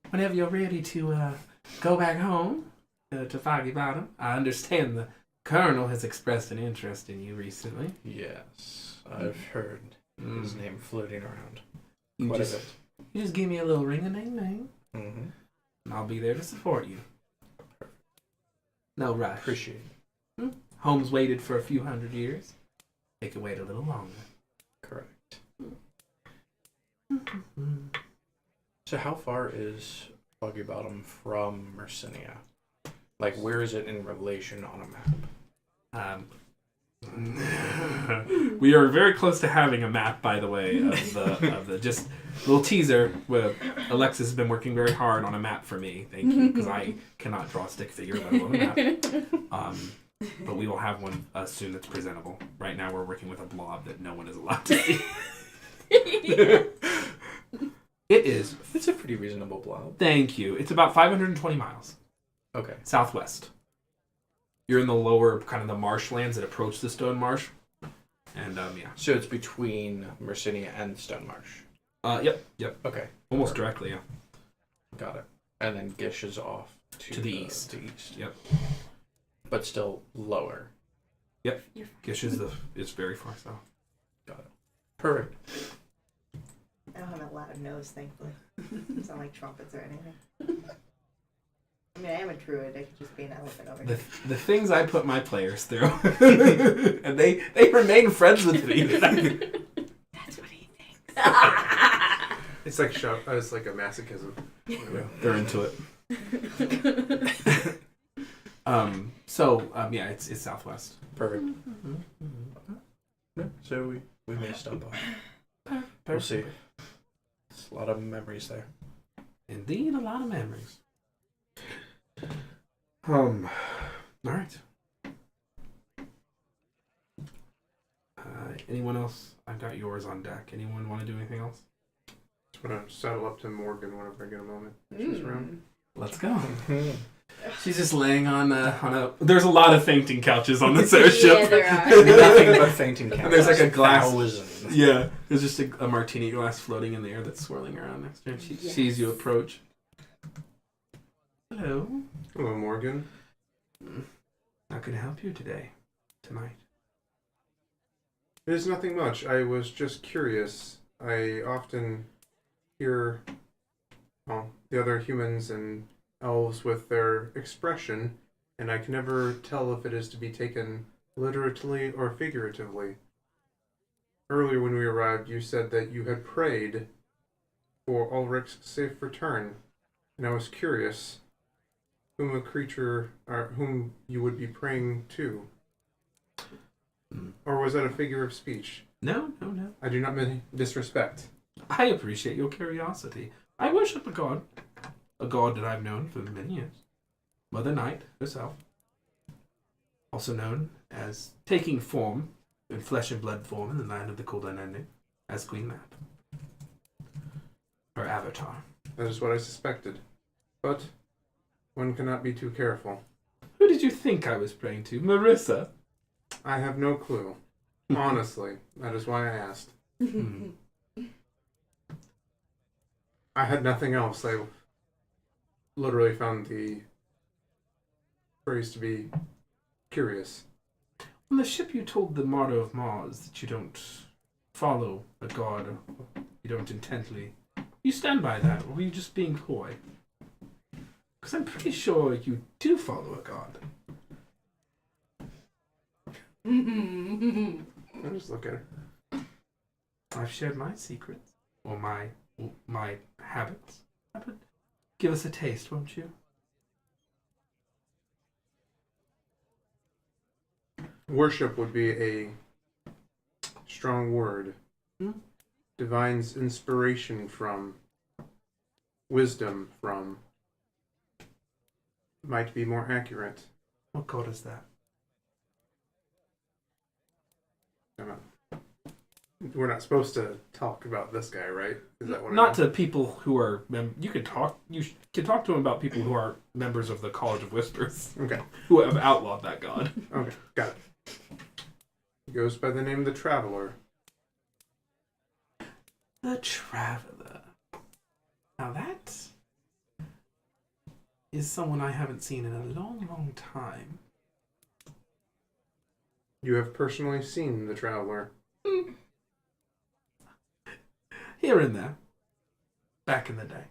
Whenever you're ready to go back home to Foggy Bottom, I understand the Colonel has expressed an interest in you recently. Yes, I've heard his name floating around You quite just, a bit. You just give me a little ring-a-ding-ding, Mm-hmm. and I'll be there to support you. No rush. Appreciate it. Home's waited for a few hundred years. They can wait a little longer. Correct. So how far is Foggy Bottom from Mercinia? Like, where is it in relation on a map? We are very close to having a map, by the way, of the just little teaser. Where Alexis has been working very hard on a map for me. Thank you, because I cannot draw a stick figure, let alone a map. But we will have one soon that's presentable. Right now, we're working with a blob that no one is allowed to see. It is. It's a pretty reasonable blob. Thank you. It's about 520 miles Okay. southwest. You're in the lower, kind of the marshlands that approach the Stone Marsh. And, yeah. So it's between Mercinia and Stone Marsh. Yep. Okay. Almost directly, yeah. Got it. And then Gish is off To the east. To east. Yep. But still lower. Yep. Gish is very far south. Got it. Perfect. I don't have a loud nose, thankfully. It's not like trumpets or anything. I mean, I am a druid. I could just be an elephant over here. The things I put my players through, and they remain friends with me. That's what he thinks. It's like it's like a masochism. They're into it. Yeah, it's southwest. Perfect. Yeah, so we may stop by. We'll see. It's a lot of memories there. Indeed, a lot of memories. All right. Anyone else? I've got yours on deck. Anyone want to do anything else? Just want to saddle up to Morgan whenever I get a moment. She's around. Let's go. She's just laying on a. There's a lot of fainting couches on this airship. Yeah, there are. Nothing but fainting couches. And there's like a glass. Thousands. Yeah, there's just a martini glass floating in the air that's swirling around next to her. She sees you approach. Hello. Hello, Morgan. How can I help you tonight? It is nothing much. I was just curious. I often hear the other humans and elves with their expression, and I can never tell if it is to be taken literally or figuratively. Earlier when we arrived, you said that you had prayed for Ulrich's safe return, and I was curious whom you would be praying to. Or was that a figure of speech? No. I do not mean disrespect. I appreciate your curiosity. I worship a god that I've known for many years. Mother Night herself. Also known as taking form, in flesh and blood form in the land of the cold unending, as Queen Map. Her avatar. That is what I suspected. But one cannot be too careful. Who did you think I was praying to? Marissa? I have no clue. Honestly, that is why I asked. I had nothing else. I literally found the phrase to be curious. On the ship you told the motto of Mars that you don't follow a god, you don't intently. You stand by that, or were you just being coy? Because I'm pretty sure you do follow a god. I just look at her. I've shared my secrets or my habits. But give us a taste, won't you? Worship would be a strong word. Hmm? Divine's inspiration from, wisdom from, might be more accurate. What god is that? We're not supposed to talk about this guy, right? Is that what? Not to people who are. You can talk. Can talk to him about people who are members of the College of Whispers, Okay. who have outlawed that god. Okay. Got it. He goes by the name of the Traveler. The Traveler. Now that is someone I haven't seen in a long, long time. You have personally seen the Traveler. Here and there. Back in the day.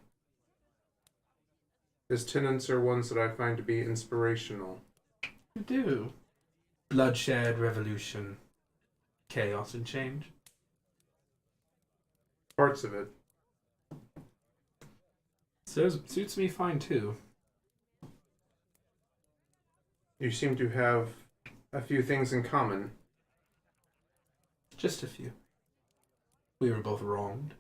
His tenets are ones that I find to be inspirational. You do. Bloodshed, revolution, chaos, and change. Parts of it. So suits me fine too. You seem to have a few things in common. Just a few. We were both wronged.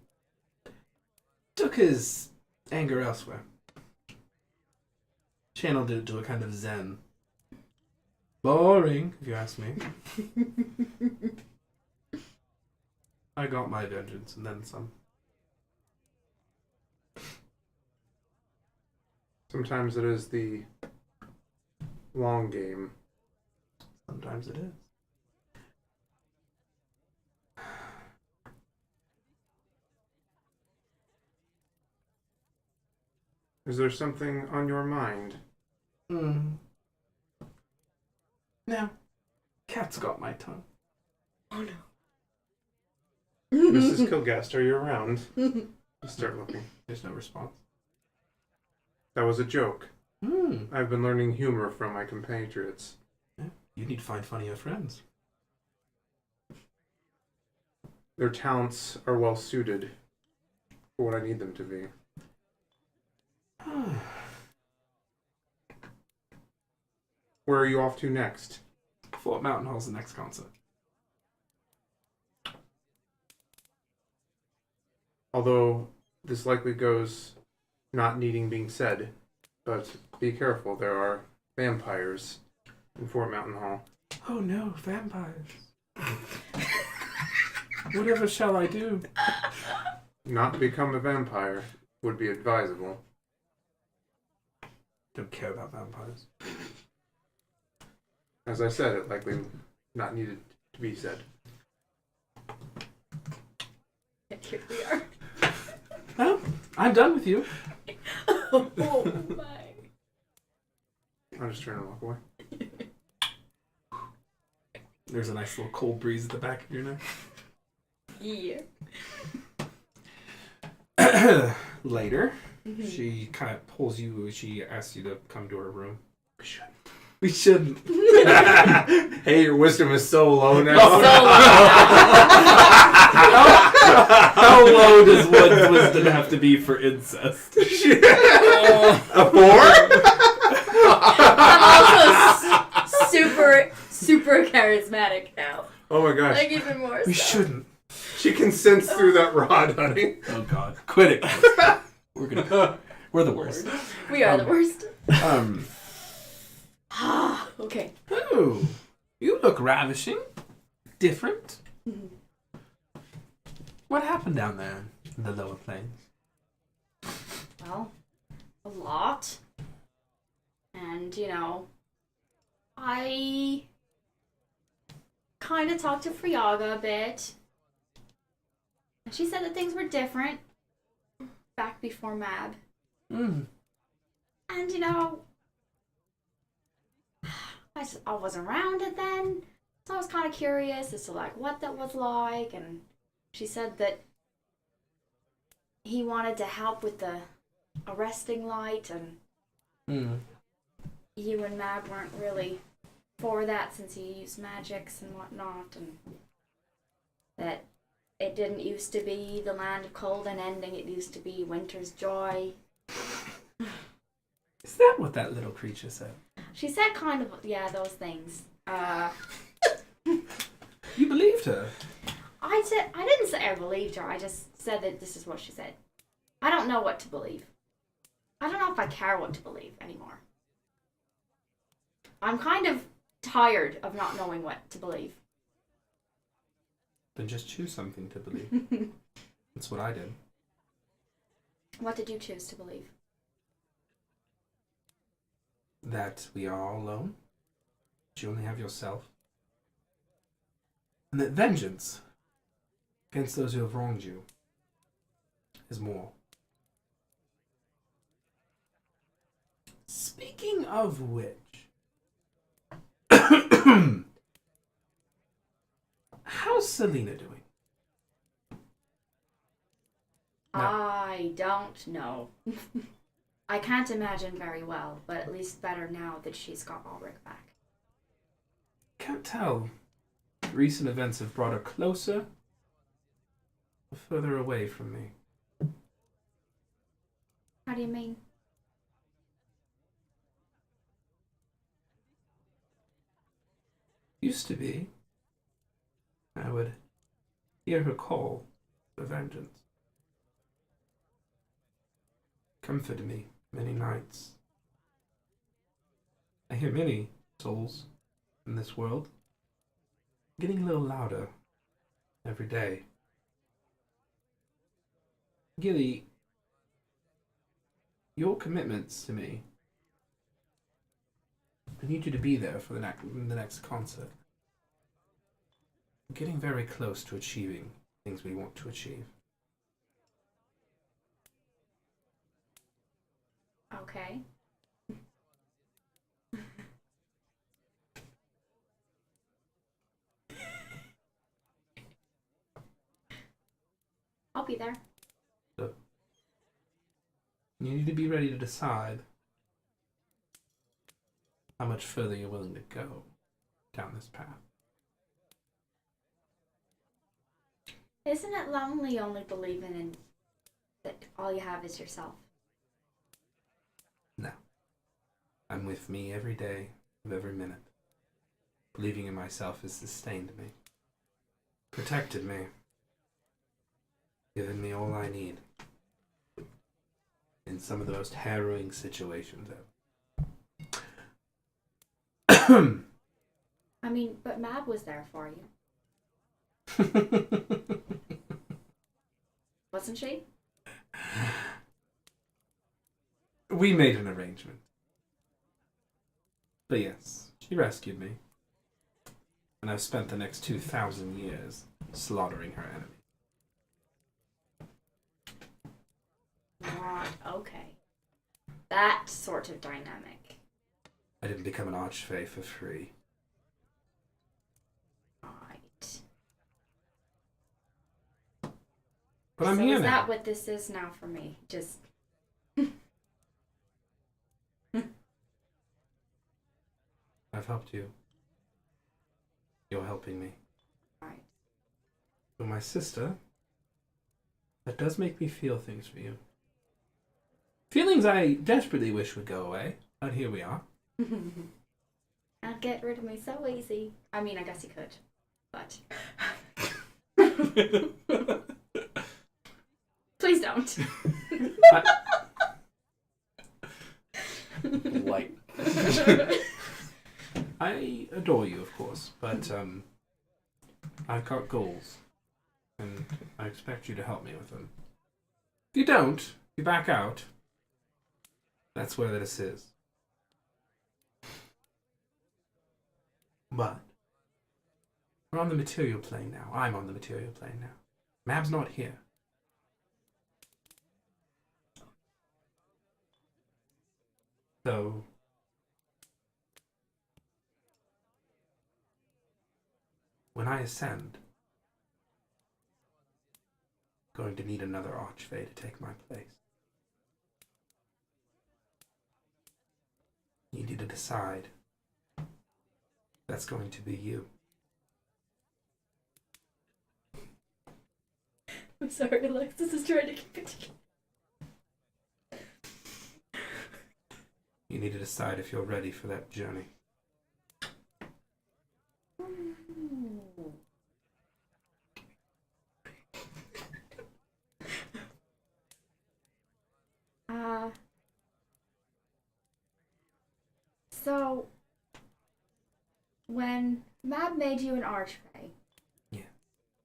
Took his anger elsewhere. Channeled it to a kind of zen. Boring, if you ask me. I got my vengeance and then some. Sometimes it is the long game. Sometimes it is. Is there something on your mind? No. Cat's got my tongue. Oh no. Mrs. Kilgast, are you around? Start looking. There's no response. That was a joke. I've been learning humor from my compatriots. Yeah. You need to find funnier friends. Their talents are well suited for what I need them to be. Where are you off to next? Fort Mountain Hall's the next concert. Although this likely goes not needing being said, but be careful, there are vampires in Fort Mountain Hall. Oh no, vampires. Whatever shall I do? Not become a vampire would be advisable. Don't care about vampires. As I said, it likely not needed to be said. Here we are. Well, I'm done with you. Oh my. I'm just trying to walk away. There's a nice little cold breeze at the back of your neck. Yeah. Later, she kind of pulls you. She asks you to come to her room. We shouldn't. Hey, your wisdom is so low now. How low does one's wisdom have to be for incest? A 4? I'm also super charismatic now. Oh my gosh. Like even more. We so. shouldn't. She can sense through that rod, honey. Oh God, quit it. We're the worst. We are the worst. Okay. Oh, you look ravishing. Different. What happened down there in the lower plains? Well, a lot. And, I kind of talked to Friaga a bit. And she said that things were different back before Mab. And, I wasn't around it then. So I was kind of curious as to, what that was like. And she said that he wanted to help with the arresting light, and you and Mab weren't really for that since he used magics and whatnot, and that It didn't used to be the land of cold and ending. It used to be winter's joy. Is that what that little creature said? She said kind of, yeah, those things. You believed her? I didn't say I believed her. I just said that this is what she said. I don't know what to believe. I don't know if I care what to believe anymore. I'm kind of tired of not knowing what to believe. Then just choose something to believe. That's what I did. What did you choose to believe? That we are all alone. That you only have yourself. And that vengeance against those who have wronged you is more. Speaking of which, how's Selena doing? No. I don't know. I can't imagine very well, but at least better now that she's got Alric back. Can't tell. Recent events have brought her closer or further away from me. How do you mean? Used to be, I would hear her call for vengeance. Comforted me many nights. I hear many souls in this world getting a little louder every day. Gilly, your commitments to me, I need you to be there for the next concert. We're getting very close to achieving things we want to achieve. Okay. I'll be there. So, you need to be ready to decide how much further you're willing to go down this path. Isn't it lonely only believing in that all you have is yourself? No. I'm with me every day of every minute. Believing in myself has sustained me, protected me, given me all I need in some of the most harrowing situations ever. I mean, but Mab was there for you, wasn't she? We made an arrangement. But yes, she rescued me. And I've spent the next 2,000 years slaughtering her enemy. Right, okay. That sort of dynamic. I didn't become an archfey for free. Right. But I'm so here is now. that what this is now for me? Just I've helped you. You're helping me. right. But my sister, that does make me feel things for you. Feelings I desperately wish would go away, but here we are. Can't get rid of me so easy. I mean, I guess you could, but please don't. Light. I adore you, of course, but I've got goals, and I expect you to help me with them. If you don't, if you back out, that's where this is. But we're on the material plane now. I'm on the material plane now. Mab's not here. So when I ascend, I'm going to need another archfey to take my place. You need to decide. That's going to be you. I'm sorry, Alexis is trying to keep it together. You need to decide if you're ready for that journey. So, when Mab made you an archfey, Yeah.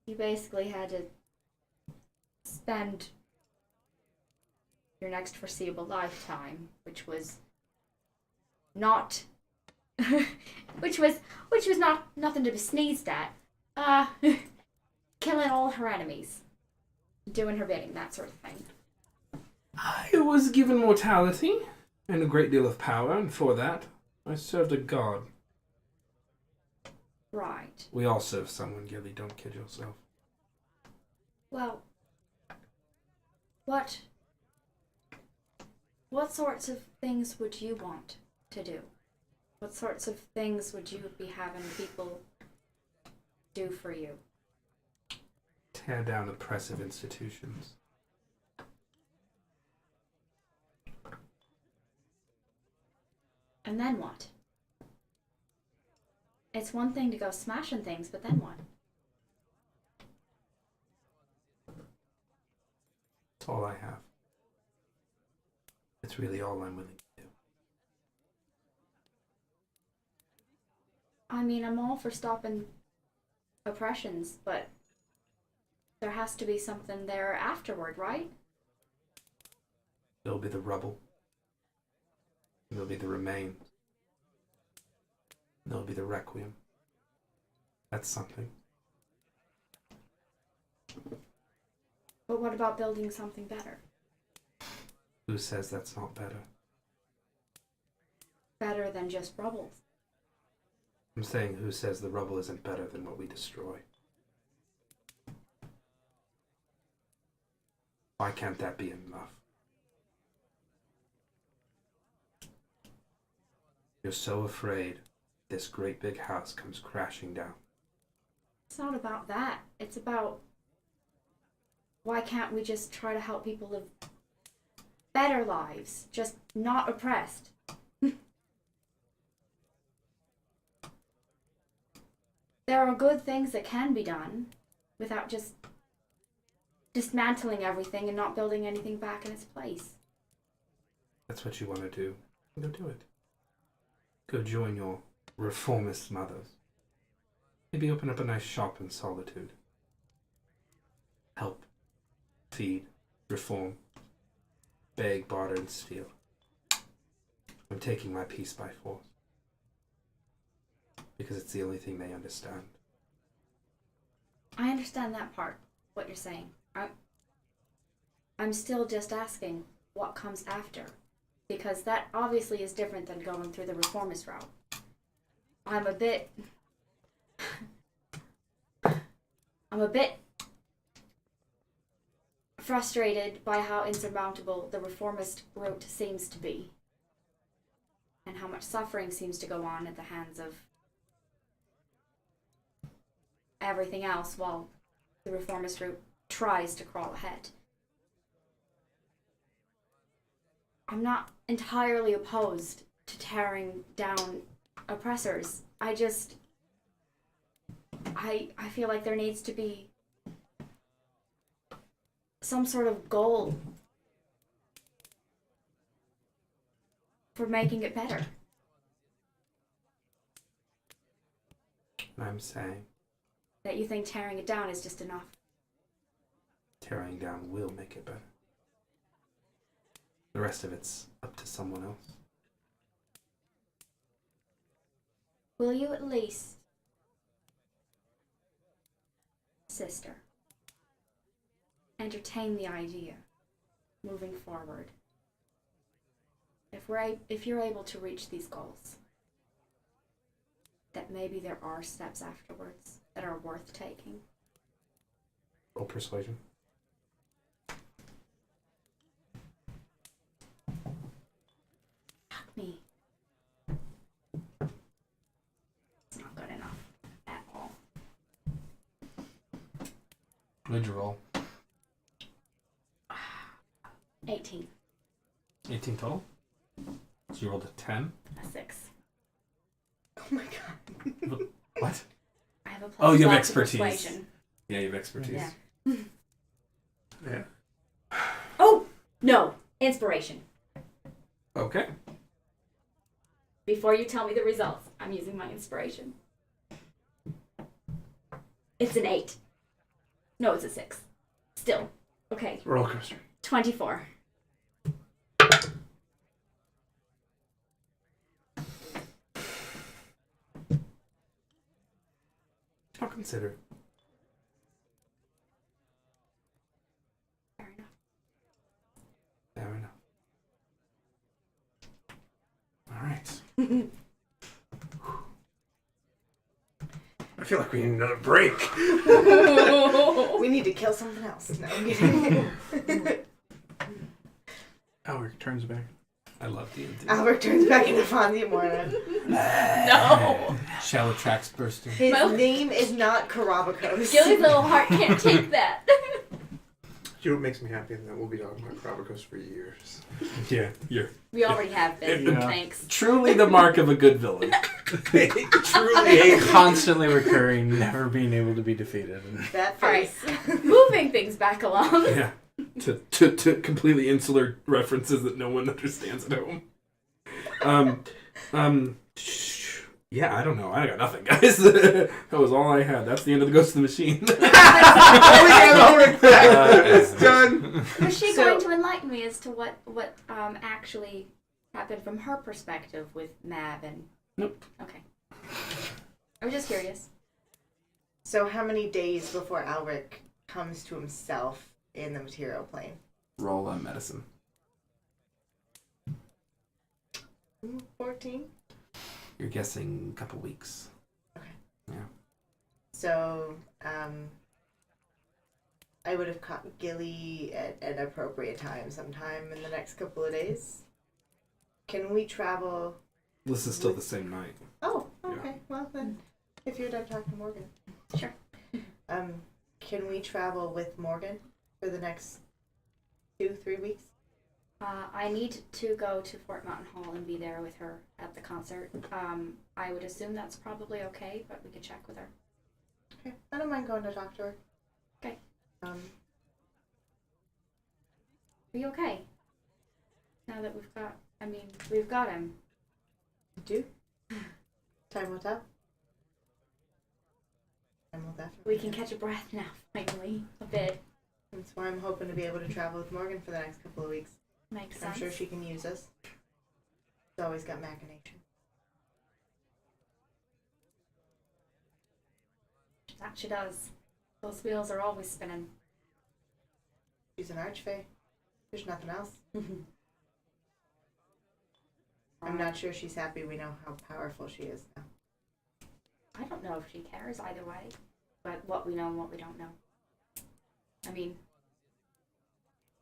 you basically had to spend your next foreseeable lifetime, which was not, which was not nothing to be sneezed at. Killing all her enemies, doing her bidding, that sort of thing. I was given mortality and a great deal of power, and for that, I served a god. Right. We all serve someone, Gilly. Don't kid yourself. Well, what sorts of things would you want to do? What sorts of things would you be having people do for you? Tear down oppressive institutions. And then what? It's one thing to go smashing things, but then what? It's all I have. It's really all I'm willing to do. I mean, I'm all for stopping oppressions, but there has to be something there afterward, right? There'll be the rubble. There'll be the remains. There'll be the requiem. That's something. But what about building something better? Who says that's not better? Better than just rubble. I'm saying who says the rubble isn't better than what we destroy? Why can't that be enough? You're so afraid this great big house comes crashing down. It's not about that. It's about why can't we just try to help people live better lives, just not oppressed? There are good things that can be done without just dismantling everything and not building anything back in its place. That's what you want to do. Go do it. Go join your reformist mothers. Maybe open up a nice shop in Solitude. Help. Feed. Reform. Beg, barter, and steal. I'm taking my peace by force. Because it's the only thing they understand. I understand that part, what you're saying. I'm still just asking what comes after. Because that obviously is different than going through the reformist route. I'm a bit frustrated by how insurmountable the reformist route seems to be. And how much suffering seems to go on at the hands of everything else while the reformist route tries to crawl ahead. I'm not entirely opposed to tearing down oppressors. I feel like there needs to be some sort of goal for making it better. I'm saying That you think tearing it down is just enough. tearing down will make it better. The rest of it's up to someone else. Will you at least, sister, entertain the idea moving forward? If you're able to reach these goals, that maybe there are steps afterwards that are worth taking. Roll persuasion. Fuck me. It's not good enough at all. What'd you roll? 18. 18 total. So you rolled a 10. A 6. Oh my god. What? I have a plus Oh, you have 12 to expertise. persuasion. Yeah, you have expertise. Yeah. Yeah. Oh! No! Inspiration. Okay. Before you tell me the results, I'm using my inspiration. It's an 8. No, it's a 6. Still. Okay. Roller coaster. 24. I'll consider it. Fair enough. Fair enough. Alright. I feel like we need another break. We need to kill something else. No, I'm kidding. Alric turns back. I love D&D. Albert turns back into Fonzie Mora. No! Shell attracts bursting. His Well- name is not Karabakos. Gilly's little heart can't take that. You know what makes me happy? That we'll be talking about Krabakos for years. Yeah, you're We already have been. Yeah. Thanks. truly the mark of a good villain. Truly. Constantly recurring, never being able to be defeated. That Alright. face. Moving things back along. Yeah. To completely insular references that no one understands at home. Yeah, I don't know. I got nothing, guys. That was all I had. That's the end of the Ghost of the Machine. Oh, we got Alric back. It's done. Was she So- going to enlighten me as to what actually happened from her perspective with Mav and... Nope. Okay. I was just curious. So how many days before Alric comes to himself in the material plane? Roll on medicine. 14. You're guessing a couple weeks. So, I would have caught Gilly at an appropriate time sometime in the next couple of days. Can we travel? This is still the same night. Oh, okay. Well then, if you're done talking to Morgan. Sure. Can we travel with Morgan for the next 2-3 weeks? I need to go to Fort Mountain Hall and be there with her at the concert. I would assume that's probably okay, but we could check with her. Okay. I don't mind going to talk to her. Okay. Um, Are you okay? Now that we've got him. do? Time will tell. Time will definitely We can catch a breath now, finally. A bit. That's why I'm hoping to be able to travel with Morgan for the next couple of weeks. Makes I'm sense. sure she can use us. She's always got machination. That she does. Those wheels are always spinning. She's an archfey. There's nothing else. I'm not sure she's happy we know how powerful she is now. I don't know if she cares either way, but what we know and what we don't know. I mean,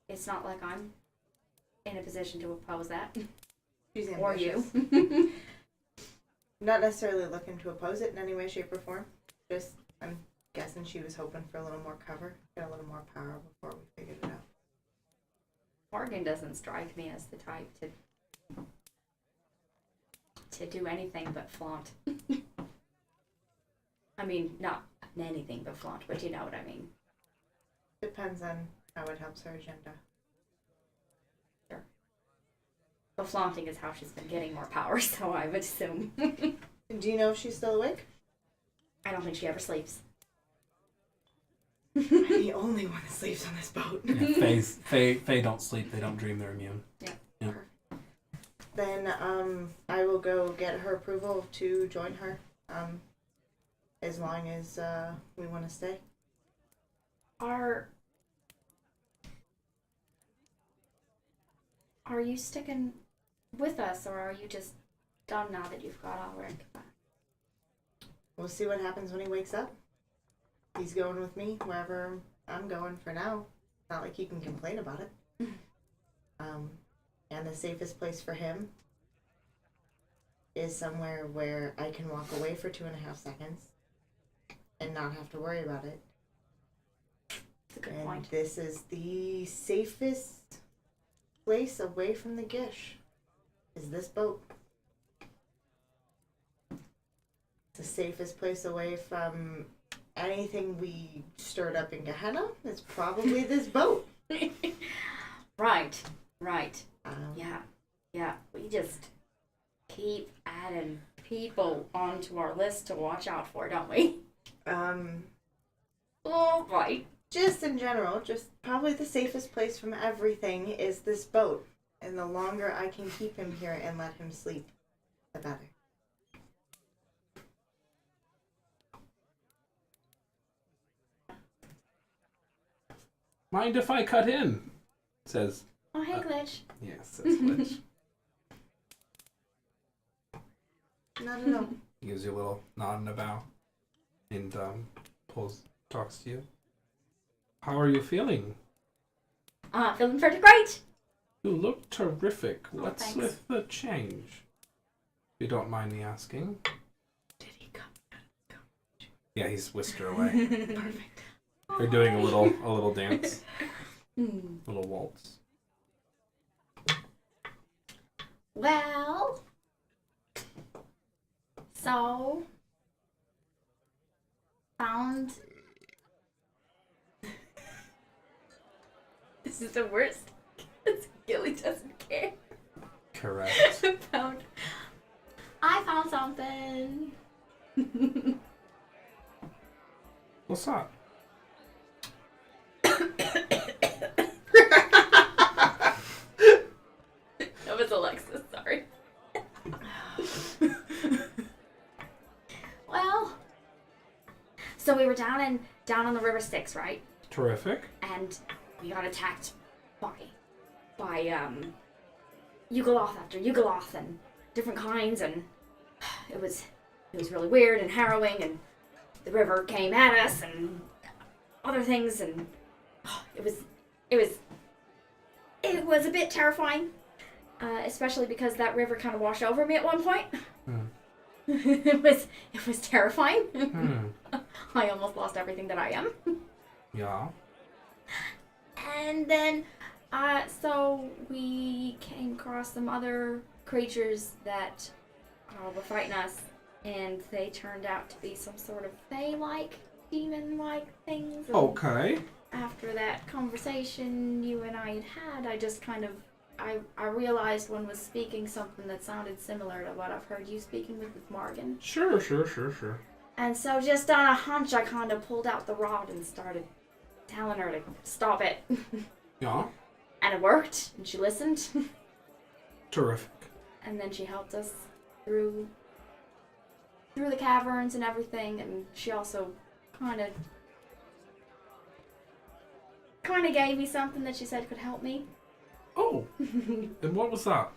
it's not like I'm in a position to oppose that. She's ambitious. Or you. Not necessarily looking to oppose it in any way, shape, or form. Just, I'm guessing she was hoping for a little more cover, get a little more power before we figured it out. Morgan doesn't strike me as the type to do anything but flaunt. I mean, not anything but flaunt, but you know what I mean. Depends on how it helps her agenda. But flaunting is how she's been getting more power, so I would assume. Do you know if she's still awake? I don't think she ever sleeps. I'm the only one that sleeps on this boat. Yeah, Fae don't sleep. They don't dream. They're immune. Then I will go get her approval to join her. As long as we want to stay. Are you sticking with us, or are you just done now that you've got Alric back? We'll see what happens when he wakes up. He's going with me wherever I'm going for now. Not like he can complain about it. And the safest place for him is somewhere where I can walk away for 2.5 seconds and not have to worry about it. That's a good And point. this is the safest place away from the Gish is this boat. It's the safest place away from anything we stirred up in Gehenna. It's probably this boat. Right. Yeah. We just keep adding people onto our list to watch out for, don't we? All right. Just in general, just probably the safest place from everything is this boat. And the longer I can keep him here and let him sleep, the better. Mind if I cut in? Says. Oh, hey, Glitch. Yes, says Glitch. No. He gives you a little nod and a bow. And talks to you. How are you feeling? Feeling pretty great. You look terrific. What's thanks. with the change? If you don't mind me asking. Did he come? Yeah, he's whisked her away. Perfect. They're doing a little dance. Hmm. Little waltz. Well, so found. This is the worst. Gilly doesn't care. Correct. I found something. What's up? That was Alexis, sorry. Well, so we were down on the River Styx, right? Terrific. And we got attacked by Yugoloth after Yugoloth and different kinds, and it was really weird and harrowing, and the river came at us and other things, and it was a bit terrifying, especially because that river kind of washed over me at one point. It was terrifying. I almost lost everything that I am. Yeah. And then, so we came across some other creatures that were fighting us, and they turned out to be some sort of fae-like, demon-like things. And Okay. after that conversation you and I had, I just kind of, I realized one was speaking something that sounded similar to what I've heard you speaking with Morgan. Sure. And so just on a hunch, I kind of pulled out the rod and started telling her to stop it. Yeah. And it worked, and she listened. Terrific. And then she helped us through the caverns and everything, and she also kind of gave me something that she said could help me. Oh. And what was that?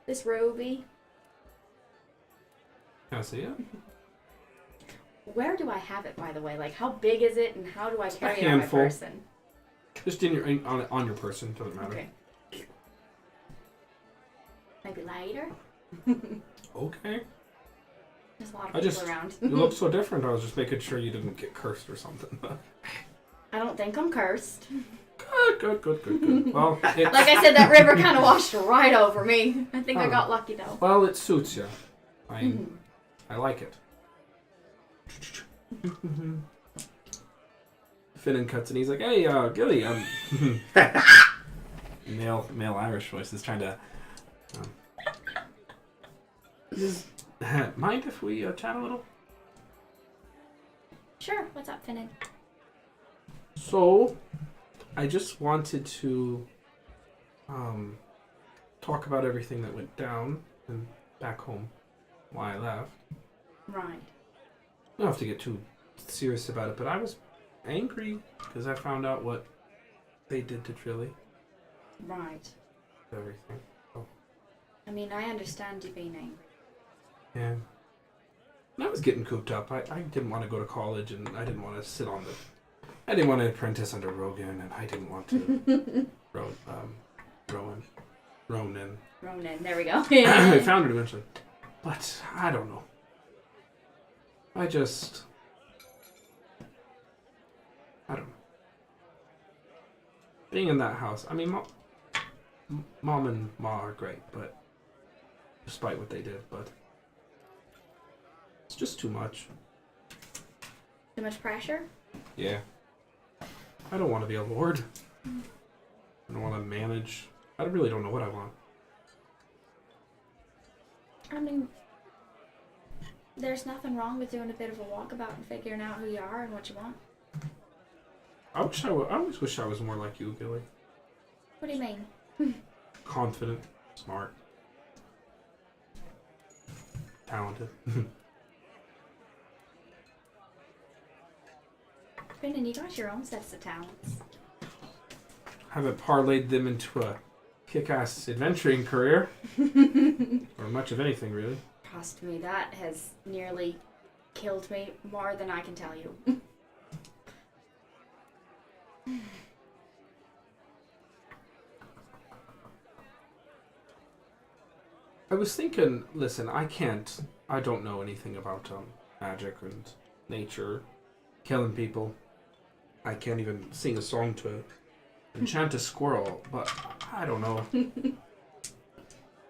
This ruby. Can I see it? Where do I have it, by the way? Like, how big is it, and how do I carry it on my handful. person? Just on your person. Doesn't matter. Okay. Maybe later? Okay. There's a lot of people around. You look so different. I was just making sure you didn't get cursed or something. I don't think I'm cursed. Good. Well, Like I said, that river kind of washed right over me. I think I got lucky, though. Well, it suits you. I like it. Finnan cuts and he's like, "Hey, Gilly, male Irish voice is trying to. Mind if we chat a little?" Sure. What's up, Finnan? So, I just wanted to talk about everything that went down and back home why I left. Right. I don't have to get too serious about it, but I was angry because I found out what they did to Trilly. Right. Everything. I mean, I understand you being angry. Yeah. And I was getting cooped up. I didn't want to go to college, and I didn't want to sit on the... I didn't want to apprentice under Rogan, and I didn't want to... Ronan. Ronan, there we go. I found it eventually. But, I don't know. I don't know. Being in that house, I mean, Mom and Ma are great, but despite what they did, but it's just too much. Too much pressure? Yeah. I don't want to be a lord. I don't want to manage. I really don't know what I want. I mean, there's nothing wrong with doing a bit of a walkabout and figuring out who you are and what you want. I always wish I was more like you, Gilly. What do you mean? Confident, smart, talented. Brendan, you got your own sets of talents. Haven't parlayed them into a kick-ass adventuring career. Or much of anything, really. Trust me, that has nearly killed me more than I can tell you. I was thinking, listen, I don't know anything about magic and nature, killing people. I can't even sing a song to enchant a squirrel, but I don't know.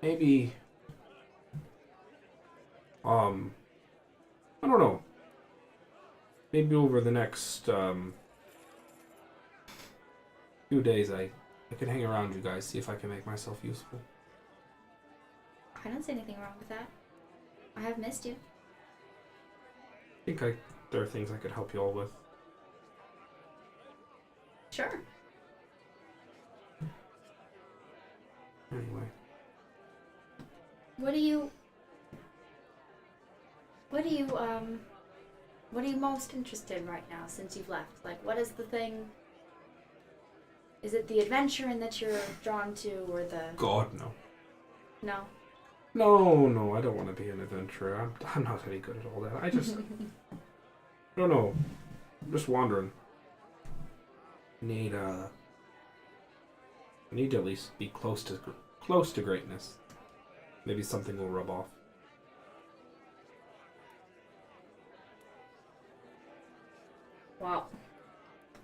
Maybe, I don't know. Maybe over the next few days, I can hang around you guys, see if I can make myself useful. I don't see anything wrong with that. I have missed you. I think there are things I could help you all with. Sure. Anyway. What are you most interested in right now since you've left? Like, what is the thing? Is it the adventure in that you're drawn to, or the... God, no. No? No, I don't want to be an adventurer. I'm not any good at all that. I don't know. I'm just wandering. I need to at least be close to greatness. Maybe something will rub off. Well,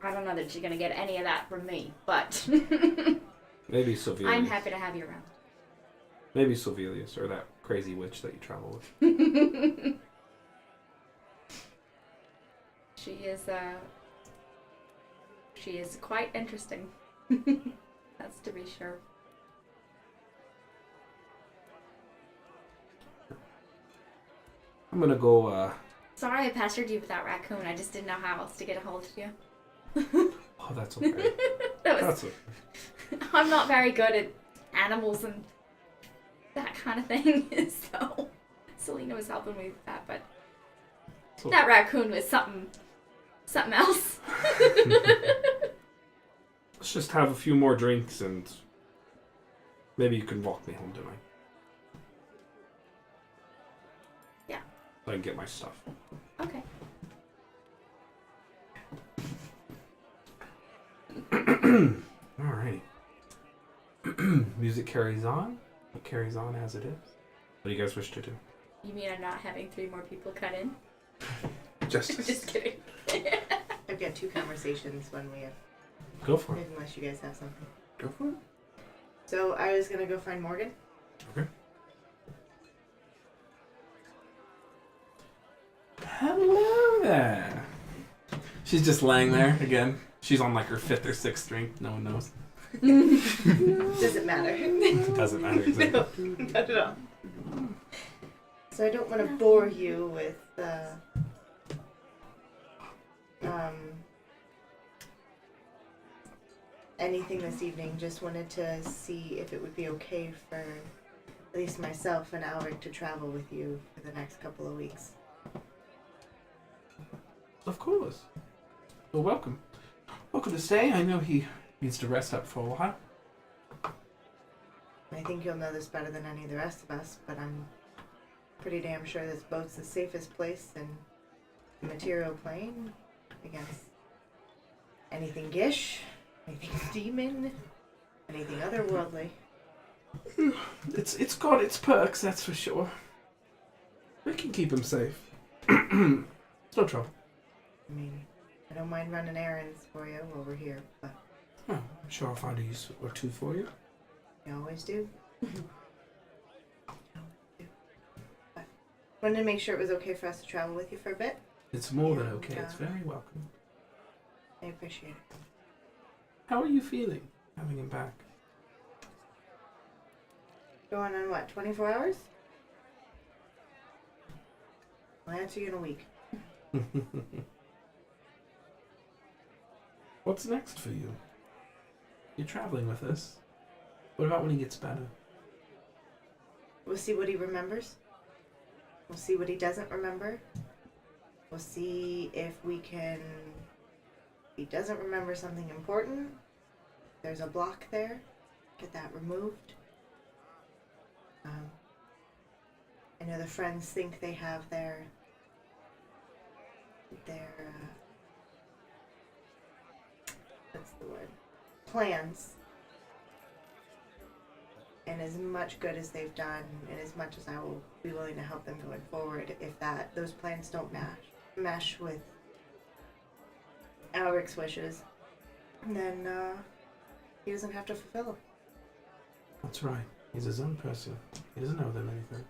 I don't know that you're gonna get any of that from me, but Maybe Sylvia. I'm happy to have you around. Maybe Sylvelius, or that crazy witch that you travel with. She is quite interesting. That's to be sure. I'm gonna go, Sorry I pestered you with that raccoon. I just didn't know how else to get a hold of you. oh, that's okay. That's it. I'm not very good at animals and that kind of thing, so Selena was helping me with that, but So- that raccoon was something else. Let's just have a few more drinks and maybe you can walk me home tonight. Yeah. So I can get my stuff. Okay. Alright. Music carries on. It carries on as it is. What do you guys wish to do? You mean I'm not having 3 more people cut in? Just kidding. I've got 2 conversations when we have, Go for it. unless you guys have something. go for it. So I was gonna go find Morgan. Okay. Hello there. She's just laying there again. She's on like her 5th or 6th drink. No one knows. Doesn't matter. It doesn't matter exactly. No, not at all. So I don't want to bore you with anything this evening. Just wanted to see if it would be okay for at least myself and Alric to travel with you for the next couple of weeks. Of course. Well, welcome. Welcome to stay. I know he needs to rest up for a while. I think you'll know this better than any of the rest of us, but I'm pretty damn sure this boat's the safest place in the material plane against anything gish, anything demon, anything otherworldly. It's got its perks, that's for sure. We can keep him safe. It's no trouble. I mean, I don't mind running errands for you while we're here, but Oh, I'm sure I'll find a use or two for you. You always do. But wanted to make sure it was okay for us to travel with you for a bit. It's more than And, okay. It's very welcome. I appreciate it. How are you feeling having him back? Going on what, 24 hours? I'll answer you in a week. What's next for you? You're traveling with us. What about when he gets better? We'll see what he remembers. We'll see what he doesn't remember. We'll see if we can... If he doesn't remember something important, there's a block there. Get that removed. I know the friends think they have their what's the word? Plans. And as much good as they've done, and as much as I will be willing to help them going forward, if those plans don't mesh with Alric's wishes, then he doesn't have to fulfill them. That's right. He's his own person. He doesn't owe them anything.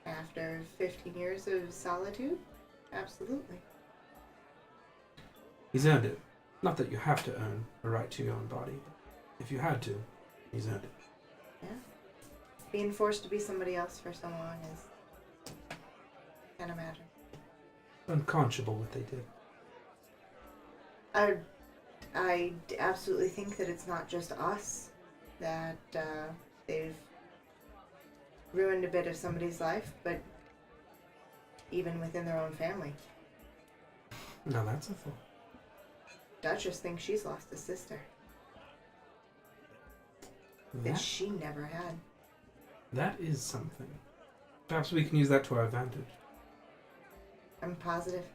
After 15 years of solitude, absolutely. He's earned it. Not that you have to earn a right to your own body. If you had to, he's earned it. Yeah. Being forced to be somebody else for so long is... Can't imagine. Unconscionable what they did. I absolutely think that it's not just us that they've ruined a bit of somebody's life, but even within their own family. Now that's a thought. Duchess thinks she's lost a sister that she never had. That is something. Perhaps we can use that to our advantage. I'm positive.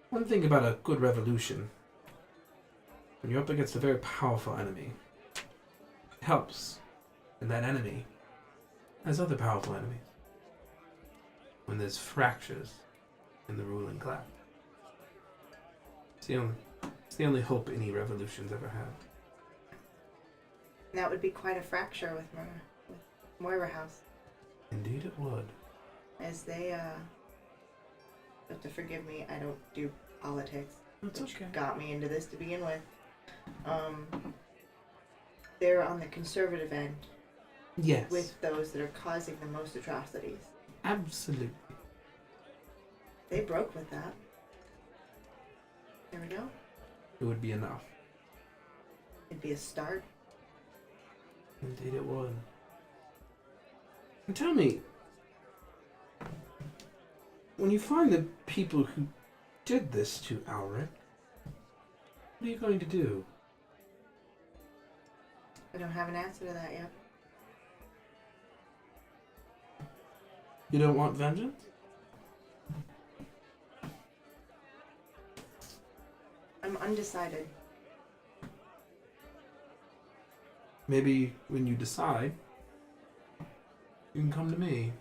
One thing about a good revolution, when you're up against a very powerful enemy, it helps. And that enemy has other powerful enemies. When there's fractures in the ruling class. It's the only hope any revolution's ever had. And that would be quite a fracture with Moira House. Indeed it would. As they, have to forgive me, I don't do politics. That's which okay. got me into this to begin with. They're on the conservative end Yes. with those that are causing the most atrocities. Absolutely. They broke with that. There we go. It would be enough. It'd be a start. Indeed it would. And tell me, when you find the people who did this to Alric, what are you going to do? I don't have an answer to that yet. You don't want vengeance? I'm undecided. Maybe when you decide, you can come to me.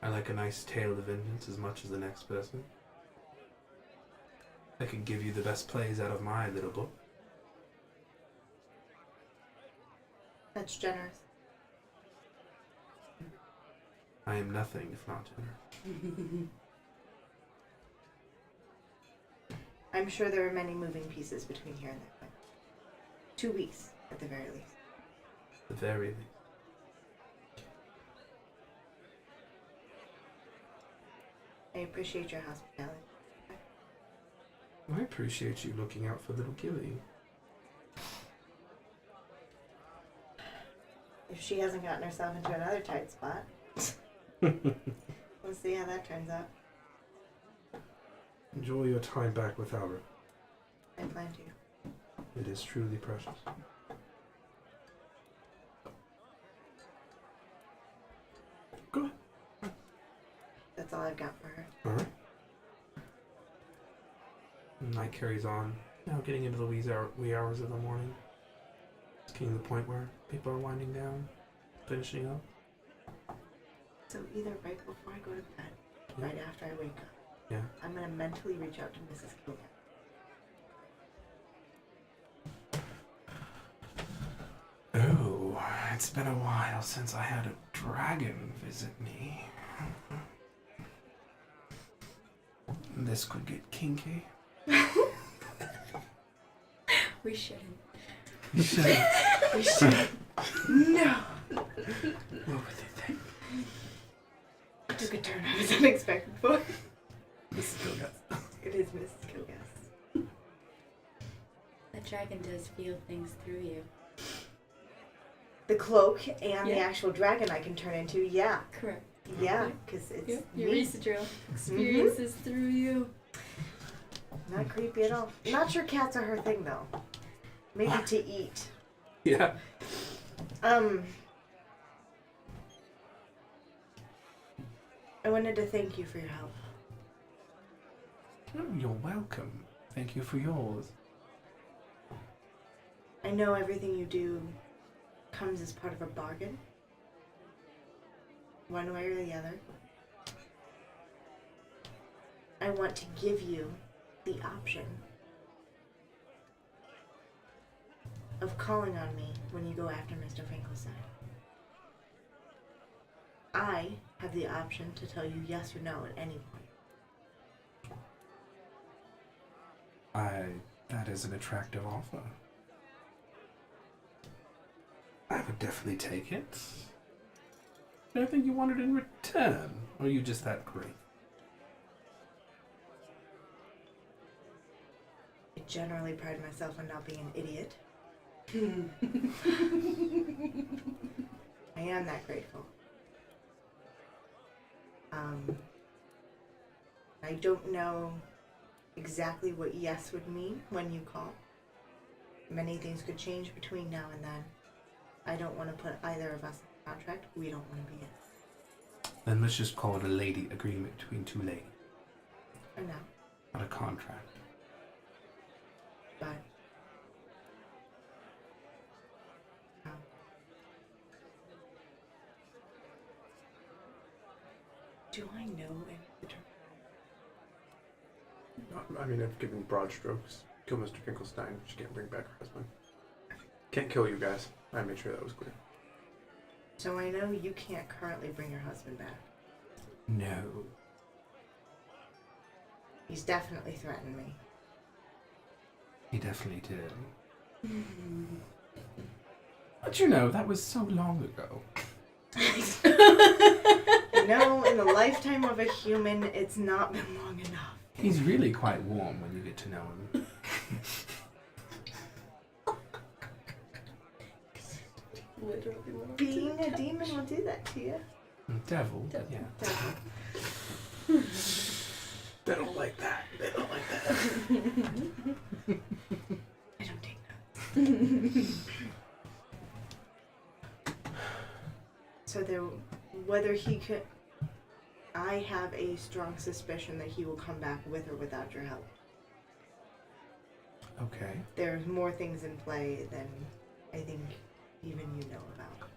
I like a nice tale of vengeance as much as the next person. I can give you the best plays out of my little book. That's generous. I am nothing if not generous. I'm sure there are many moving pieces between here and there. 2 weeks, at the very least. The very least. I appreciate your hospitality. I appreciate you looking out for little Gilly. If she hasn't gotten herself into another tight spot. We'll see how that turns out. Enjoy your time back with Albert. I plan to. It is truly precious. Go ahead. That's all I've got for her. Alright. Night carries on. Now getting into the wee hours of the morning. It's getting to the point where people are winding down, finishing up. So either right before I go to bed, Yeah. right after I wake up, Yeah. I'm going to mentally reach out to Mrs. Killian. It's been a while since I had a dragon visit me. This could get kinky. We shouldn't. You should. We shouldn't. No. What would they think? Took a turn I was unexpected for. Mrs. Gilgas. It is Mrs. Kilgas. A dragon does feel things through you. The cloak and the Yeah. actual dragon I can turn into, yeah. Correct. Yeah, because it's Your me. Isidril experiences through you. Not creepy at all. Not sure cats are her thing, though. Maybe to eat. Yeah. I wanted to thank you for your help. Oh, you're welcome. Thank you for yours. I know everything you do comes as part of a bargain. One way or the other. I want to give you the option of calling on me when you go after Mr. Finkelstein. I have the option to tell you yes or no at any point. That is an attractive offer. I would definitely take it. Is there anything you wanted in return? Or are you just that great? I generally pride myself on not being an idiot. I am that grateful. I don't know exactly what yes would mean when you call. Many things could change between now and then. I don't want to put either of us in a contract we don't want to be in. Then let's just call it a lady agreement between two ladies. Or no. Not a contract. But do I know any of the terms? I mean, I've given broad strokes. Kill Mr. Finkelstein. She can't bring back her husband. Can't kill you guys. I made sure that was clear. So I know you can't currently bring your husband back. No. He's definitely threatened me. He definitely did. But you know, that was so long ago. No, in the lifetime of a human, it's not been long enough. He's really quite warm when you get to know him. Literally. Being a demon will do that to you. Devil, yeah. They don't like that. They don't like that. I don't take that. So there, whether he could, I have a strong suspicion that he will come back with or without your help. Okay. There's more things in play than I think even you know about.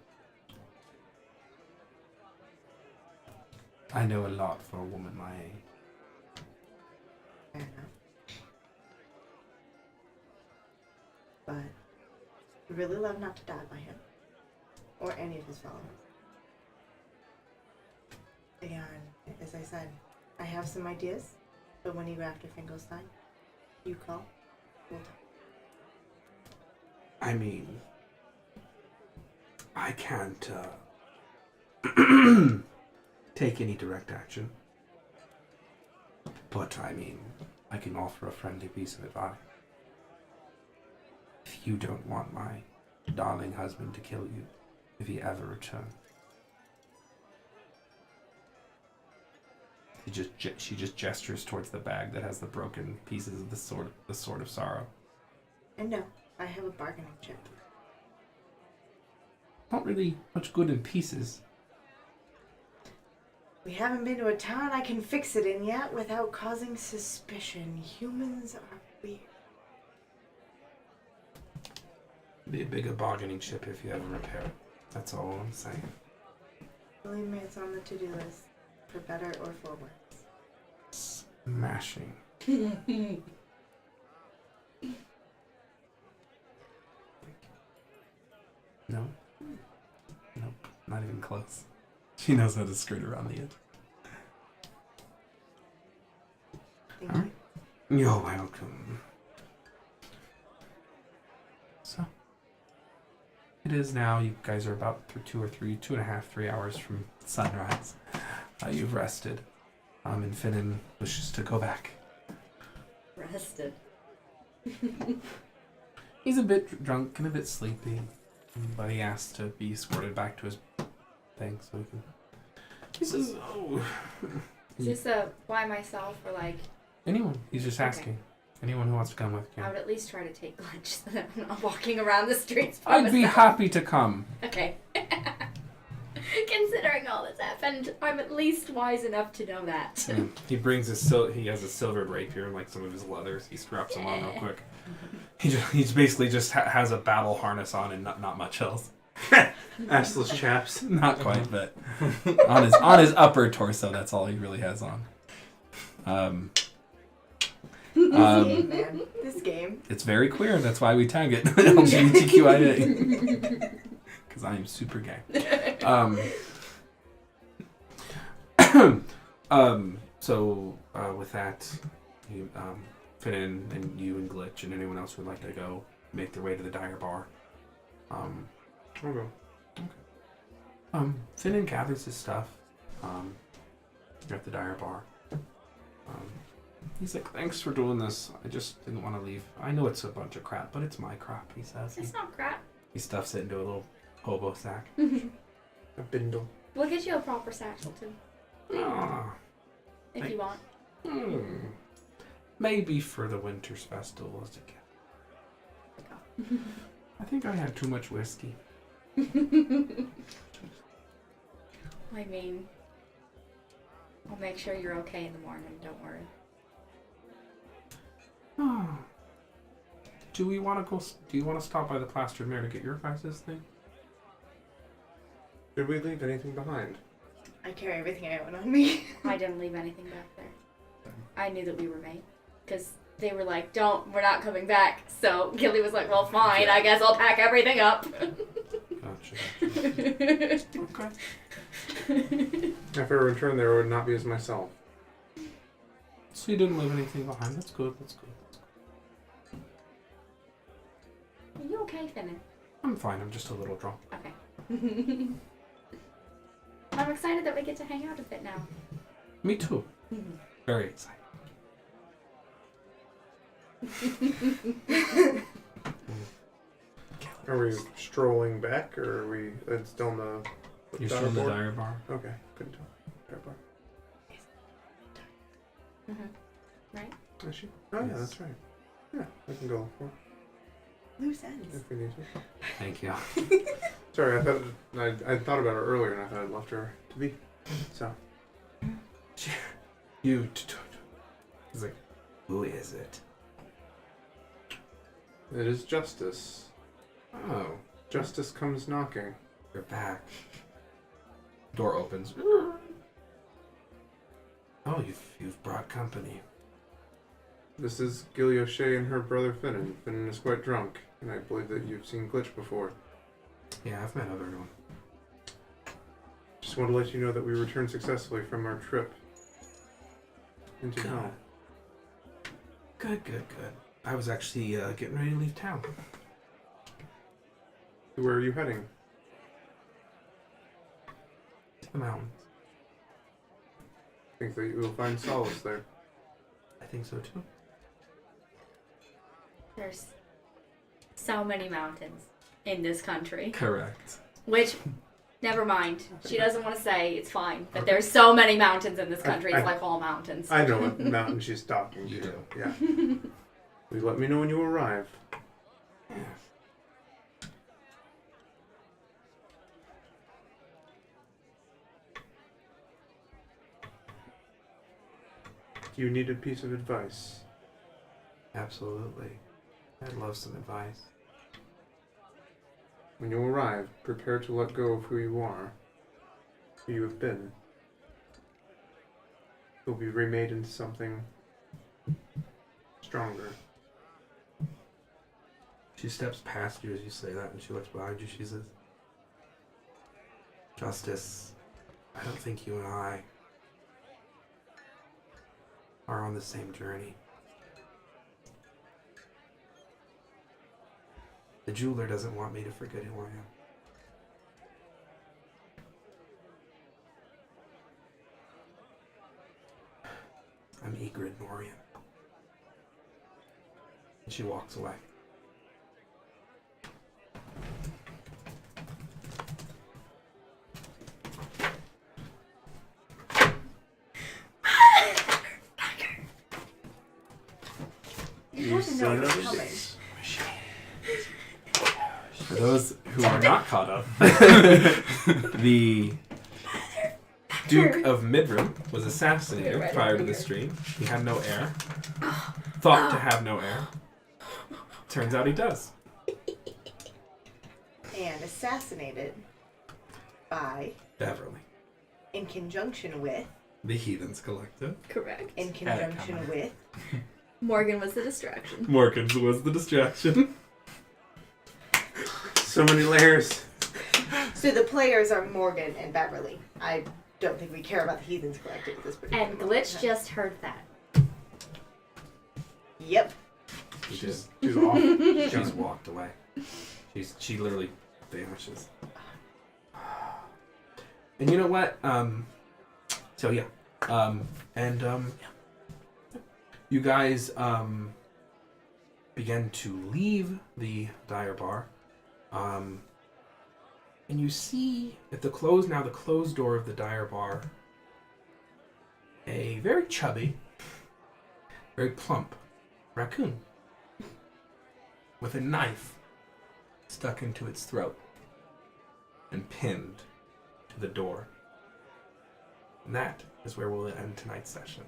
I know a lot for a woman my age. Fair enough. But I really love not to die by him. Or any of his followers. And as I said, I have some ideas, but when you go after Finkelstein, you call, we'll talk. I mean, I can't take any direct action. But I mean, I can offer a friendly piece of advice. If you don't want my darling husband to kill you, if he ever returns. She just gestures towards the bag that has the broken pieces of the sword of sorrow. And no, I have a bargaining chip. Not really much good in pieces. We haven't been to a town I can fix it in yet without causing suspicion. Humans are weird. Be a bigger bargaining chip if you ever repair it. That's all I'm saying. Believe me, it's on the to-do list. For better or for worse. Smashing. No? She knows how to skirt around the edge. Thank Alright. You're welcome. So, it is now. You guys are about 2.5, 3 hours from sunrise. You've rested. And Finnan wishes to go back. Rested. He's a bit drunk and a bit sleepy, but he asked to be escorted back to his thing so he can. He says, "Oh, Is this a by myself or like? anyone." He's just Okay. asking. Anyone who wants to come with I can. would at least try to take lunch so that I'm not walking around the streets by I'd be myself. happy to come. Okay. Considering all that's happened, I'm at least wise enough to know that. He brings he has a silvered rapier and like some of his leathers. He straps them on real quick. He's basically just has a battle harness on and not much else. Assless chaps. Not quite, but on his upper torso, that's all he really has on. Man, this game. It's very queer. That's why we tag it LGBTQIA. Because I am super gay. So with that, you, Finn and you and Glitch and anyone else who would like to go make their way to the Dire Bar. I'll go. Finnan gathers his stuff. You're at the Dire Bar. He's like, "Thanks for doing this. I just didn't want to leave. I know it's a bunch of crap, but it's my crap," he says. It's not crap. He stuffs it into a little hobo sack. A bindle. We'll get you a proper satchel too, Ah, if you want. maybe for the Winter's Festival as a gift. I think I had too much whiskey. I mean, I'll make sure you're okay in the morning. Don't worry. Do we want to go? Do you want to stop by the Plastered Mare to get your guys' thing? Did we leave anything behind? I carry everything I own on me. I didn't leave anything back there. I knew that we were made. Because they were like, we're not coming back. So Gilly was like, well, fine, I guess I'll pack everything up. Gotcha. Okay. If I return there, it would not be as myself. So you didn't leave anything behind. That's good. That's good. Are you okay, Finnan? I'm fine. I'm just a little drunk. Okay. I'm excited that we get to hang out a bit now. Me too. Very excited. Are we strolling back, or are we still in the You're still in the board? Dire Bar. Okay, couldn't tell. Dire bar. Right? Is she? Oh yeah, Yes. that's right. Yeah, we can go for it Loose ends. if we need to. Thank you. Sorry, I thought I thought about her earlier, and I thought I'd left her to be. So You. He's like, who is it? it is justice. Oh, Justice comes knocking. you're back. Door opens. Oh, you've brought company. This is Gilly O'Shea and her brother Finnan. Finnan is quite drunk, and I believe that you've seen Glitch before. Yeah, I've met everyone. Just want to let you know that we returned successfully from our trip into hell. Good. I was actually getting ready to leave town. Where are you heading? To the mountains. Think that you will find solace there. I think so too. There's so many mountains in this country. Correct. Which, never mind. She doesn't want to say, it's fine. But there's so many mountains in this country. It's like all mountains. I know what mountain she's talking You to. do. Yeah. Please let me know when you arrive. Yeah. Do you need a piece of advice? Absolutely. I'd love some advice. When you arrive, prepare to let go of who you are, who you have been. You'll be remade into something stronger. She steps past you as you say that, and she looks behind you. She says, "Justice I don't think you and I are on the same journey. The jeweler doesn't want me to forget who I am. I'm Egrid Norian. And she walks away. You have to know son what's of a coming. bitch. For those who are not caught up, the Duke of Midrim was assassinated prior to the stream. He had no heir. Thought to have no heir. Turns out he does. And assassinated by, Beverly. in conjunction with, The Heathens Collective. Correct. in conjunction comment. with, Morgan was the distraction. Morkins was the distraction. So many layers. so the players are Morgan and Beverly. I don't think we care about the Heathens Collective at this particular And moment in Glitch time. just heard that. Yep. She's Off. she's walked away. She literally vanishes. And you know what? So yeah. You guys begin to leave the Dire Bar. And you see at the closed door of the Dire Bar, a very chubby, very plump raccoon with a knife stuck into its throat and pinned to the door. And that is where we'll end tonight's session.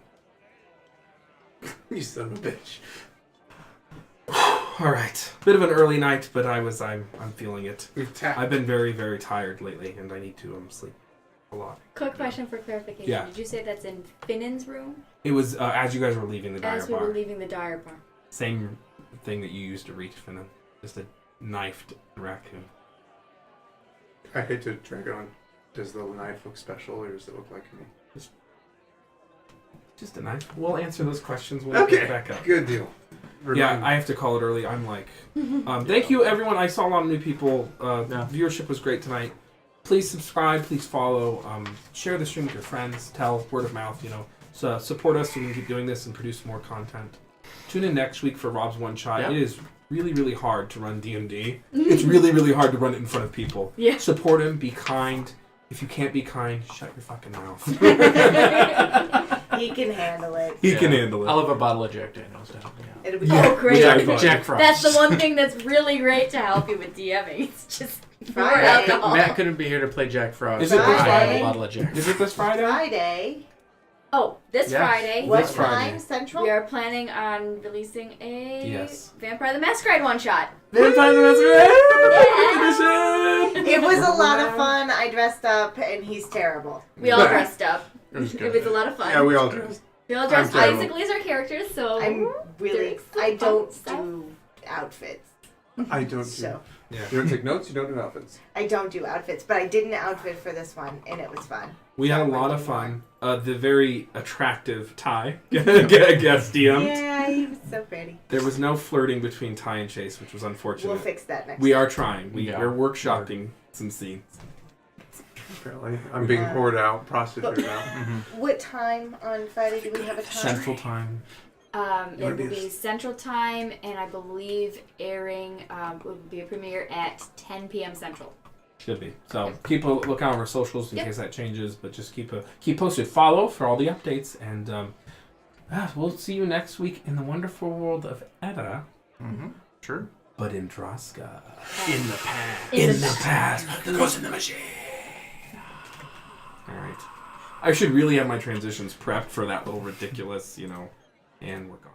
You son of a bitch. All right, bit of an early night, but I'm feeling it. We've tapped. I've been very, very tired lately, and I need to sleep a lot. Quick question for clarification. Yeah. Did you say that's in Finnan's room? It was as you guys were leaving the Dire As we Bar. were leaving the Dire Bar. Same thing that you used to reach Finnan. Just a knifed raccoon. I hate to drag it on. Does the knife look special or does it look like me? Just a knife. We'll answer those questions when we Okay. get back up. Good deal. Yeah, I have to call it early. I'm like, thank you everyone. I saw a lot of new people. Yeah. Viewership was great tonight. Please subscribe. Please follow. Share the stream with your friends. Tell word of mouth. So support us so we can keep doing this and produce more content. Tune in next week for Rob's One Shot. Yeah. It is really, really hard to run D&D. It's really, really hard to run it in front of people. Yeah. Support him. Be kind. If you can't be kind, shut your fucking mouth. He can handle it. He can handle it. I'll have a bottle of Jack Daniels to help me out. It'll be Oh, great. Jack Frost. That's the one thing that's really great to help you with DMing. It's just more Friday. alcohol. Matt couldn't be here to play Jack Frost. Is it so this I have Friday? a bottle of Jack. Is it this Friday? Friday. Oh, this Yes. Friday. What This Friday. time central? We are planning on releasing a Yes. Vampire the Masquerade one shot. Vampire the Masquerade! It was a lot of fun. I dressed up and he's terrible. We all dressed up. It was It good. was a lot of fun. Yeah, we all dressed. We all dressed I'm terrible. basically as our characters, so I'm really. There's some I don't fun stuff. do outfits. I don't do. So Yeah. You don't take notes. You don't do outfits. I don't do outfits, but I did an outfit for this one, and it was fun. We had a lot of fun. The very attractive Ty guest DM'd. Yeah, he was so pretty. There was no flirting between Ty and Chase, which was unfortunate. We'll fix that next. We time. are trying. Yeah. We're workshopping some scenes. Apparently, I'm being whored out, prostituted out. What time on Friday do we have a time? Central Time. it Wanna will be be Central Time, and I believe airing will be a premiere at 10 p.m. Central. Should be. So keep a look out on our socials in Yep. case that changes, but just keep posted. Follow for all the updates, and we'll see you next week in the wonderful world of Edda, Mm-hmm. Sure. but in Droska. In the past. In the past, the ghost in the machine. All right. I should really have my transitions prepped for that little ridiculous, and we're gone.